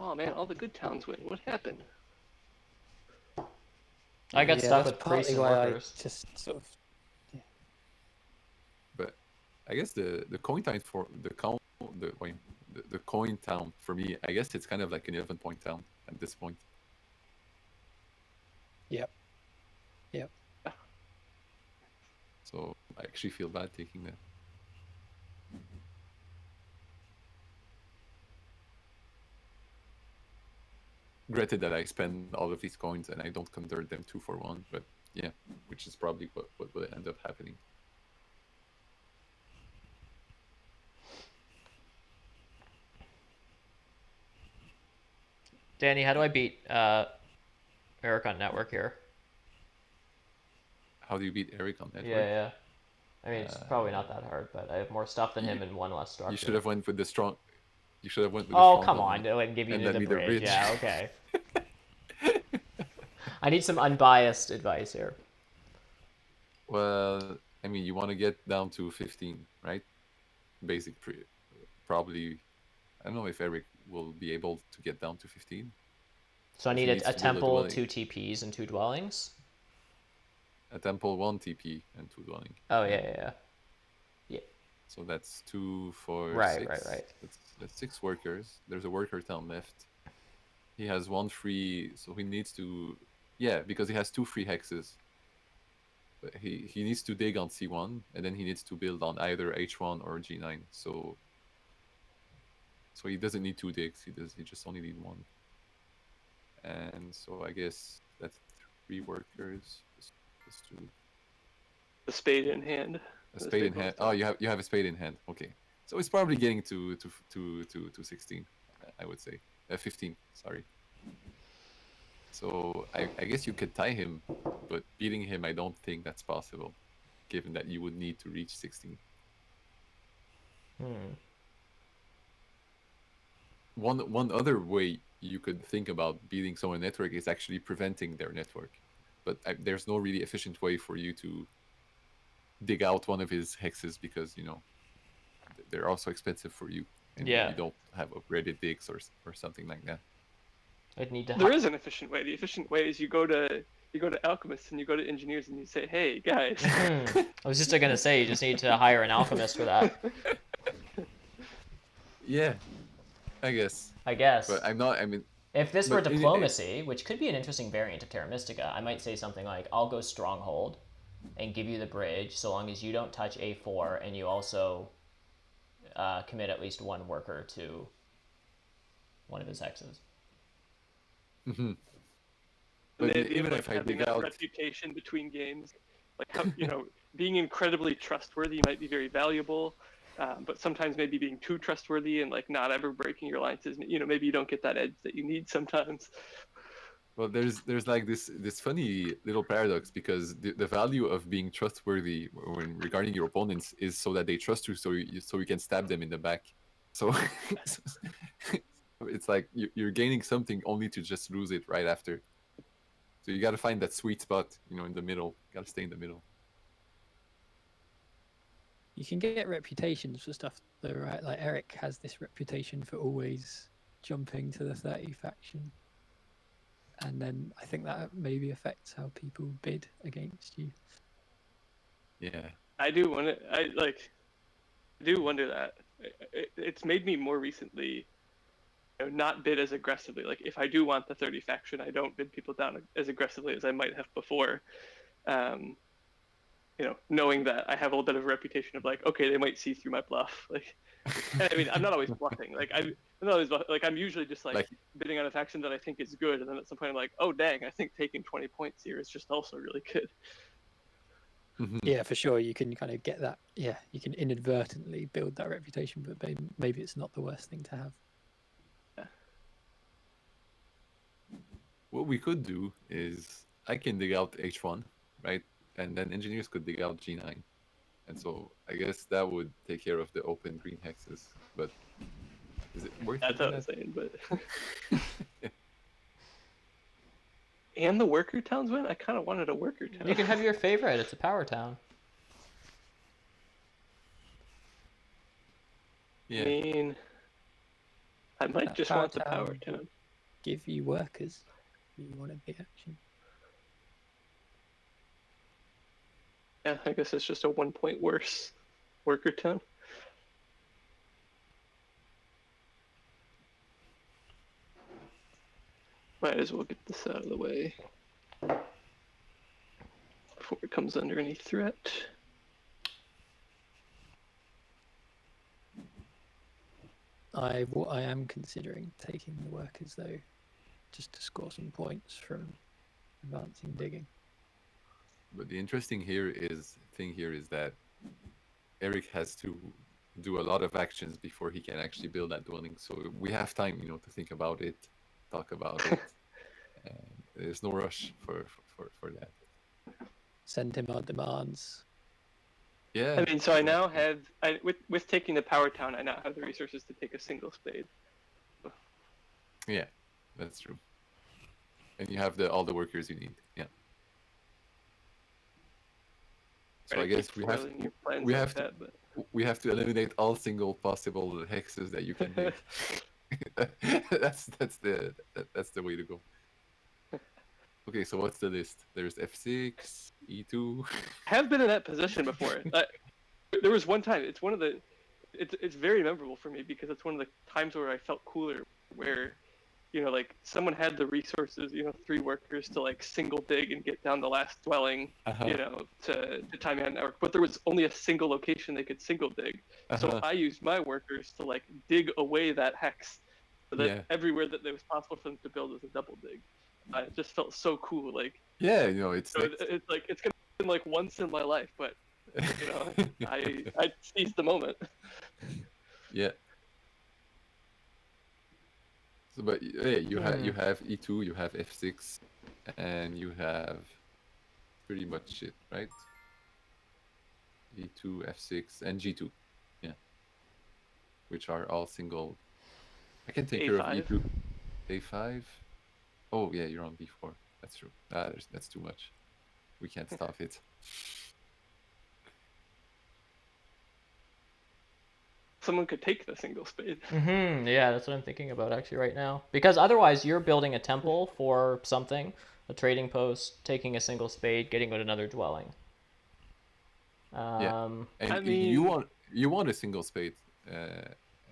Oh man, all the good towns win. What happened?
I got stuck with priests and
partly why
workers.
I just sort of.
But I guess the coin town for the coin town for me, I guess it's kind of like an 11-point town at this point.
Yep.
So I actually feel bad taking that. Granted that I spend all of these coins and I don't convert them 2 for 1, but yeah, which is probably what will end up happening.
Danny, how do I beat Eric on network here?
How do you beat Eric on network?
Yeah. I mean, it's probably not that hard, but I have more stuff than him and 1 less structure.
You should have went with the strong. You should have went with.
Oh, come on! It wouldn't give you the
the
bridge.
bridge.
Yeah, okay. I need some unbiased advice here.
Well, I mean, you want to get down to 15, right? Basic probably. I don't know if Eric will be able to get down to 15.
So I need a temple, 2 TPs, and 2 dwellings.
A temple, 1 TP, and 2 dwelling.
Oh yeah.
So that's 2 for 6.
Right.
That's 6 workers. There's a worker town left. He has 1 free, so he needs to, because he has 2 free hexes. But he needs to dig on C1, and then he needs to build on either H1 or G9. So he doesn't need 2 digs. He just only need 1. And so I guess that's 3 workers. That's 2.
The spade in hand.
A spade in hand. Oh, you have a spade in hand. Okay, so it's probably getting to 16, I would say. 15. Sorry. So I guess you could tie him, but beating him, I don't think that's possible, given that you would need to reach 16. One other way you could think about beating someone network is actually preventing their network, but there's no really efficient way for you to dig out one of his hexes because they're also expensive for you, and you don't have upgraded digs or something like that.
I'd need to.
There is an efficient way. The efficient way is you go to alchemists and you go to engineers and you say, "Hey guys."
I was just gonna say you just need to hire an alchemist for that.
Yeah, I guess. But I'm not. I mean,
if this were diplomacy, which could be an interesting variant of Terra Mystica, I might say something like, "I'll go stronghold and give you the bridge, so long as you don't touch A4 and you also commit at least 1 worker to one of his hexes."
Mm-hmm. But even if I dig out
reputation between games, like how, being incredibly trustworthy might be very valuable, but sometimes maybe being too trustworthy and like not ever breaking your alliances, maybe you don't get that edge that you need sometimes.
Well, there's like this funny little paradox, because the value of being trustworthy when regarding your opponents is so that they trust you, so you can stab them in the back. So It's like you're gaining something only to just lose it right after. So you got to find that sweet spot, in the middle. Got to stay in the middle.
You can get reputations for stuff though, right? Like Eric has this reputation for always jumping to the 30 faction. And then I think that maybe affects how people bid against you.
Yeah.
I do wonder. I do wonder that. It's made me more recently, not bid as aggressively. Like if I do want the 30 faction, I don't bid people down as aggressively as I might have before. Knowing that I have a little bit of a reputation of like, okay, they might see through my bluff. Like, I mean, I'm not always bluffing. Like I'm not always like I'm usually just like bidding on a faction that I think is good, and then at some point I'm like, oh dang, I think taking 20 points here is just also really good.
Mm-hmm.
Yeah, for sure. You can kind of get that. Yeah, you can inadvertently build that reputation, but maybe it's not the worst thing to have.
Yeah.
What we could do is I can dig out H1, right? And then engineers could dig out G9. And so I guess that would take care of the open green hexes. But is it worth it?
That's what I'm saying, but... And the worker towns win? I kind of wanted a worker town.
You can have your favorite. It's a power town.
Yeah.
I mean, I might
That
just
power
want the power
town
town.
Give you workers. You wanted the action.
Yeah, I guess it's just a 1 point worse worker town. Might as well get this out of the way before it comes under any threat.
I am considering taking the workers though, just to score some points from advancing digging.
But the interesting thing here is that Eric has to do a lot of actions before he can actually build that dwelling. So we have time, to think about it, talk about it. And there's no rush for that.
Send him our demands.
Yeah.
I mean, so I now have, with taking the power town, I now have the resources to take a single spade.
Yeah, that's true. And you have all the workers you need. Yeah. So I guess we have to eliminate all single possible hexes that you can make. that's the way to go. Okay, so what's the list? There's F6, E2.
I have been in that position before. There was one time. It's very memorable for me because it's one of the times where I felt cooler, where, like someone had the resources, 3 workers to like single dig and get down the last dwelling, to time out network. But there was only a single location they could single dig, so I used my workers to like dig away that hex, so that everywhere that it was possible for them to build was a double dig. It just felt so cool, like
it's
gonna be like once in my life, but I seized the moment.
Yeah. So, but yeah, you have E2, you have F6, and you have pretty much it, right? E2, F6, and G2, yeah, which are all single. I can take care of E2, A5. Oh yeah, you're on B4. That's true. That's too much. We can't stop it.
Someone could take the single spade.
Yeah, that's what I'm thinking about actually right now. Because otherwise, you're building a temple for something, a trading post, taking a single spade, getting another dwelling.
And
I mean,
you want a single spade,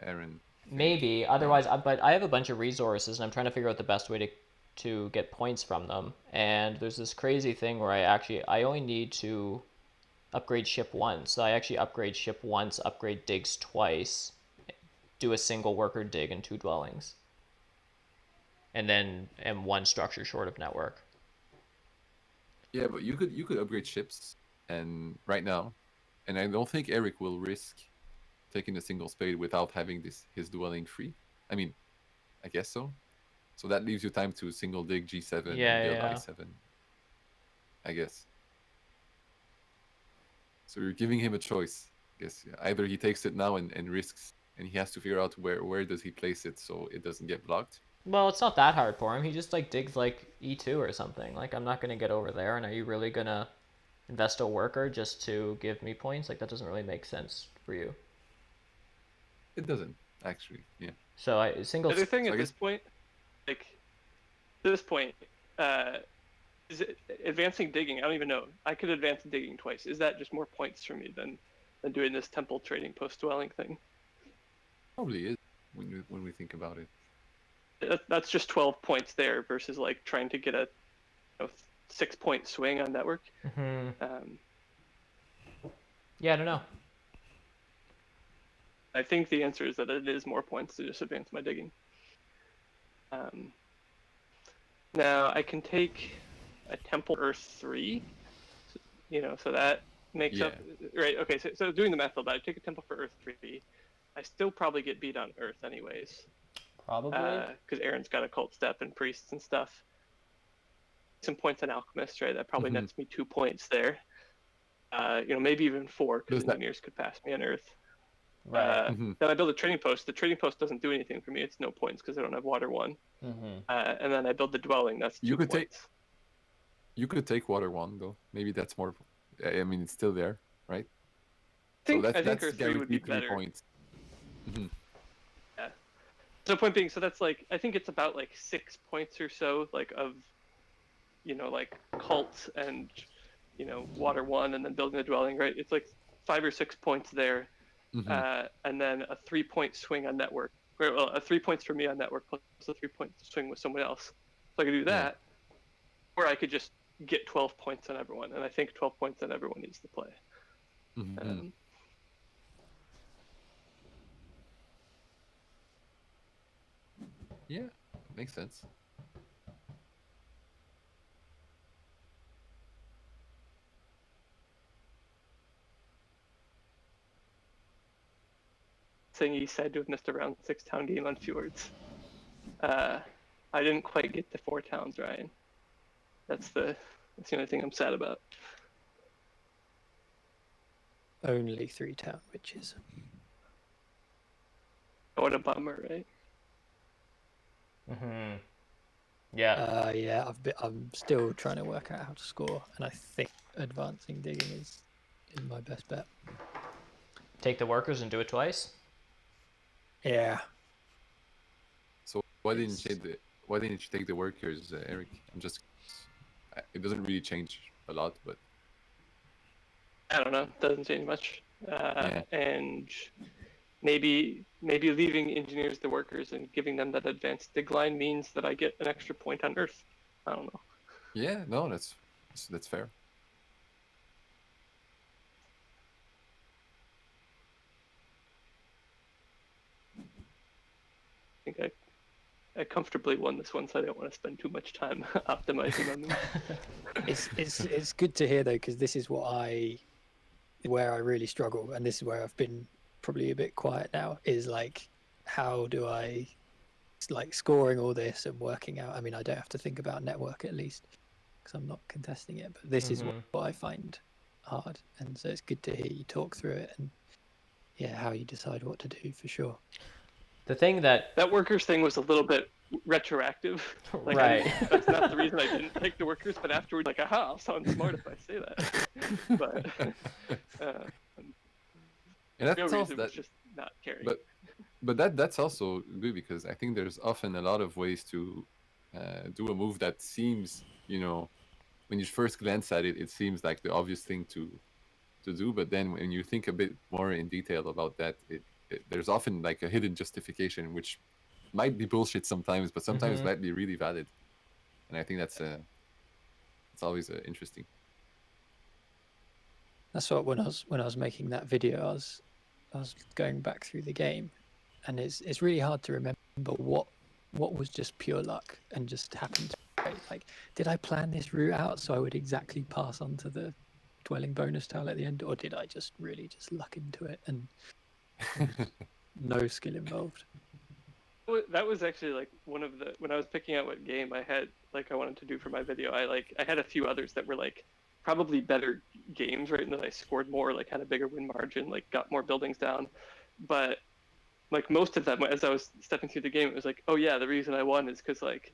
Aaron.
Maybe. Otherwise, but I have a bunch of resources, and I'm trying to figure out the best way to get points from them. And there's this crazy thing where I only need to upgrade ship once. So I actually upgrade ship once, upgrade digs twice, do a single worker dig and 2 dwellings. And then am 1 structure short of network.
Yeah, but you could upgrade ships and right now, and I don't think Eric will risk taking a single spade without having his dwelling free. I mean, I guess so. So that leaves you time to single dig G7 and build I7. I guess. So you're giving him a choice. I guess either he takes it now and risks and he has to figure out where does he place it so it doesn't get blocked.
Well, it's not that hard for him. He just like digs like E2 or something. Like, I'm not gonna get over there, and are you really gonna invest a worker just to give me points? Like, that doesn't really make sense for you.
It doesn't actually. Yeah.
So single.
The other thing
So
at
I
this
guess-
point, like, to this point, is it advancing digging? I don't even know. I could advance digging twice. Is that just more points for me than doing this temple trading post dwelling thing?
Probably is when we think about it.
That's just 12 points there versus like trying to get a 6-point swing on network.
Yeah, I don't know.
I think the answer is that it is more points to just advance my digging. Now I can take a temple earth 3, so that makes up, right? Okay, so doing the math a little bit, I take a temple for earth 3. I still probably get beat on earth anyways.
Probably.
Because Aaron's got a cult step and priests and stuff. Some points on alchemist, right? That probably nets me 2 points there. Maybe even 4, because engineers could pass me on earth.
Right.
Then I build a trading post. The trading post doesn't do anything for me. It's no points because I don't have water 1. And then I build the dwelling. That's 2 points.
You could take water 1 though. Maybe that's more. I mean, it's still there, right?
I think
that's
earth 3 would be
guaranteed 3
better.
points.
Yeah. So point being, so that's like, I think it's about like 6 points or so, like of, like cult and, water 1 and then building the dwelling, right? It's like 5 or 6 points there. And then a 3-point swing on network. Well, 3 points for me on network plus a 3-point swing with someone else. So I could do that, or I could just get 12 points on everyone. And I think 12 points on everyone is the play.
Yeah, makes sense.
Thing he said to have missed a round 6 town game on Fjords. I didn't quite get the 4 towns, Ryan. That's the only thing I'm sad about.
Only 3 town witches.
What a bummer, right?
Yeah.
Yeah, I'm still trying to work out how to score, and I think advancing digging is my best bet.
Take the workers and do it twice.
Yeah.
So why didn't you take the workers, Eric? It doesn't really change a lot, but
I don't know. Doesn't change much. And maybe leaving engineers the workers and giving them that advanced dig line means that I get an extra point on Earth. I don't know.
Yeah, no, that's fair.
I think I comfortably won this one, so I don't want to spend too much time optimizing on them.
It's good to hear though, because this is where I really struggle, and this is where I've been probably a bit quiet now. Is like, how do I scoring all this and working out? I mean, I don't have to think about network at least because I'm not contesting it, but this is what I find hard, and so it's good to hear you talk through it and how you decide what to do for sure.
The thing that
workers thing was a little bit retroactive. Like,
right.
That's not the reason I didn't take the workers, but afterwards, like, aha, I'll sound smart if I say that. But
and that's
real
also
reason was just not caring.
But that's also good, because I think there's often a lot of ways to do a move that seems, when you first glance at it, it seems like the obvious thing to do. But then when you think a bit more in detail about that, there's often like a hidden justification, which might be bullshit sometimes, but sometimes might be really valid. And I think it's always interesting.
That's what when I was making that video, I was going back through the game, and it's really hard to remember what was just pure luck and just happened to be great. Like, did I plan this route out so I would exactly pass on to the dwelling bonus tile at the end, or did I just really just luck into it and no skill involved?
That was actually like one of the, when I was picking out what game I had, like, I wanted to do for my video, I had a few others that were like probably better games, right? And then I scored more, like had a bigger win margin, like got more buildings down. But like most of them, as I was stepping through the game, it was like, oh yeah, the reason I won is because like,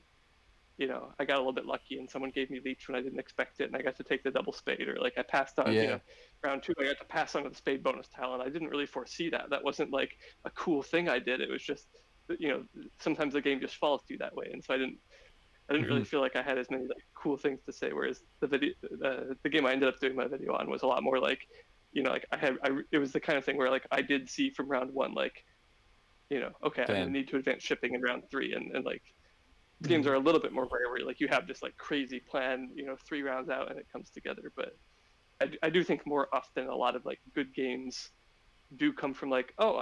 you know, I got a little bit lucky and someone gave me leech when I didn't expect it, and I got to take the double spade, or like I passed on, you know, round 2 I got to pass on to the spade bonus tile, and I didn't really foresee that. That wasn't like a cool thing I did. It was just, you know, sometimes the game just follows you that way, and so I didn't really feel like I had as many like cool things to say. Whereas the game I ended up doing my video on was a lot more like, you know, like it was the kind of thing where like I did see from round 1, like, you know, okay, I'm gonna need to advance shipping in round 3, and like games are a little bit more rare where like you have this like crazy plan, you know, 3 rounds out and it comes together. But I do think more often a lot of like good games do come from like, oh,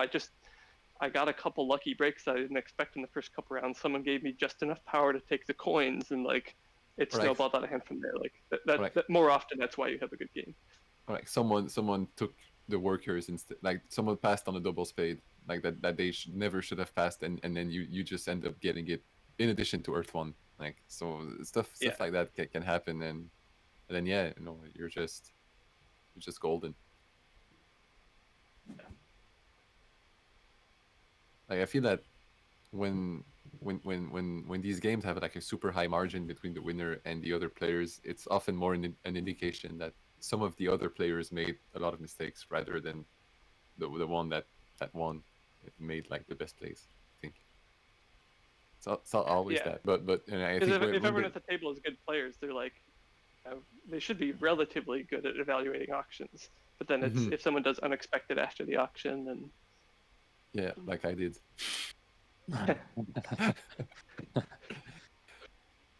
I got a couple lucky breaks that I didn't expect in the first couple rounds. Someone gave me just enough power to take the coins, and like it snowballed out of hand from there. Like that more often, that's why you have a good game.
Like someone took the workers instead. Like someone passed on a double spade, like that they never should have passed, and then you just end up getting it in addition to Earth 1. Like so stuff like that can happen, and then you know, you're just golden. Like I feel that when these games have like a super high margin between the winner and the other players, it's often more an indication that some of the other players made a lot of mistakes rather than the one that won made like the best plays. I think it's not always that, but and I think
if everyone at the table is good players, they're like they should be relatively good at evaluating auctions. But then it's if someone does unexpected after the auction, then
like I did.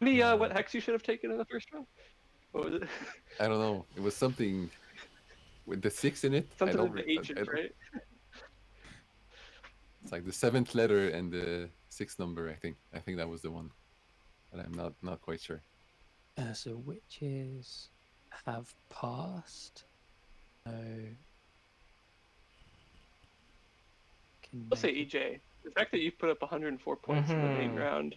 What hex you should have taken in the first round? What was it?
I don't know. It was something with the 6 in it.
Something with the agent, right?
It's like the 7th letter and the 6th number. I think that was the one, but I'm not quite sure.
So witches have passed.
I'll say EJ. The fact that you put up 104 points in the main round,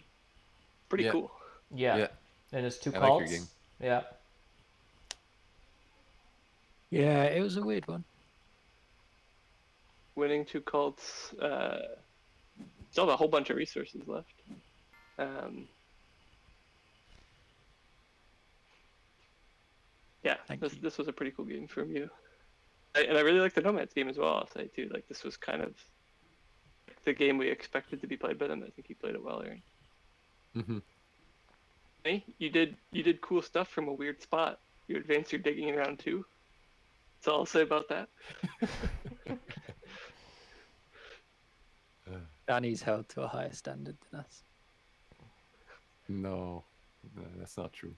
pretty cool.
Yeah. And it's 2
I
cults.
like your game.
Yeah.
Yeah, it was a weird one.
Winning 2 cults. Still have a whole bunch of resources left. This was a pretty cool game from you. And I really like the Nomads game as well, I'll say too. Like this was kind of the game we expected to be played by them. I think you played it well, Aaron. Hey, you did cool stuff from a weird spot. You advanced your digging in round 2. That's all I'll say about that.
Danny's held to a higher standard than us.
No, that's not true.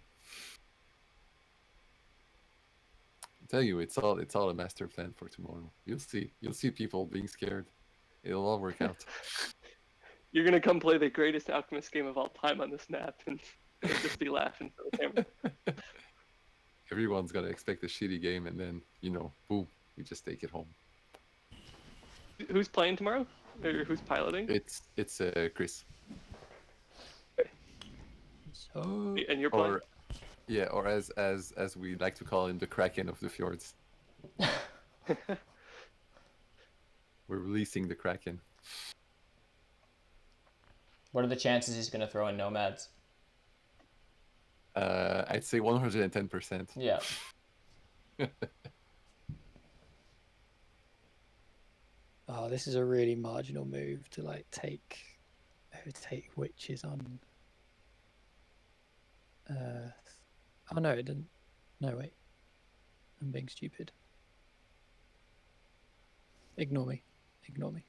I tell you, it's all a master plan for tomorrow. You'll see people being scared. It'll all work out.
You're gonna come play the greatest Alchemist game of all time on this map, and you'll just be laughing for the camera.
Everyone's gonna expect a shitty game, and then boom, you just take it home.
Who's playing tomorrow? Or who's piloting?
It's Chris.
So
and you're playing.
Or as we like to call him, the Kraken of the fjords. We're releasing the Kraken.
What are the chances he's going to throw in Nomads?
I'd say 110%.
Yeah.
Oh, this is a really marginal move to like take witches on. Oh no, it didn't. No, wait. I'm being stupid. Ignore me. Ignore me.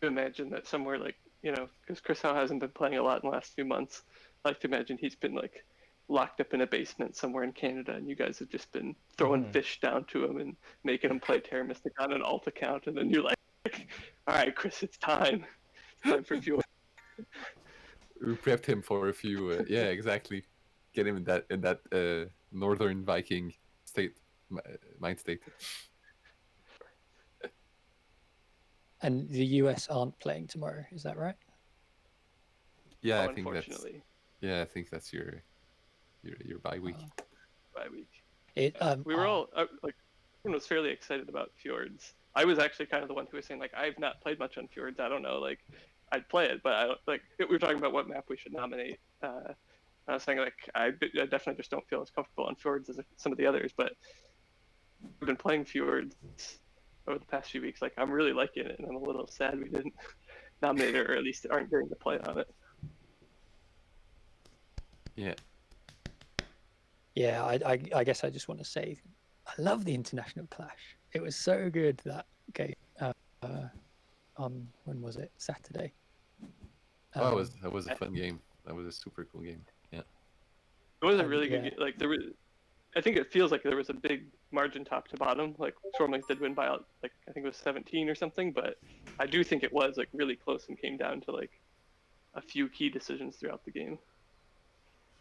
Imagine that somewhere like, because Chris Howe hasn't been playing a lot in the last few months. I like to imagine he's been like locked up in a basement somewhere in Canada, and you guys have just been throwing fish down to him and making him play Terra Mystic on an alt account, and then you're like, all right, Chris, it's time. It's time for fuel.
We prepped him for a few. Exactly. Get him in that northern Viking mind state.
And the US aren't playing tomorrow, is that right?
Yeah, I think that's your. your bye week.
Bye week.
We
were all like, everyone was fairly excited about Fjords. I was actually kind of the one who was saying like, I've not played much on Fjords. I don't know, like, I'd play it, but I don't, like, we were talking about what map we should nominate. I was saying like, I definitely just don't feel as comfortable on Fjords as some of the others, but I've been playing Fjords over the past few weeks. Like, I'm really liking it, and I'm a little sad we didn't nominate it, or at least aren't getting to play on it.
Yeah.
Yeah, I guess I just want to say, I love the International Clash. It was so good, that game. On, when was it? Saturday.
That was a fun game. That was a super cool game. Yeah.
It was a really good game. Like, I think it feels like there was a big margin top to bottom. Like, Stormlings did win by, like, I think it was 17 or something, but I do think it was like really close and came down to like a few key decisions throughout the game.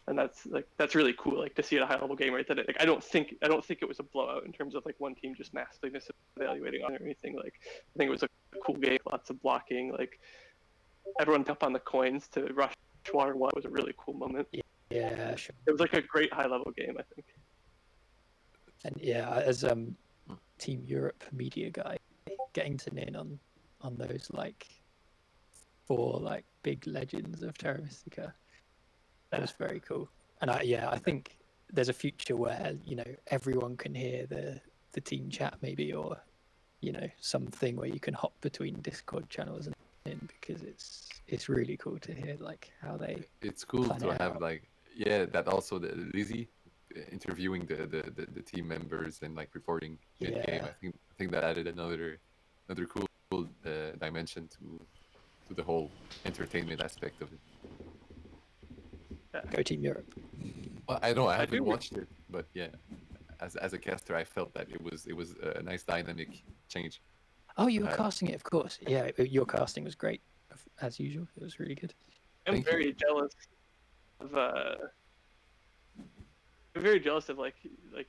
And that's really cool, like, to see at a high level game, right? That like, I don't think it was a blowout in terms of like one team just massively misevaluating on it or anything. Like, I think it was a cool game, lots of blocking, like everyone up on the coins to rush water one was a really cool moment.
Yeah, sure.
It was like a great high level game, I think.
And yeah, as Team Europe media guy, getting to in on those like 4 like big legends of Terra Mystica. That was very cool. And I think there's a future where, you know, everyone can hear the team chat maybe, or, you know, something where you can hop between Discord channels and in, because it's really cool to hear like how they.
It's cool to have like, yeah, that also the Lizzie interviewing the team members and like reporting mid game. I think that added another cool dimension to the whole entertainment aspect of it.
Go Team Europe.
Well, I haven't watched it, but yeah, as a caster, I felt that it was a nice dynamic change.
Oh, you were casting it, of course. Yeah, your casting was great, as usual. It was really good.
I'm very jealous of like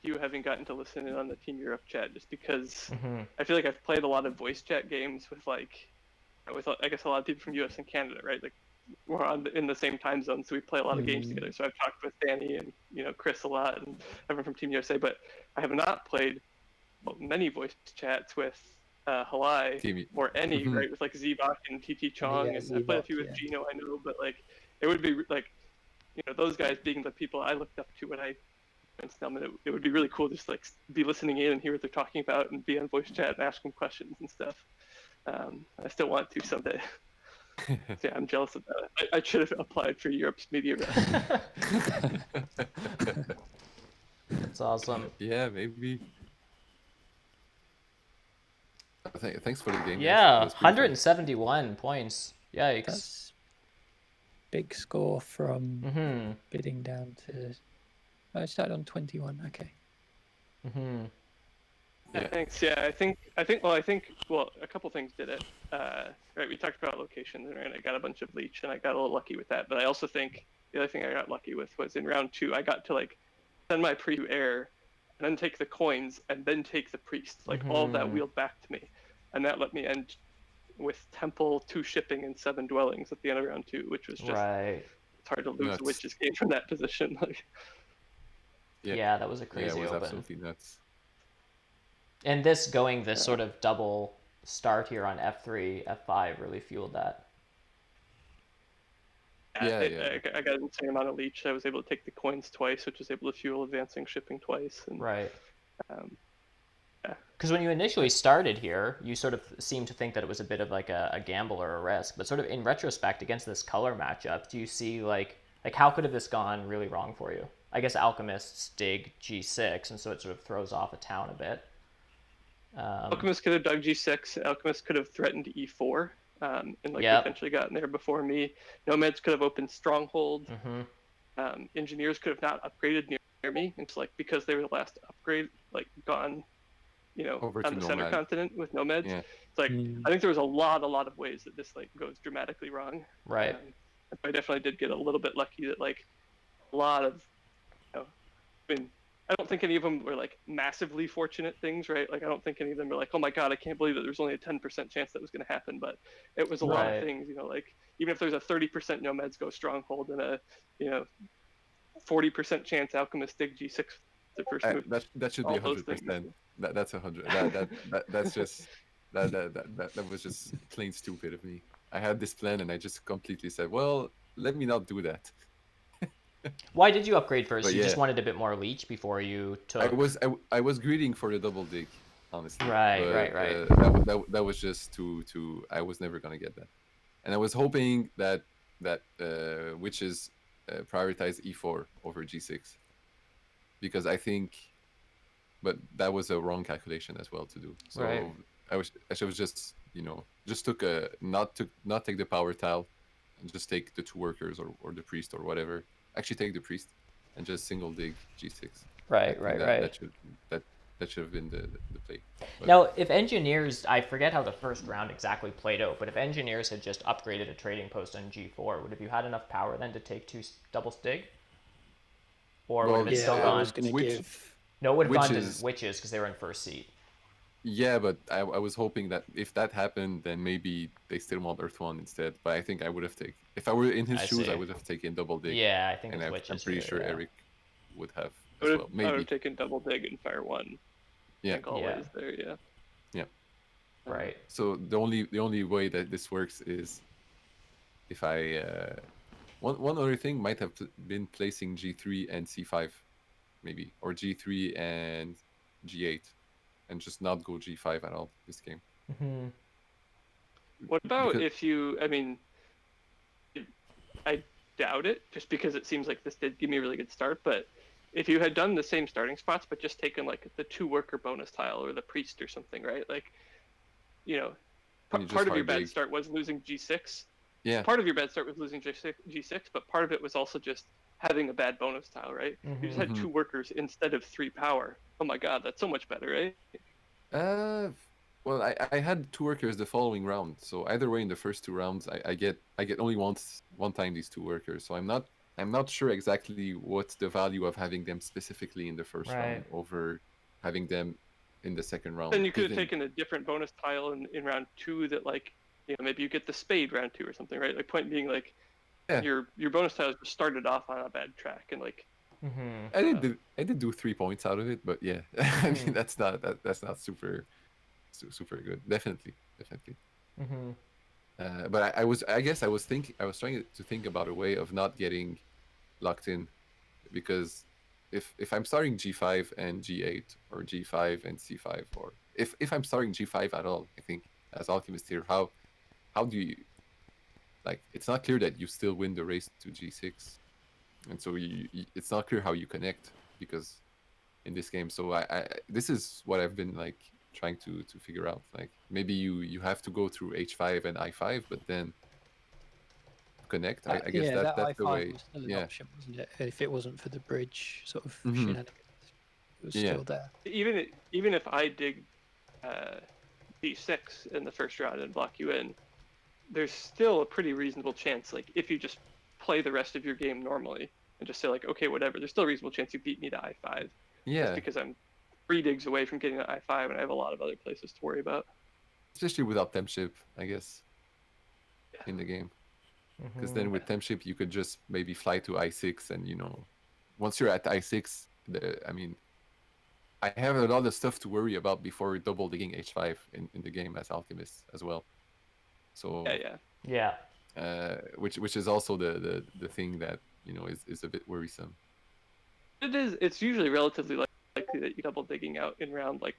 you having gotten to listen in on the Team Europe chat, just because I feel like I've played a lot of voice chat games with like, with I guess a lot of people from US and Canada, right? Like, we're in the same time zone, so we play a lot of games together. So I've talked with Danny and, you know, Chris a lot, and everyone from Team USA, but I have not played many voice chats with Halai or any, right, with like Zebok and TT Chong, and I played a few with Gino, I know, but like, it would be like, you know, those guys being the people I looked up to when I went to them, and it would be really cool just like be listening in and hear what they're talking about and be on voice chat and ask them questions and stuff. I still want to someday. So yeah, I'm jealous of that. I should have applied for Europe's media rep.
That's awesome.
Yeah, maybe. Thanks for the game.
Yeah, 171 points. Yikes.
That's big score from bidding down to. I started on 21. Okay.
Yeah, thanks. Yeah, I think. Well, a couple things did it. Right, we talked about locations, and I got a bunch of leech, and I got a little lucky with that. But I also think the other thing I got lucky with was in round 2, I got to like send my priest to air, and then take the coins, and then take the priest. Like all of that wheeled back to me, and that let me end with temple, 2 shipping, and 7 dwellings at the end of round 2, which was just it's hard to lose a witch's game from that position. Like,
yeah, that was a crazy
it was
open.
Absolutely nuts.
And this sort of double start here on F3, F5 really fueled that.
I got an insane amount of leech. I was able to take the coins twice, which was able to fuel advancing shipping twice. And,
right. Because when you initially started here, you sort of seemed to think that it was a bit of like a gamble or a risk. But sort of in retrospect, against this color matchup, do you see like how could have this gone really wrong for you? I guess Alchemists dig G6, and so it sort of throws off a town a bit.
Alchemist could have dug G6. Alchemist could have threatened E4, and like potentially gotten there before me. Nomads could have opened Stronghold. Engineers could have not upgraded near me, and so, like, because they were the last upgrade, like gone, you know,
over
on the center continent with Nomads.
Yeah.
It's like I think there was a lot of ways that this like goes dramatically wrong.
Right.
I definitely did get a little bit lucky that like a lot of, you know, I mean, I don't think any of them were like massively fortunate things, right? Like I don't think any of them were like, oh my god, I can't believe that there's only a 10% chance that was going to happen. But it was a lot of things, you know, like even if there's a 30% Nomads go Stronghold and a, you know, 40% chance Alchemist dig G6 the first move.
That should be
All those
100%.
things.
That's 100. That's just that was just plain stupid of me. I had this plan and I just completely said, well, let me not do that.
Why did you upgrade first?
But
You just
yeah.
wanted a bit more leech before you took.
I was greeting for the double dig, honestly.
Right,
But,
right.
that was just too. I was never gonna get that, and I was hoping that witches prioritize E4 over G6, because I think, but that was a wrong calculation as well to do. So
Right.
I should just just took a not take the power tile, and just take the 2 workers or the priest or whatever. Actually, take the priest, and just single dig G6.
Right.
That should have been the play. But
Now, if engineers, I forget how the first round exactly played out, but if engineers had just upgraded a trading post on G4, would have you had enough power then to take 2 double stig? Or would have it still
I
gone?
was going to give.
No, it would have gone to
Witches.
witches because they were in first seat.
yeah, but I was hoping that if that happened, then maybe they still want Earth 1 instead. But I think I would have taken, if I were in his
I
shoes,
see.
I would have taken double dig.
Yeah, I think
And
it's
I'm
witches.
pretty
here,
sure
yeah.
Eric would have
I
as
would
well.
have
Maybe.
taken double dig and fire 1.
Yeah.
Like always there, yeah.
Right.
So the only way that this works is if I one other thing might have been placing G3 and C5, maybe, or G3 and G8, and just not go G5 at all this game.
Mm-hmm.
What about
Because-
if you, I mean, I doubt it, just because it seems like this did give me a really good start, but if you had done the same starting spots, but just taken like the 2 worker bonus tile or the priest or something, right? Like,
And you just
part of your
hard
bad
dig.
start was losing G6.
Yeah.
Part of your bad start was losing G6, but part of it was also just having a bad bonus tile, right? You just had
Mhm.
2 workers instead of 3 power. Oh my god, that's so much better, right?
Well, I had 2 workers the following round, so either way in the first 2 rounds, I get only one time these 2 workers. So I'm not sure exactly what's the value of having them specifically in the first round over having them in the second round.
Then you could have
Even-
taken a different bonus tile in round 2 that, like, maybe you get the spade round 2 or something, right? Like, point being, like,
Yeah.
your bonus tiles just started off on a bad track, and like,
Mm-hmm.
I did do 3 points out of it, but yeah, I mean that's not super good. Definitely.
Mm-hmm.
But I guess I was trying to think about a way of not getting locked in, because if I'm starting G5 and G8 or G5 and C5, or if I'm starting G5 at all, I think as Alchemist here, how do you, like, it's not clear that you still win the race to G6, and so it's not clear how you connect, because in this game. So I this is what I've been like trying to figure out. Like, maybe you have to go through H5 and I5, but then connect. I guess
yeah, that
that's the
I5
way.
was still an
Yeah.
option, wasn't it? If it wasn't for the bridge sort of
Mhm.
shenanigans, it was
Yeah.
still there.
even if I dig D6 in the first round and block you in, there's still a pretty reasonable chance, like, if you just play the rest of your game normally and just say, like, okay, whatever, there's still a reasonable chance you beat me to I5.
Yeah.
Just because I'm 3 digs away from getting to I5 and I have a lot of other places to worry about.
Especially without Tempship, I guess, in the game. Because then with Tempship, you could just maybe fly to I6, and once you're at I6, I have a lot of stuff to worry about before double digging H5 in the game as Alchemist as well. So
Yeah.
which is also the thing that is a bit worrisome.
It's usually relatively likely that you double digging out in round like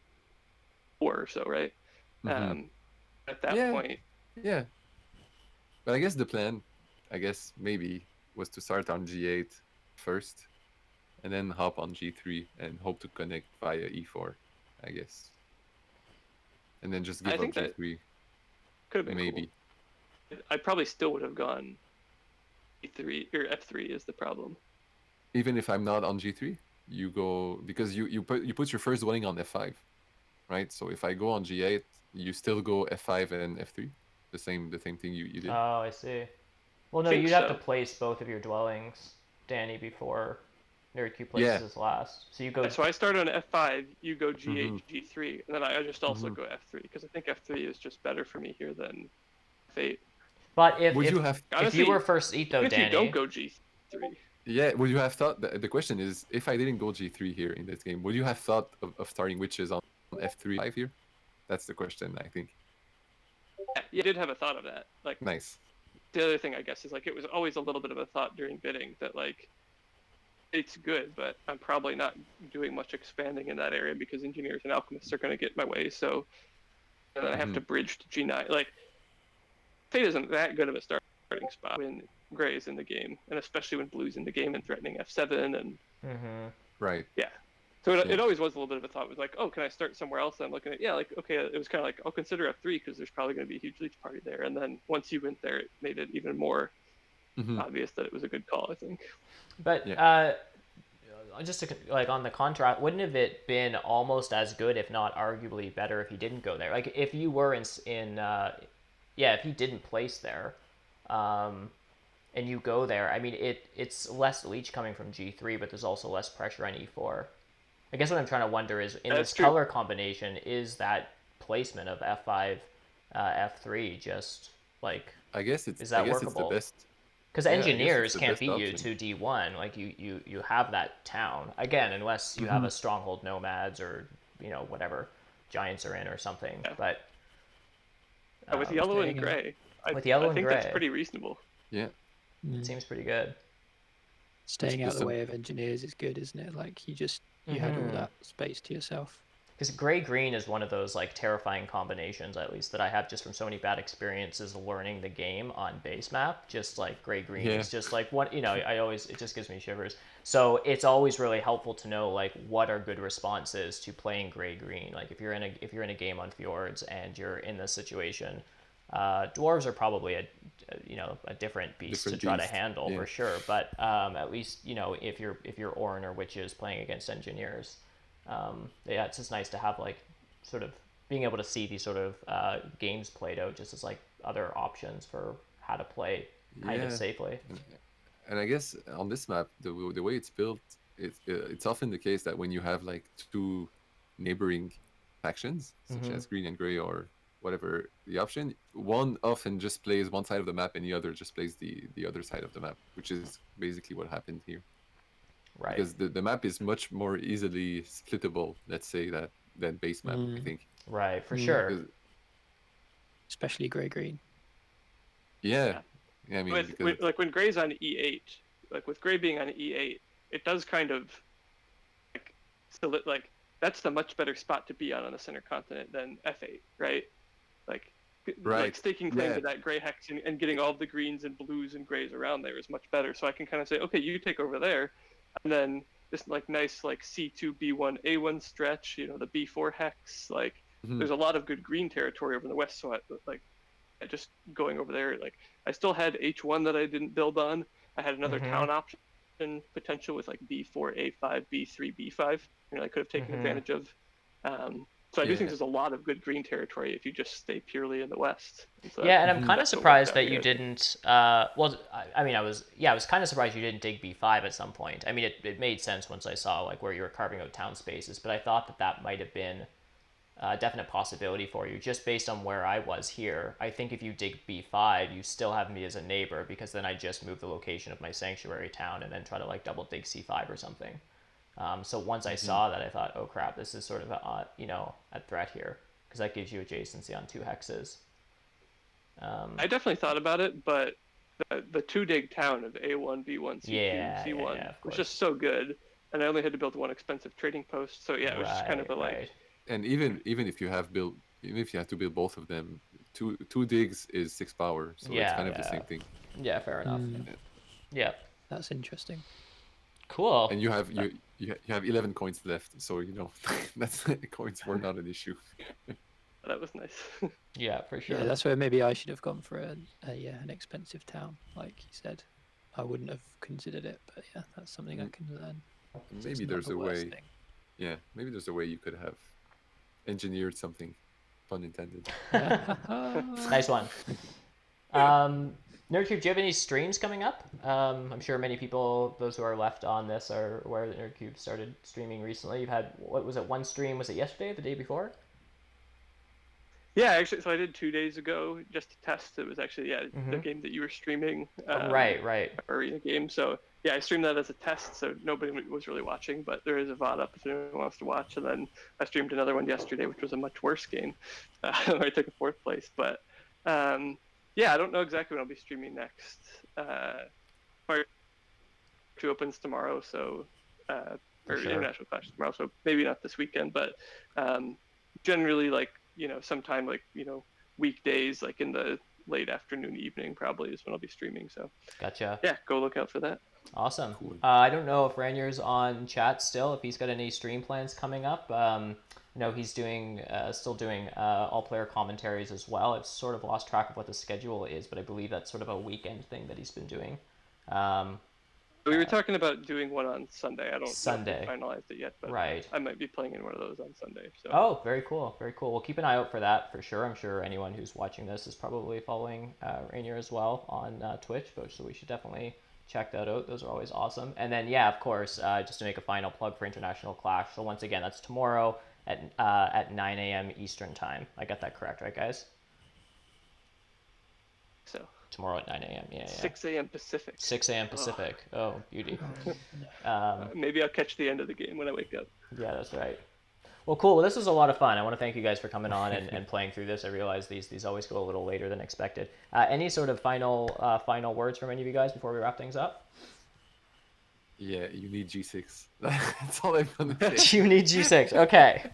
4 or so, right?
Mhm.
At that
Yeah.
point.
Yeah. But I guess the plan, maybe, was to start on G8 first, and then hop on G3 and hope to connect via E4, I guess. And then just give
I
up
think that
G3,
could have been
maybe.
cool. I probably still would have gone E3 or F3 is the problem.
Even if I'm not on G3, you go, because you put your first dwelling on F5, right? So if I go on G8, you still go F5 and F3, the same thing you did.
Oh, I see. Well, no,
Think
you'd have to
so.
place both of your dwellings, Danny, before nerdcube places
Yeah.
his last. So you go.
So I start on F5, you go G8,
Mhm.
G3, and then I just also
Mhm.
go F3 because I think F3 is just better for me here than F8.
But if
Would
if,
you have?
if
Honestly,
you were first seat though,
If you
Danny,
don't go G3,
Yeah, would you have thought, the question is, if I didn't go G3 here in this game, would you have thought of starting witches on F3 5 here? That's the question, I think.
Yeah, you did have a thought of that. Like,
Nice.
the other thing, I guess, is like it was always a little bit of a thought during bidding that like it's good, but I'm probably not doing much expanding in that area because engineers and alchemists are going to get my way. So, and then I have to bridge to G9. Like, Fate isn't that good of a starting spot when Gray is in the game, and especially when Blue's in the game and threatening F7 and
Right.
yeah. So it always was a little bit of a thought. It was like, oh, can I start somewhere else? And I'm looking at, yeah, like, okay, it was kind of like, I'll consider F3 because there's probably going to be a huge leech party there. And then once you went there, it made it even more obvious that it was a good call, I think.
But just to, like, on the contrast, wouldn't have it been almost as good, if not arguably better, if he didn't go there? Like, if you were if he didn't place there, and you go there, I mean, it's less leech coming from G3, but there's also less pressure on E4. I guess what I'm trying to wonder is, in this color combination, is that placement of F5, F3 just, like,
I guess it's
is that
it's
workable?
the best.
Because engineers can't beat you to D1. Like, you have that town. Again, unless you have a stronghold nomads or, whatever giants are in or something. Yeah. But
with yellow and gray, I think that's pretty reasonable.
Yeah.
It seems pretty good.
Staying out of the way of engineers is good, isn't it? Like, you had all that space to yourself.
Because gray-green is one of those, like, terrifying combinations, at least, that I have just from so many bad experiences learning the game on base map. Just, like, gray-green is just, like, what, it just gives me shivers. So it's always really helpful to know, like, what are good responses to playing gray-green. Like, if you're in a game on Fjords and you're in this situation, dwarves are probably a different beast to try to handle for sure. But at least, if you're Orin or witches playing against engineers, it's just nice to have, like, sort of being able to see these sort of games played out just as, like, other options for how to play kind of safely.
And I guess on this map, the way it's built, it's often the case that when you have, like, two neighboring factions, such as green and gray or whatever the option, one often just plays one side of the map and the other just plays the other side of the map, which is basically what happened here. Right. Because the map is much more easily splittable, let's say, than base map, I think.
Right, for sure.
Especially gray-green.
Yeah. I mean,
like when gray's on E8, like with gray being on E8, it does kind of like that's the much better spot to be on the center continent than F8, right? Like staking claim to that gray hex and getting all the greens and blues and grays around there is much better. So I can kind of say, okay, you take over there, and then this like nice like C2 B1 A1 stretch, the B4 hex, like there's a lot of good green territory over in the west. So just going over there, like I still had H1 that I didn't build on. I had another town option potential with like B4 A5 B3 B5. I could have taken advantage of. So I do think there's a lot of good green territory if you just stay purely in the west. So
and I'm kind of surprised that you didn't. I was kind of surprised you didn't dig B5 at some point. I mean, it made sense once I saw like where you were carving out town spaces, but I thought that might have been a definite possibility for you, just based on where I was here. I think if you dig B5, you still have me as a neighbor, because then I just move the location of my sanctuary town and then try to like double dig C5 or something. So once I saw that, I thought, oh crap, this is sort of a threat here, because that gives you adjacency on two hexes.
I definitely thought about it, but the two dig town of A1, B1, C2, C1 was just so good, and I only had to build one expensive trading post. So yeah, it was just kind of a like.
And even if you have to build both of them, two digs is 6 power, so it's kind of the same thing.
Yeah, fair enough. Yeah,
that's interesting.
Cool.
And you have 11 coins left, so that's coins were not an issue.
That was nice.
Yeah, for sure.
Yeah, that's where maybe I should have gone for an expensive town, like you said. I wouldn't have considered it, but yeah, that's something I can learn.
Maybe there's a way. Yeah, maybe there's a way you could have engineered something, pun intended.
Nice one. Nerdcube, do you have any streams coming up? I'm sure many people, those who are left on this, are aware that Nerdcube started streaming recently. You've had, what was it, one stream? Was it yesterday, the day before?
Yeah, actually, so I did 2 days ago just to test. It was actually the game that you were streaming.
Right.
Arena game. So yeah, I streamed that as a test, so nobody was really watching, but there is a VOD up if anyone wants to watch. And then I streamed another one yesterday, which was a much worse game, where I took a 4th place. But yeah, I don't know exactly when I'll be streaming next. Part 2 opens tomorrow, so or
sure.
International Clash tomorrow, so maybe not this weekend, but generally, like, sometime like weekdays, like in the late afternoon, evening, probably is when I'll be streaming. So
gotcha.
Yeah, go look out for that.
Awesome.
Cool.
I don't know if Ranier's on chat still, if he's got any stream plans coming up. He's still doing all-player commentaries as well. I've sort of lost track of what the schedule is, but I believe that's sort of a weekend thing that he's been doing.
We were talking about doing one on Sunday. I don't
Sunday.
know if we finalized it yet, but
right.
I might be playing in one of those on Sunday. So.
Oh, very cool. Very cool. We'll keep an eye out for that for sure. I'm sure anyone who's watching this is probably following Rainier as well on Twitch, so we should definitely check that out. Those are always awesome. And then, yeah, of course, just to make a final plug for International Clash. So once again, that's tomorrow at 9 a.m. Eastern time. I got that correct, right, guys?
So.
Tomorrow at 9 a.m. Yeah.
6 a.m. Pacific.
6 a.m. Pacific. Oh, beauty.
Maybe I'll catch the end of the game when I wake up.
Yeah, that's right. Well, cool. Well, this was a lot of fun. I want to thank you guys for coming on and playing through this. I realize these always go a little later than expected. Any sort of final words from any of you guys before we wrap things up?
Yeah, you need G6. That's all I'm gonna say.
You need G6. Okay.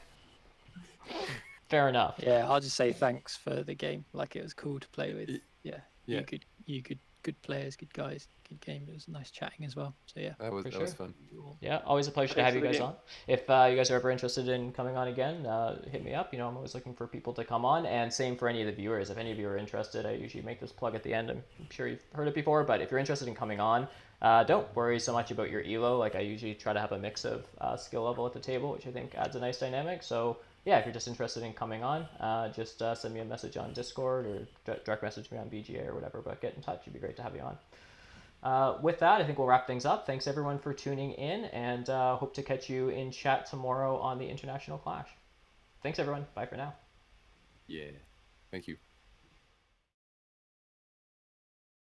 Fair enough.
Yeah, I'll just say thanks for the game. Like, it was cool to play with. Yeah. You good players, good guys, good game. It was nice chatting as well. So yeah,
that was fun.
Yeah, always a pleasure to have you guys on. If you guys are ever interested in coming on again, hit me up. I'm always looking for people to come on, and same for any of the viewers. If any of you are interested, I usually make this plug at the end. I'm sure you've heard it before, but if you're interested in coming on, don't worry so much about your elo. Like, I usually try to have a mix of skill level at the table, which I think adds a nice dynamic. So yeah, if you're just interested in coming on, just send me a message on Discord or direct message me on BGA or whatever, but get in touch. It'd be great to have you on. With that, I think we'll wrap things up. Thanks everyone for tuning in, and hope to catch you in chat tomorrow on the International Clash. Thanks everyone. Bye for now.
Yeah. Thank you.